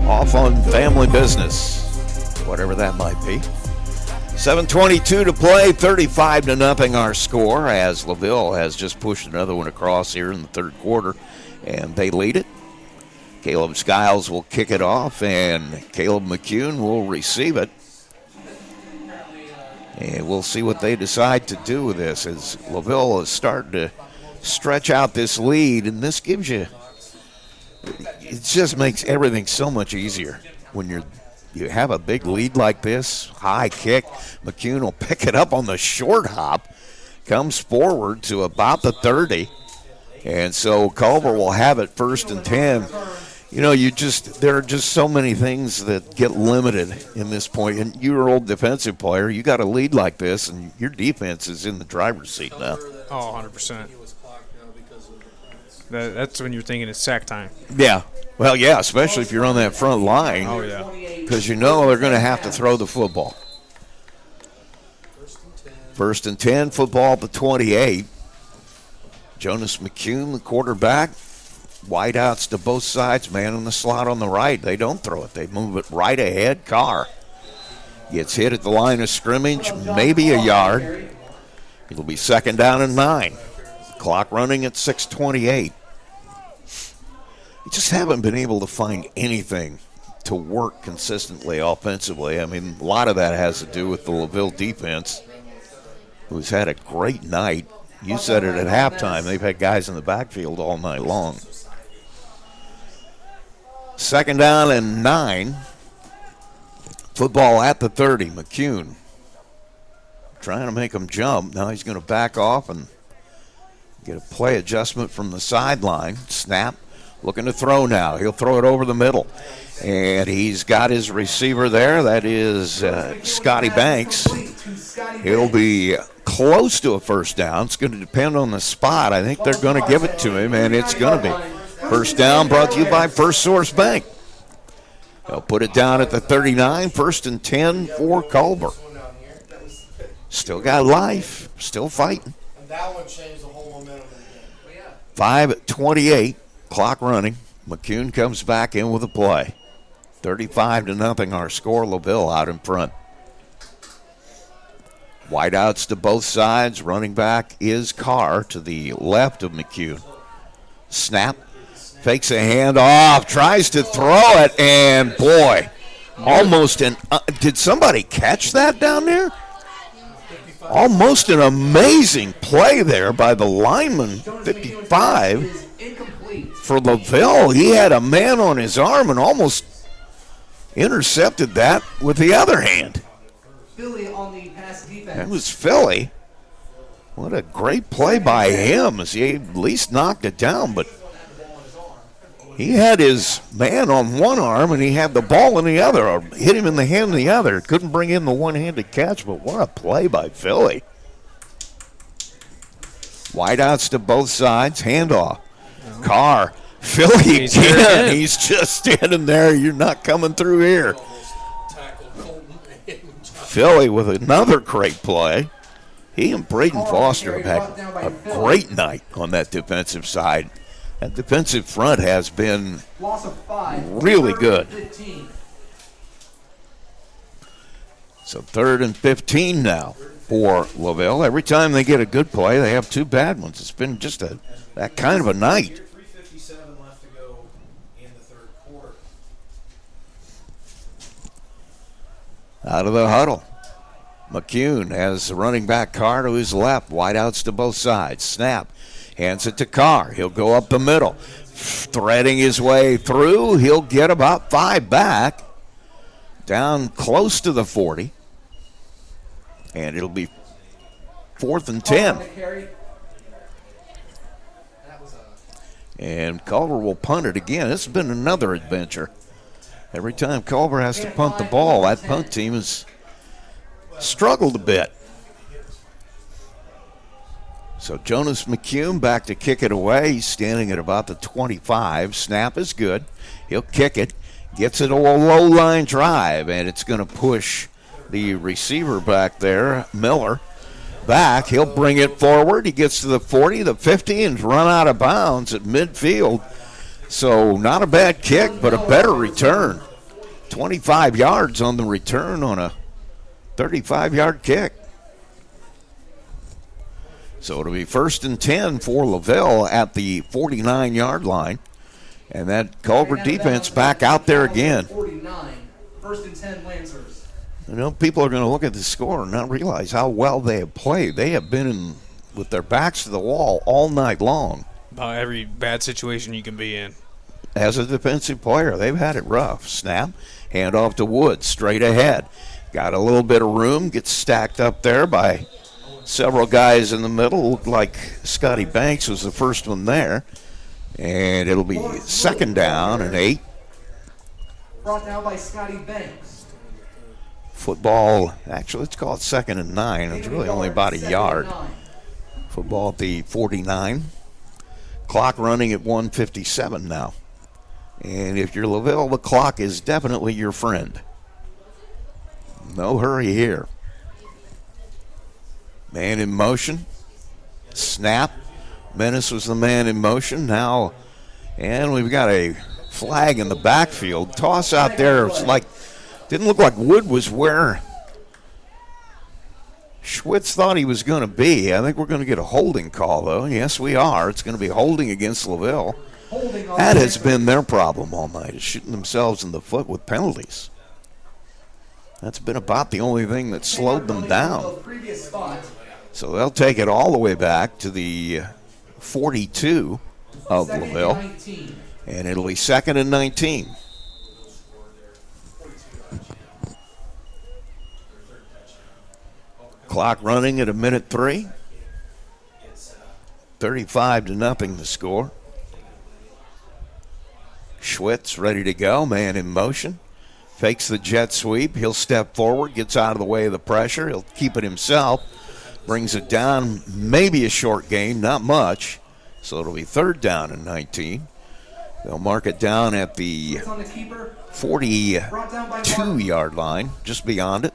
off on family business, whatever that might be. 7:22 to play, 35-0 our score as LaVille has just pushed another one across here in the third quarter, and they lead it. Caleb Skiles will kick it off, and Caleb McCune will receive it. And we'll see what they decide to do with this as LaVille is starting to stretch out this lead. And this gives you, it just makes everything so much easier when you have a big lead like this. High kick. McCune will pick it up on the short hop. Comes forward to about the 30. And so Culver will have it 1st and 10. You know, there are just so many things that get limited in this point. And you're an old defensive player. You got a lead like this, and your defense is in the driver's seat now. Oh, 100%. That's when you're thinking it's sack time. Yeah. Well, yeah, especially if you're on that front line. Oh, yeah. Because you know they're going to have to throw the football. 1st and 10, football at the 28. Jonas McCune, the quarterback. Wideouts to both sides, man in the slot on the right. They don't throw it. They move it right ahead. Carr gets hit at the line of scrimmage, maybe a yard. It'll be 2nd down and 9. Clock running at 6:28. You just haven't been able to find anything to work consistently offensively. I mean, a lot of that has to do with the LaVille defense, who's had a great night. You said it at halftime. They've had guys in the backfield all night long. 2nd down and 9. Football at the 30. McCune trying to make him jump. Now he's going to back off and get a play adjustment from the sideline. Snap. Looking to throw now. He'll throw it over the middle. And he's got his receiver there. That is Scotty Banks. He'll be close to a 1st down. It's going to depend on the spot. I think they're going to give it to him, and it's going to be. 1st down brought to you by First Source Bank. They'll put it down at the 39, 1st and 10 for Culver. Still got life, still fighting. And that one changed the whole momentum of the game. 5:28, clock running. McCune comes back in with a play. 35-0 our score. LaVille out in front. Wideouts to both sides. Running back is Carr to the left of McCune. Snap. Fakes a handoff, tries to throw it, and boy, almost an did somebody catch that down there? Almost an amazing play there by the lineman, 55, for LaVille. He had a man on his arm and almost intercepted that with the other hand. That was Philly. What a great play by him as he at least knocked it down, but he had his man on one arm and he had the ball in the other, or hit him in the hand in the other. Couldn't bring in the one-handed catch, but what a play by Philly. Wideouts to both sides, handoff. Carr, Philly again. He's just standing there. You're not coming through here. Philly with another great play. He and Braden Foster have had a great night on that defensive side. That defensive front has been Loss of 5. really good. 15. So 3rd and 15 now for LaVille. Every time they get a good play, they have 2 bad ones. It's been just that kind of a night. 3:57 left to go in the third quarter. Out of the huddle. McCune has the running back Carr to his left. Wideouts to both sides. Snap. Hands it to Carr. He'll go up the middle. Threading his way through. He'll get about 5 back. Down close to the 40. And it'll be 4th and 10. And Culver will punt it again. This has been another adventure. Every time Culver has to punt the ball, that punt team has struggled a bit. So Jonas McCune back to kick it away. He's standing at about the 25. Snap is good. He'll kick it. Gets it a low line drive, and it's going to push the receiver back there, Miller, back. He'll bring it forward. He gets to the 40, the 50, and run out of bounds at midfield. So not a bad kick, but a better return. 25 yards on the return on a 35-yard kick. So it'll be 1st and 10 for LaVille at the 49-yard line. And that Culver defense back out there again. 49. 1st and 10 Lancers. You know, people are going to look at the score and not realize how well they have played. They have been in with their backs to the wall all night long. About every bad situation you can be in. As a defensive player, they've had it rough. Snap, hand off to Woods, straight ahead. Got a little bit of room, gets stacked up there by several guys in the middle. Looked like Scotty Banks was the first one there. And it'll be 2nd down and 8. Brought down by Scotty Banks. Football, actually, let's call it 2nd and 9. It's really only about a yard. Football at the 49. Clock running at 1:57 now. And if you're LaVille, the clock is definitely your friend. No hurry here. Man in motion. Snap. Menace was the man in motion now. And we've got a flag in the backfield. Toss out there. It's like, didn't look like Wood was where Schwitz thought he was going to be. I think we're going to get a holding call, though. Yes, we are. It's going to be holding against LaVille. That has been their problem all night, is shooting themselves in the foot with penalties. That's been about the only thing that slowed them down. So they'll take it all the way back to the 42 of LaVille. And it'll be 2nd and 19. Clock running at 1:03. 35-0 the score. Schwitz ready to go, man in motion. Fakes the jet sweep. He'll step forward, gets out of the way of the pressure. He'll keep it himself. Brings it down, maybe a short gain, not much. So it'll be 3rd down and 19. They'll mark it down at the 42-yard line, just beyond it.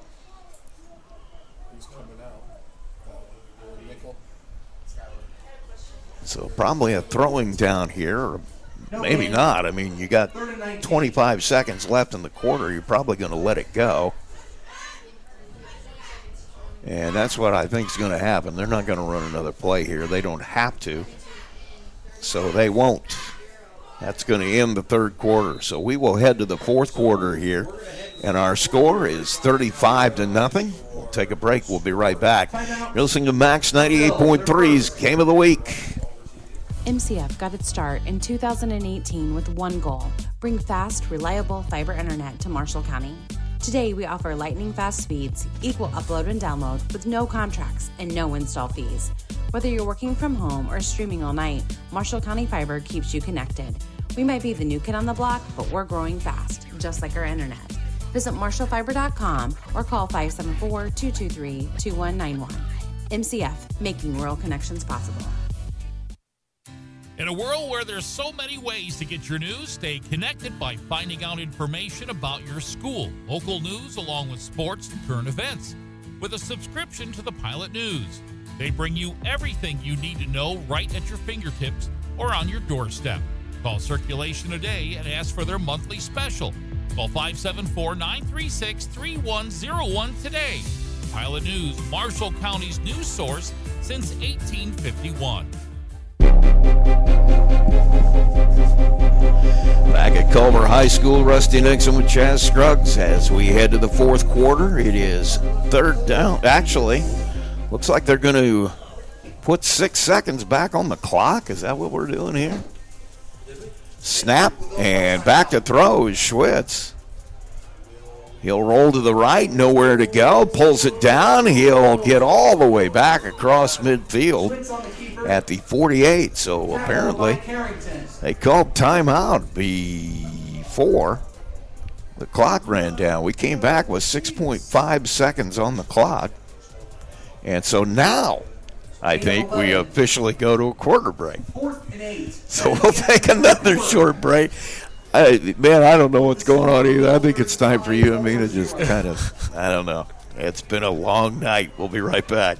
So probably a throwing down here, or maybe not. I mean, you got 25 seconds left in the quarter. You're probably going to let it go. And that's what I think is going to happen. They're not going to run another play here. They don't have to. So they won't. That's going to end the 3rd quarter. So we will head to the 4th quarter here. And our score is 35-0. We'll take a break. We'll be right back. You're listening to Max 98.3's Game of the Week. MCF got its start in 2018 with one goal: bring fast, reliable fiber internet to Marshall County. Today, we offer lightning-fast speeds, equal upload and download with no contracts and no install fees. Whether you're working from home or streaming all night, Marshall County Fiber keeps you connected. We might be the new kid on the block, but we're growing fast, just like our internet. Visit marshallfiber.com or call 574-223-2191. MCF, making rural connections possible. In a world where there's so many ways to get your news, stay connected by finding out information about your school, local news, along with sports and current events. With a subscription to the Pilot News, they bring you everything you need to know right at your fingertips or on your doorstep. Call Circulation today and ask for their monthly special. Call 574-936-3101 today. Pilot News, Marshall County's news source since 1851. Back at Culver High School, Rusty Nixon with Chaz Scruggs as we head to the fourth quarter. It is third down. Actually, looks like they're going to put 6 seconds back on the clock. Is that what we're doing here? Snap, and back to throw is Schwitz. He'll roll to the right, nowhere to go, pulls it down. He'll get all the way back across midfield at the 48. So apparently they called timeout before the clock ran down. We came back with 6.5 seconds on the clock. And so now I think we officially go to a quarter break. So we'll take another short break. I don't know what's going on either. I think it's time for you and me to just kind of, I don't know. It's been a long night. We'll be right back.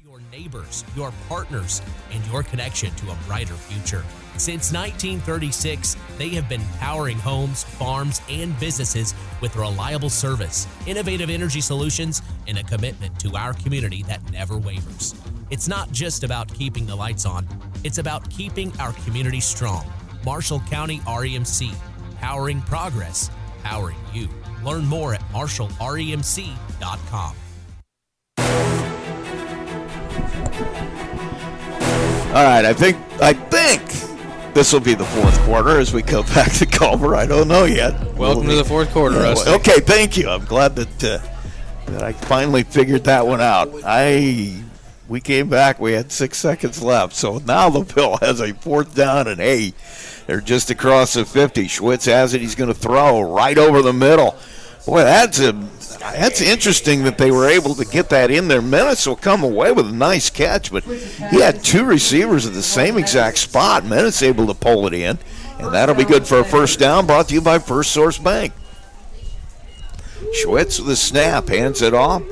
Your neighbors, your partners, and your connection to a brighter future. Since 1936, they have been powering homes, farms, and businesses with reliable service, innovative energy solutions, and a commitment to our community that never wavers. It's not just about keeping the lights on, it's about keeping our community strong. Marshall County REMC, powering progress, powering you. Learn more at marshallremc.com. All right, I think this will be the fourth quarter as we go back to Culver. I don't know yet. Welcome to the fourth quarter, Rusty. Okay, thank you. I'm glad that I finally figured that one out. We came back. We had 6 seconds left. So now LaVille has a fourth down and 8. They're just across the 50. Schwitz has it. He's going to throw right over the middle. Boy, that's interesting that they were able to get that in there. Menace will come away with a nice catch, but he had 2 receivers at the same exact spot. Menace able to pull it in, and that'll be good for a first down, brought to you by First Source Bank. Schwitz with the snap, hands it off.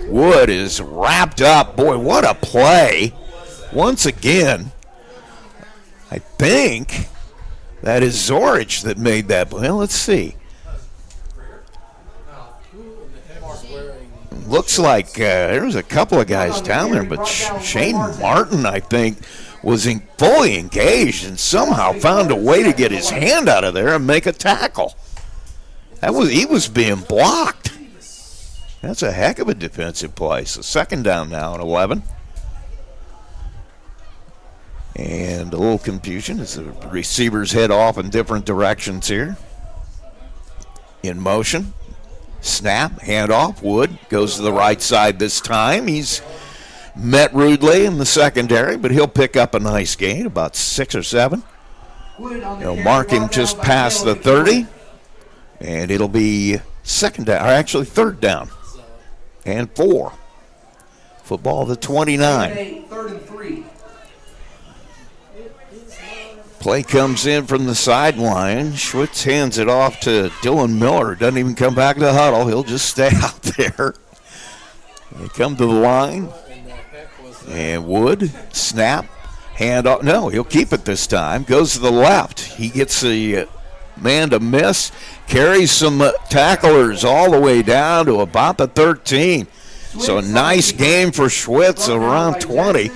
Wood is wrapped up. Boy, what a play. Once again, I think that is Zorich that made that. Well, let's see. Looks like there was a couple of guys down there, but Shane Martin, I think, was fully engaged and somehow found a way to get his hand out of there and make a tackle. He was being blocked. That's a heck of a defensive play. So second down now at 11. And a little confusion as the receivers head off in different directions here. In motion. Snap, handoff. Wood goes to the right side this time. He's met rudely in the secondary, but he'll pick up a nice gain, about 6 or 7. They'll mark him just past the 30, and it'll be third down and 4. Football the 29. Third and 3. Play comes in from the sideline. Schwitz hands it off to Dylan Miller. Doesn't even come back to the huddle. He'll just stay out there. They come to the line. And Wood, snap, hand off. No, he'll keep it this time. Goes to the left. He gets the man to miss. Carries some tacklers all the way down to about the 13. So a nice game for Schwitz around 20.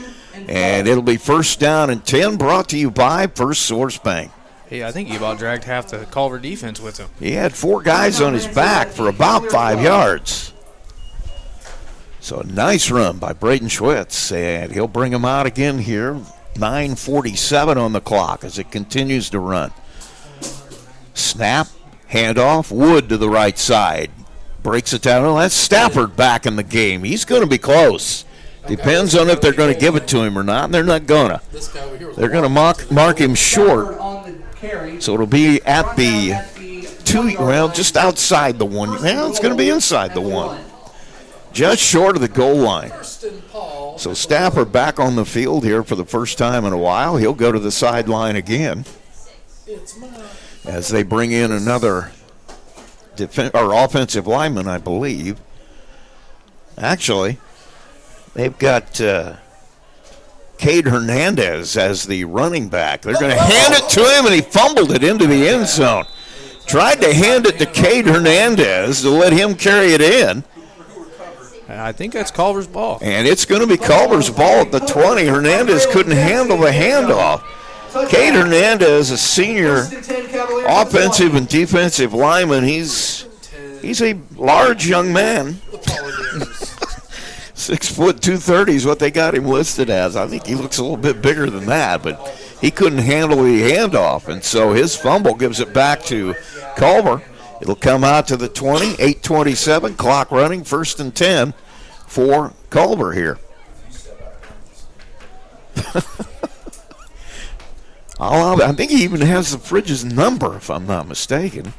And it'll be first down and 10, brought to you by First Source Bank. Hey, I think he about dragged half the Culver defense with him. He had 4 guys on his back for about 5 yards. So a nice run by Braden Schwitz, and he'll bring him out again here. 9:47 on the clock as it continues to run. Snap, handoff, Wood to the right side. Breaks it down. Well, that's Stafford back in the game. He's going to be close. Depends on if they're going to give it to him or not, and they're not going to. They're going to mark him short, so it'll be at the 2, just outside the 1. Well, it's going to be inside the 1. Just short of the goal line. So Stafford back on the field here for the first time in a while. He'll go to the sideline again as they bring in another offensive lineman, I believe. Actually, they've got Cade Hernandez as the running back. They're going to hand it to him, and he fumbled it into the end zone. Tried to hand it to Cade Hernandez to let him carry it in. I think that's Culver's ball. And it's going to be Culver's ball at the 20. Hernandez couldn't handle the handoff. Cade Hernandez, a senior offensive and defensive lineman. He's a large young man. 6 foot 230 is what they got him listed as. I think he looks a little bit bigger than that, but he couldn't handle the handoff, and so his fumble gives it back to Culver. It'll come out to the 20, 8:27, clock running, 1st and 10 for Culver here. I think he even has the Fridge's number, if I'm not mistaken.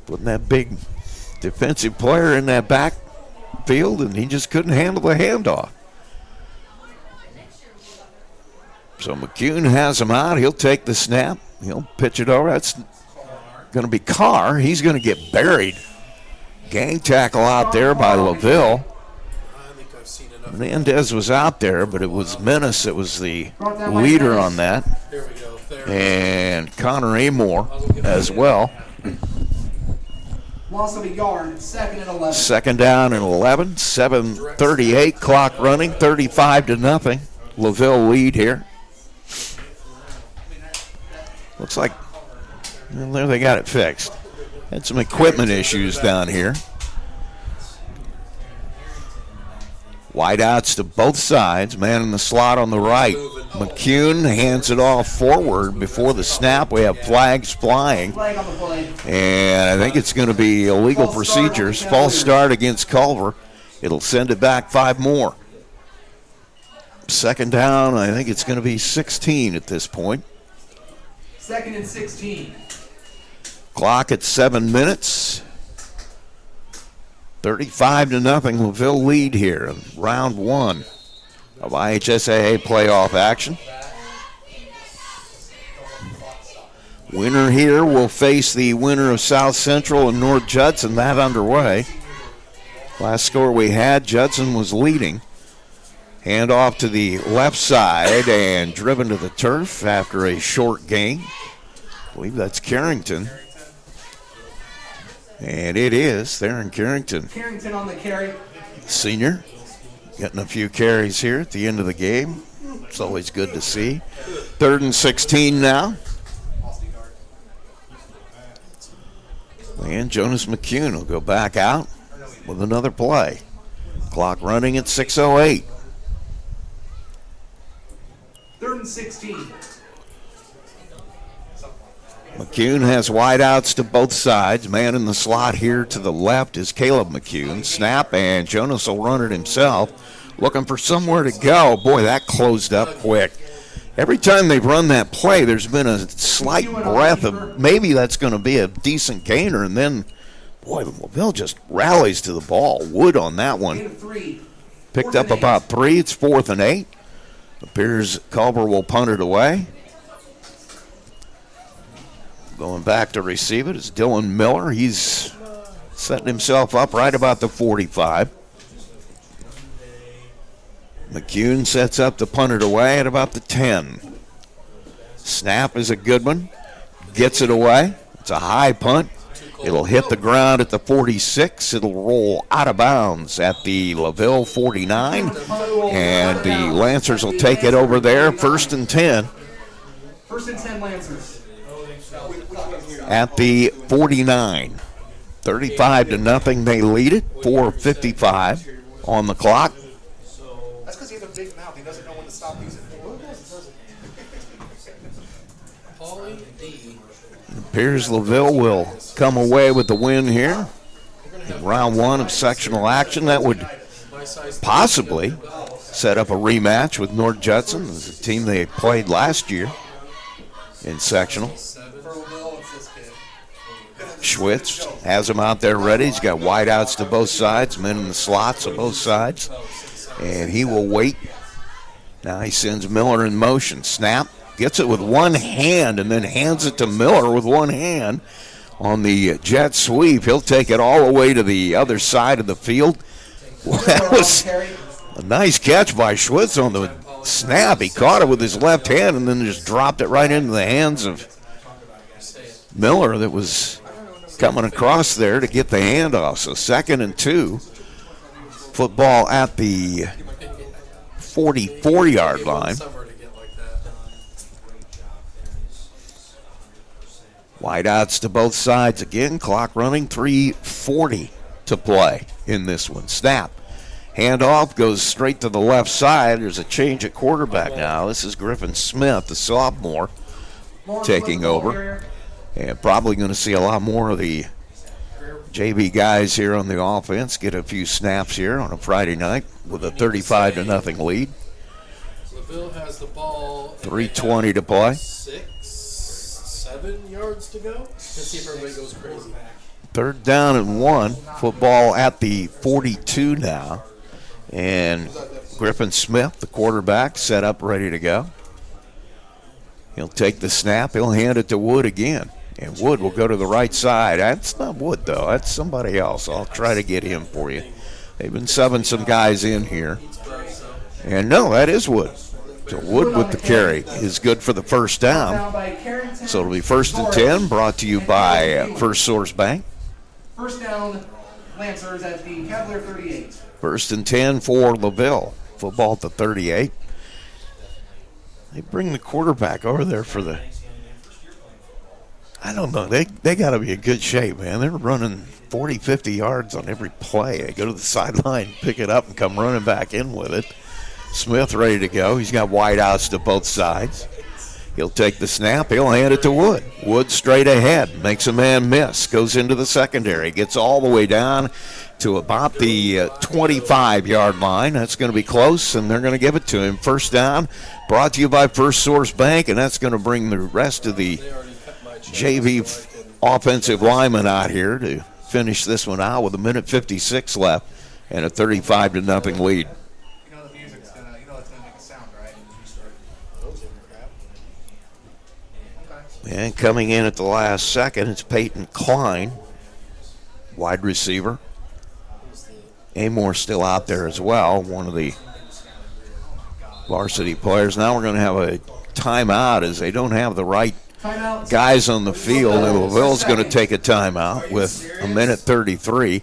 Putting that big defensive player in that backfield, and he just couldn't handle the handoff. So McCune has him out. He'll take the snap. He'll pitch it over. That's going to be Carr. He's going to get buried. Gang tackle out there by LaVille. Hernandez was out there, but it was Menace that was the leader on that. And Connor Amore as well. Loss of a yard, 2nd and 11. 2nd down and 11. 7:38, clock running, 35-0. LaVille lead here. Looks like, well, there they got it fixed. Had some equipment issues down here. Wideouts to both sides. Man in the slot on the right. McCune hands it off forward before the snap. We have flags flying. And I think it's going to be illegal procedures. False start against Culver. It'll send it back 5 more. 2nd down, I think it's going to be 16 at this point. 2nd and 16. Clock at 7 minutes. 35-0, LaVille lead here in round 1 of IHSAA playoff action. Winner here will face the winner of South Central and North Judson. That underway. Last score we had, Judson was leading. Hand off to the left side and driven to the turf after a short gain. I believe that's Carrington. And it is there in Carrington. Carrington on the carry. Senior getting a few carries here at the end of the game. It's always good to see. 3rd and 16 now. And Jonas McCune will go back out with another play. Clock running at 6:08. 3rd and 16. McCune has wideouts to both sides. Man in the slot here to the left is Caleb McCune. Snap, and Jonas will run it himself. Looking for somewhere to go. Boy, that closed up quick. Every time they've run that play, there's been a slight breath of maybe that's going to be a decent gainer, and then, boy, LaVille just rallies to the ball. Wood on that one. Picked up about 3. It's 4th and 8. Appears Culver will punt it away. Going back to receive it is Dylan Miller. He's setting himself up right about the 45. McCune sets up to punt it away at about the 10. Snap is a good one. Gets it away. It's a high punt. It'll hit the ground at the 46. It'll roll out of bounds at the LaVille 49. And the Lancers will take it over there. 1st and 10. 1st and 10 Lancers. At the 49. 35-0, they lead it. 4:55 on the clock. That's because he has a big mouth. He doesn't know when to stop using it. It appears LaVille will come away with the win here. In round 1 of sectional action. That would possibly set up a rematch with North Judson. It was a team they played last year in sectional. Schwitz has him out there ready. He's got wideouts to both sides, men in the slots on both sides. And he will wait. Now he sends Miller in motion. Snap. Gets it with one hand and then hands it to Miller with one hand on the jet sweep. He'll take it all the way to the other side of the field. That A nice catch by Schwitz on the snap. He caught it with his left hand and then just dropped it right into the hands of Miller that was coming across there to get the handoff. So 2nd and 2. Football at the 44-yard line. Wideouts to both sides again. Clock running. 3:40 to play in this one. Snap. Handoff goes straight to the left side. There's a change at quarterback now. This is Griffin Smith, the sophomore, taking over. And probably going to see a lot more of the JV guys here on the offense get a few snaps here on a Friday night with a 35-0 lead. LaVille has the ball. 3:20 to play. 6-7 yards to go. Let's see if everybody goes crazy. 3rd down and 1. Football at the 42 now. And Griffin Smith, the quarterback, set up, ready to go. He'll take the snap. He'll hand it to Wood again. And Wood will go to the right side. That's not Wood, though. That's somebody else. I'll try to get him for you. They've been subbing some guys in here. And no, that is Wood. So Wood with the carry is good for the 1st down. So it'll be 1st and 10, brought to you by First Source Bank. 1st down, Lancers at the Cavalier 38. 1st and 10 for LaVille. Football at the 38. They bring the quarterback over there for the... I don't know. They got to be in good shape, man. They're running 40, 50 yards on every play. They go to the sideline, pick it up, and come running back in with it. Smith ready to go. He's got wide outs to both sides. He'll take the snap. He'll hand it to Wood. Wood straight ahead. Makes a man miss. Goes into the secondary. Gets all the way down to about the 25-yard line. That's going to be close, and they're going to give it to him. 1st down, brought to you by First Source Bank, and that's going to bring the rest of the JV offensive linemen out here to finish this one out with 1:56 left and a 35-0 lead. And coming in at the last second, it's Peyton Klein, wide receiver. Amore still out there as well, one of the varsity players. Now we're going to have a timeout as they don't have the right guys on the field. And LaVille's going to take a timeout with 1:33.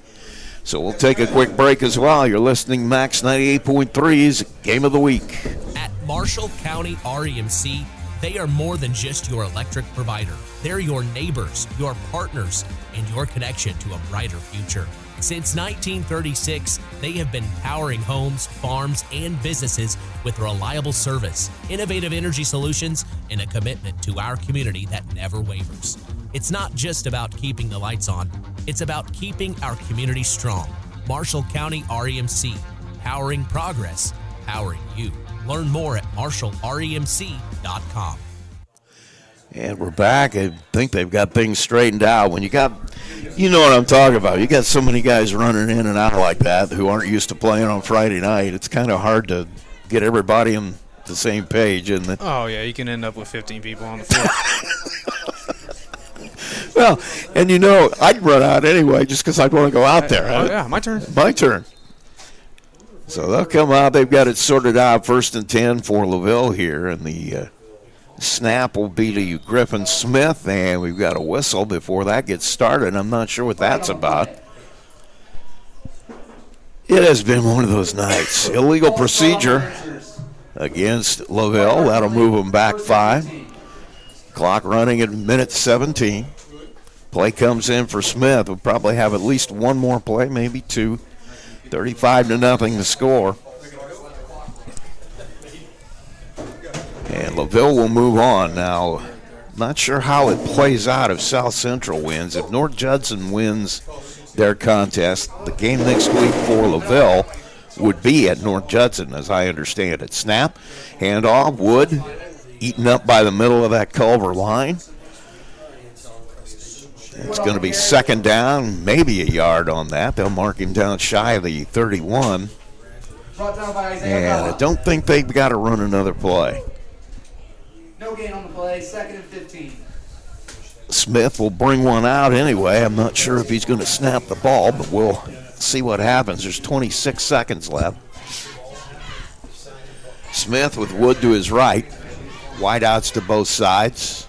So we'll take a quick break as well. You're listening Max 98.3's Game of the Week. At Marshall County REMC, they are more than just your electric provider. They're your neighbors, your partners, and your connection to a brighter future. Since 1936, they have been powering homes, farms, and businesses with reliable service, innovative energy solutions, and a commitment to our community that never wavers. It's not just about keeping the lights on, it's about keeping our community strong. Marshall County REMC, powering progress, powering you. Learn more at marshallremc.com. And we're back. I think they've got things straightened out. When you got, you know what I'm talking about. You got so many guys running in and out like that who aren't used to playing on Friday night. It's kind of hard to get everybody on the same page, isn't it? Oh, yeah, you can end up with 15 people on the field. Well, and you know, I'd run out anyway just because I'd want to go out there. Oh, yeah, my turn. My turn. So they'll come out. They've got it sorted out. 1st and 10 for LaVille here, and the snap will be to Griffin Smith, and we've got a whistle before that gets started. I'm not sure what that's about. It has been one of those nights. Illegal procedure against LaVille. That'll move them back 5. Clock running at 1:17. Play comes in for Smith. We'll probably have at least one more play, maybe two. 35-0 the score. And LaVille will move on. Now, not sure how it plays out if South Central wins. If North Judson wins their contest, the game next week for LaVille would be at North Judson, as I understand it. Snap, handoff, Wood, eaten up by the middle of that Culver line. It's going to be 2nd down, maybe a yard on that. They'll mark him down shy of the 31. And I don't think they've got to run another play. No gain on the play, 2nd and 15. Smith will bring one out anyway. I'm not sure if he's going to snap the ball, but we'll see what happens. There's 26 seconds left. Smith with Wood to his right. Wideouts to both sides.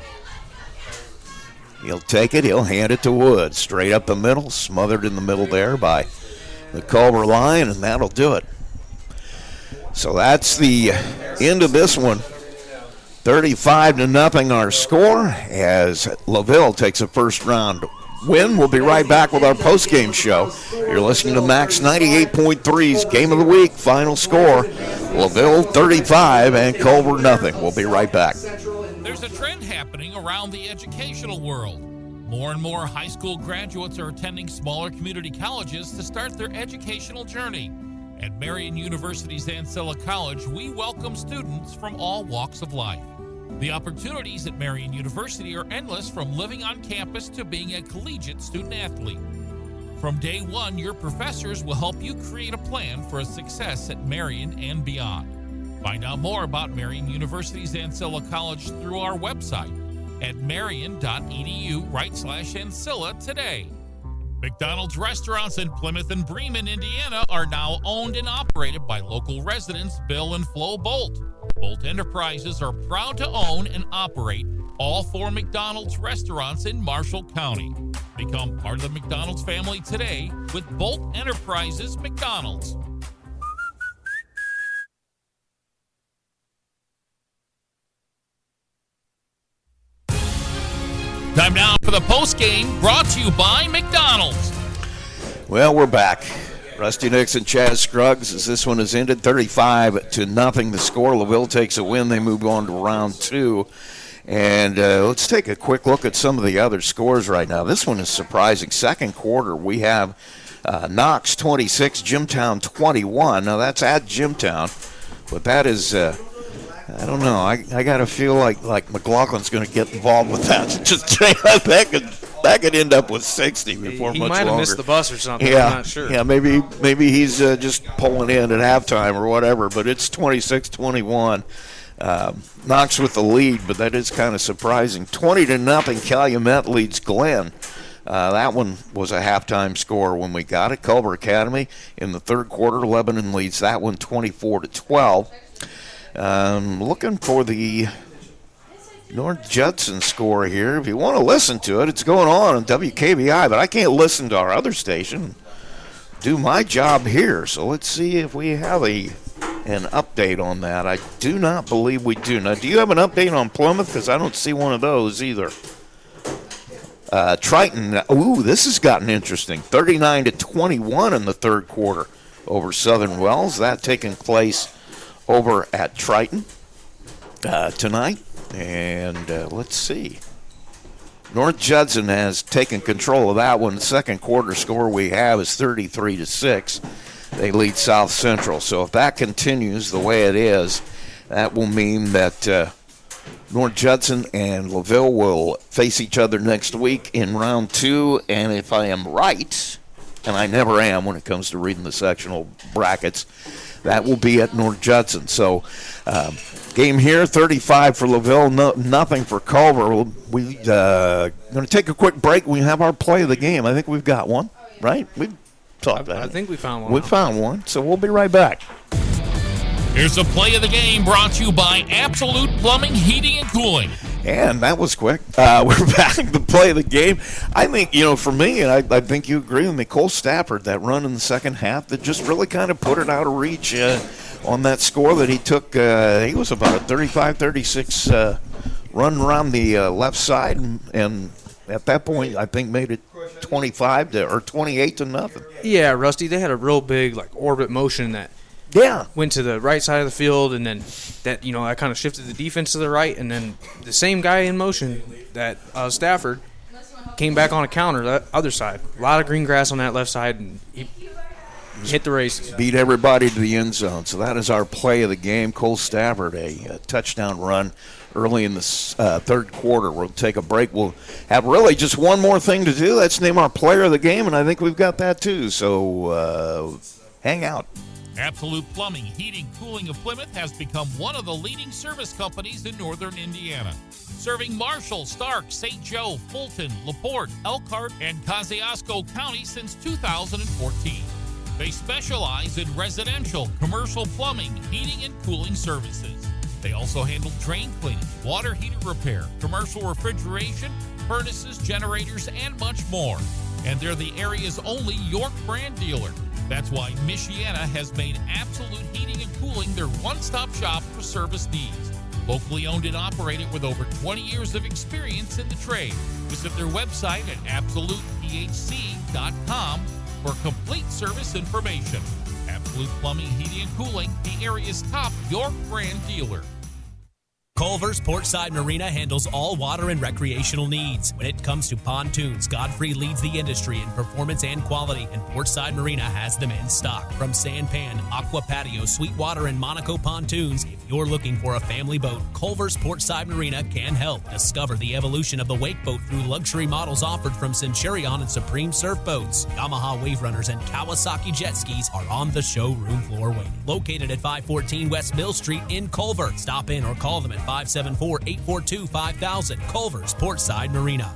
He'll take it. He'll hand it to Wood. Straight up the middle. Smothered in the middle there by the Culver line, and that'll do it. So that's the end of this one. 35-0 our score as LaVille takes a first-round win. We'll be right back with our post-game show. You're listening to Max 98.3's Game of the Week final score. LaVille 35 and Culver nothing. We'll be right back. There's a trend happening around the educational world. More and more high school graduates are attending smaller community colleges to start their educational journey. At Marian University's Ancilla College, we welcome students from all walks of life. The opportunities at Marian University are endless, from living on campus to being a collegiate student athlete. From day one, your professors will help you create a plan for a success at Marian and beyond. Find out more about Marian University's Ancilla College through our website at marian.edu/Ancilla today. McDonald's restaurants in Plymouth and Bremen, Indiana are now owned and operated by local residents Bill and Flo Bolt. Bolt Enterprises are proud to own and operate all 4 McDonald's restaurants in Marshall County. Become part of the McDonald's family today with Bolt Enterprises McDonald's. Time now for the post-game, brought to you by McDonald's. Well, we're back. Rusty Nix and Chaz Scruggs, as this one has ended 35-0 the score. LaVille takes a win. They move on to round 2. And let's take a quick look at some of the other scores right now. This one is surprising. Second quarter, we have Knox 26, Jimtown 21. Now, that's at Jimtown, but that is... I don't know. I got to feel like McLaughlin's going to get involved with that. Just that could end up with 60 before much longer. He might have missed the bus or something. Yeah, I'm not sure. Yeah, maybe he's just pulling in at halftime or whatever. But it's 26-21. Knox with the lead, but that is kind of surprising. 20-0. Calumet leads Glenn. That one was a halftime score when we got it. Culver Academy in the third quarter. Lebanon leads that one 24-12. Looking for the North Judson score here. If you want to listen to it, it's going on WKBI, but I can't listen to our other station. Do my job here. So let's see if we have an update on that. I do not believe we do. Now, do you have an update on Plymouth? Because I don't see one of those either. Triton, this has gotten interesting. 39-21 in the third quarter over Southern Wells. That taking place over at Triton tonight. And let's see. North Judson has taken control of that one. The second quarter score we have is 33-6. They lead South Central. So if that continues the way it is, that will mean that North Judson and LaVille will face each other next week in round 2. And if I am right, and I never am when it comes to reading the sectional brackets, that will be at North Judson. So game here, 35 for LaVille, nothing for Culver. We're going to take a quick break. We have our play of the game. I think we've got one, right? We've talked about it. I think we found one. We found one, so we'll be right back. Here's the play of the game brought to you by Absolute Plumbing, Heating, and Cooling. And that was quick. We're back to play the game. I think, for me, and I think you agree with me, Cole Stafford, that run in the second half that just really kind of put it out of reach on that score that he took. He was about a 35-36 run around the left side, and at that point, I think made it 28-0. Yeah, Rusty, they had a real big orbit motion that went to the right side of the field, and then that kind of shifted the defense to the right, and then the same guy in motion, that Stafford, came back on a counter that other side. A lot of green grass on that left side, and he hit the races. Beat everybody to the end zone. So that is our play of the game. Cole Stafford, a touchdown run early in the third quarter. We'll take a break. We'll have really just one more thing to do. Let's name our player of the game, and I think we've got that too. So hang out. Absolute Plumbing, Heating, Cooling of Plymouth has become one of the leading service companies in northern Indiana. Serving Marshall, Stark, St. Joe, Fulton, LaPorte, Elkhart, and Kosciuszko County since 2014. They specialize in residential, commercial plumbing, heating, and cooling services. They also handle drain cleaning, water heater repair, commercial refrigeration, furnaces, generators, and much more. And they're the area's only York brand dealer. That's why Michiana has made Absolute Heating and Cooling their one-stop shop for service needs. Locally owned and operated with over 20 years of experience in the trade. Visit their website at absolutephc.com for complete service information. Absolute Plumbing, Heating, and Cooling, the area's top York brand dealer. Culver's Portside Marina handles all water and recreational needs. When it comes to pontoons, Godfrey leads the industry in performance and quality, and Portside Marina has them in stock. From Sanpan, Aqua Patio, Sweetwater, and Monaco pontoons, if you're looking for a family boat, Culver's Portside Marina can help. Discover the evolution of the wake boat through luxury models offered from Centurion and Supreme Surf Boats. Yamaha Wave Runners and Kawasaki jet skis are on the showroom floor waiting. Located at 514 West Mill Street in Culver. Stop in or call them at 574-842-5000. Culver's Portside Marina.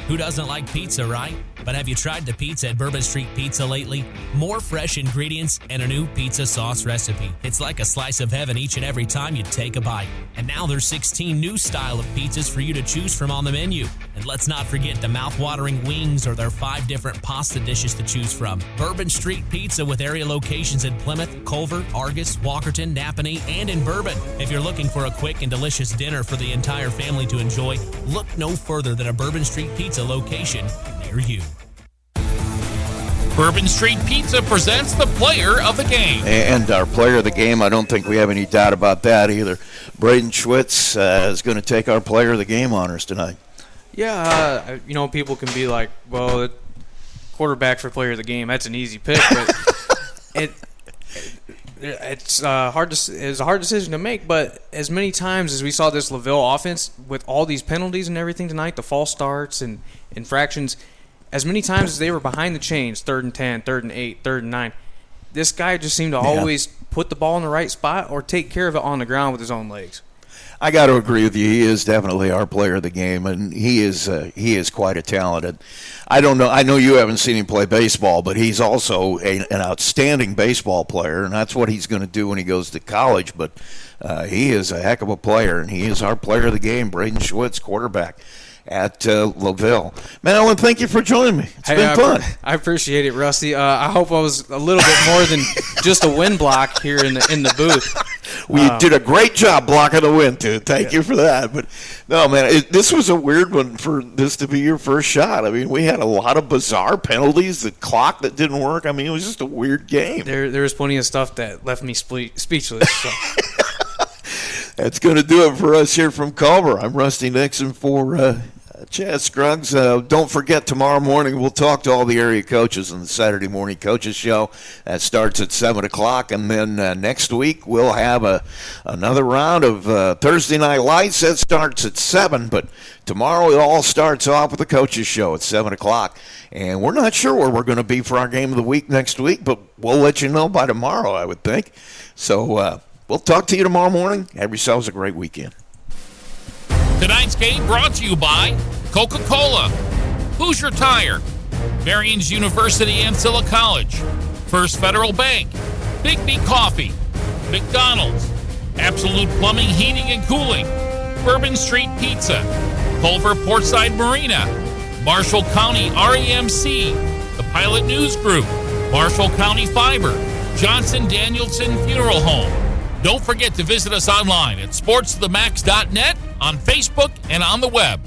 Who doesn't like pizza, right? But have you tried the pizza at Bourbon Street Pizza lately? More fresh ingredients and a new pizza sauce recipe. It's like a slice of heaven each and every time you take a bite. And now there's 16 new style of pizzas for you to choose from on the menu. And let's not forget the mouth-watering wings or their 5 different pasta dishes to choose from. Bourbon Street Pizza with area locations in Plymouth, Culver, Argus, Walkerton, Napanee, and in Bourbon. If you're looking for a quick and delicious dinner for the entire family to enjoy, look no further than a Bourbon Street Pizza location near you. Bourbon Street Pizza presents the player of the game. And our player of the game, I don't think we have any doubt about that either. Braden Schwitz is going to take our player of the game honors tonight. Yeah, people can be like, well, quarterback for player of the game, that's an easy pick, but it's a hard decision to make. But as many times as we saw this LaVille offense with all these penalties and everything tonight, the false starts and infractions, as many times as they were behind the chains, 3rd and 10, 3rd and 8, 3rd and 9, this guy just seemed to always put the ball in the right spot or take care of it on the ground with his own legs. I got to agree with you. He is definitely our player of the game, and he is quite a talented. I don't know. I know you haven't seen him play baseball, but he's also an outstanding baseball player, and that's what he's going to do when he goes to college. But he is a heck of a player, and he is our player of the game, Braden Schwitz, quarterback at LaVille. Man, Alan, thank you for joining me. It's been fun. I appreciate it, Rusty. I hope I was a little bit more than just a wind block here in the booth. We did a great job blocking the wind, too. Thank you for that. But, no, man, this was a weird one for this to be your first shot. I mean, we had a lot of bizarre penalties, the clock that didn't work. I mean, it was just a weird game. There was plenty of stuff that left me speechless. So. That's going to do it for us here from Culver. I'm Rusty Nixon for Chad Scruggs. Don't forget, tomorrow morning we'll talk to all the area coaches on the Saturday Morning Coaches Show. That starts at 7 o'clock. And then next week we'll have another round of Thursday Night Lights. That starts at 7. But tomorrow it all starts off with the Coaches Show at 7 o'clock. And we're not sure where we're going to be for our game of the week next week, but we'll let you know by tomorrow, I would think. So we'll talk to you tomorrow morning. Have yourselves a great weekend. Tonight's game brought to you by Coca-Cola, Hoosier Tire, Marion's University Ancilla College, First Federal Bank, Big B Coffee, McDonald's, Absolute Plumbing, Heating, and Cooling, Bourbon Street Pizza, Culver Portside Marina, Marshall County REMC, the Pilot News Group, Marshall County Fiber, Johnson Danielson Funeral Home. Don't forget to visit us online at sportsthemax.net, on Facebook, and on the web.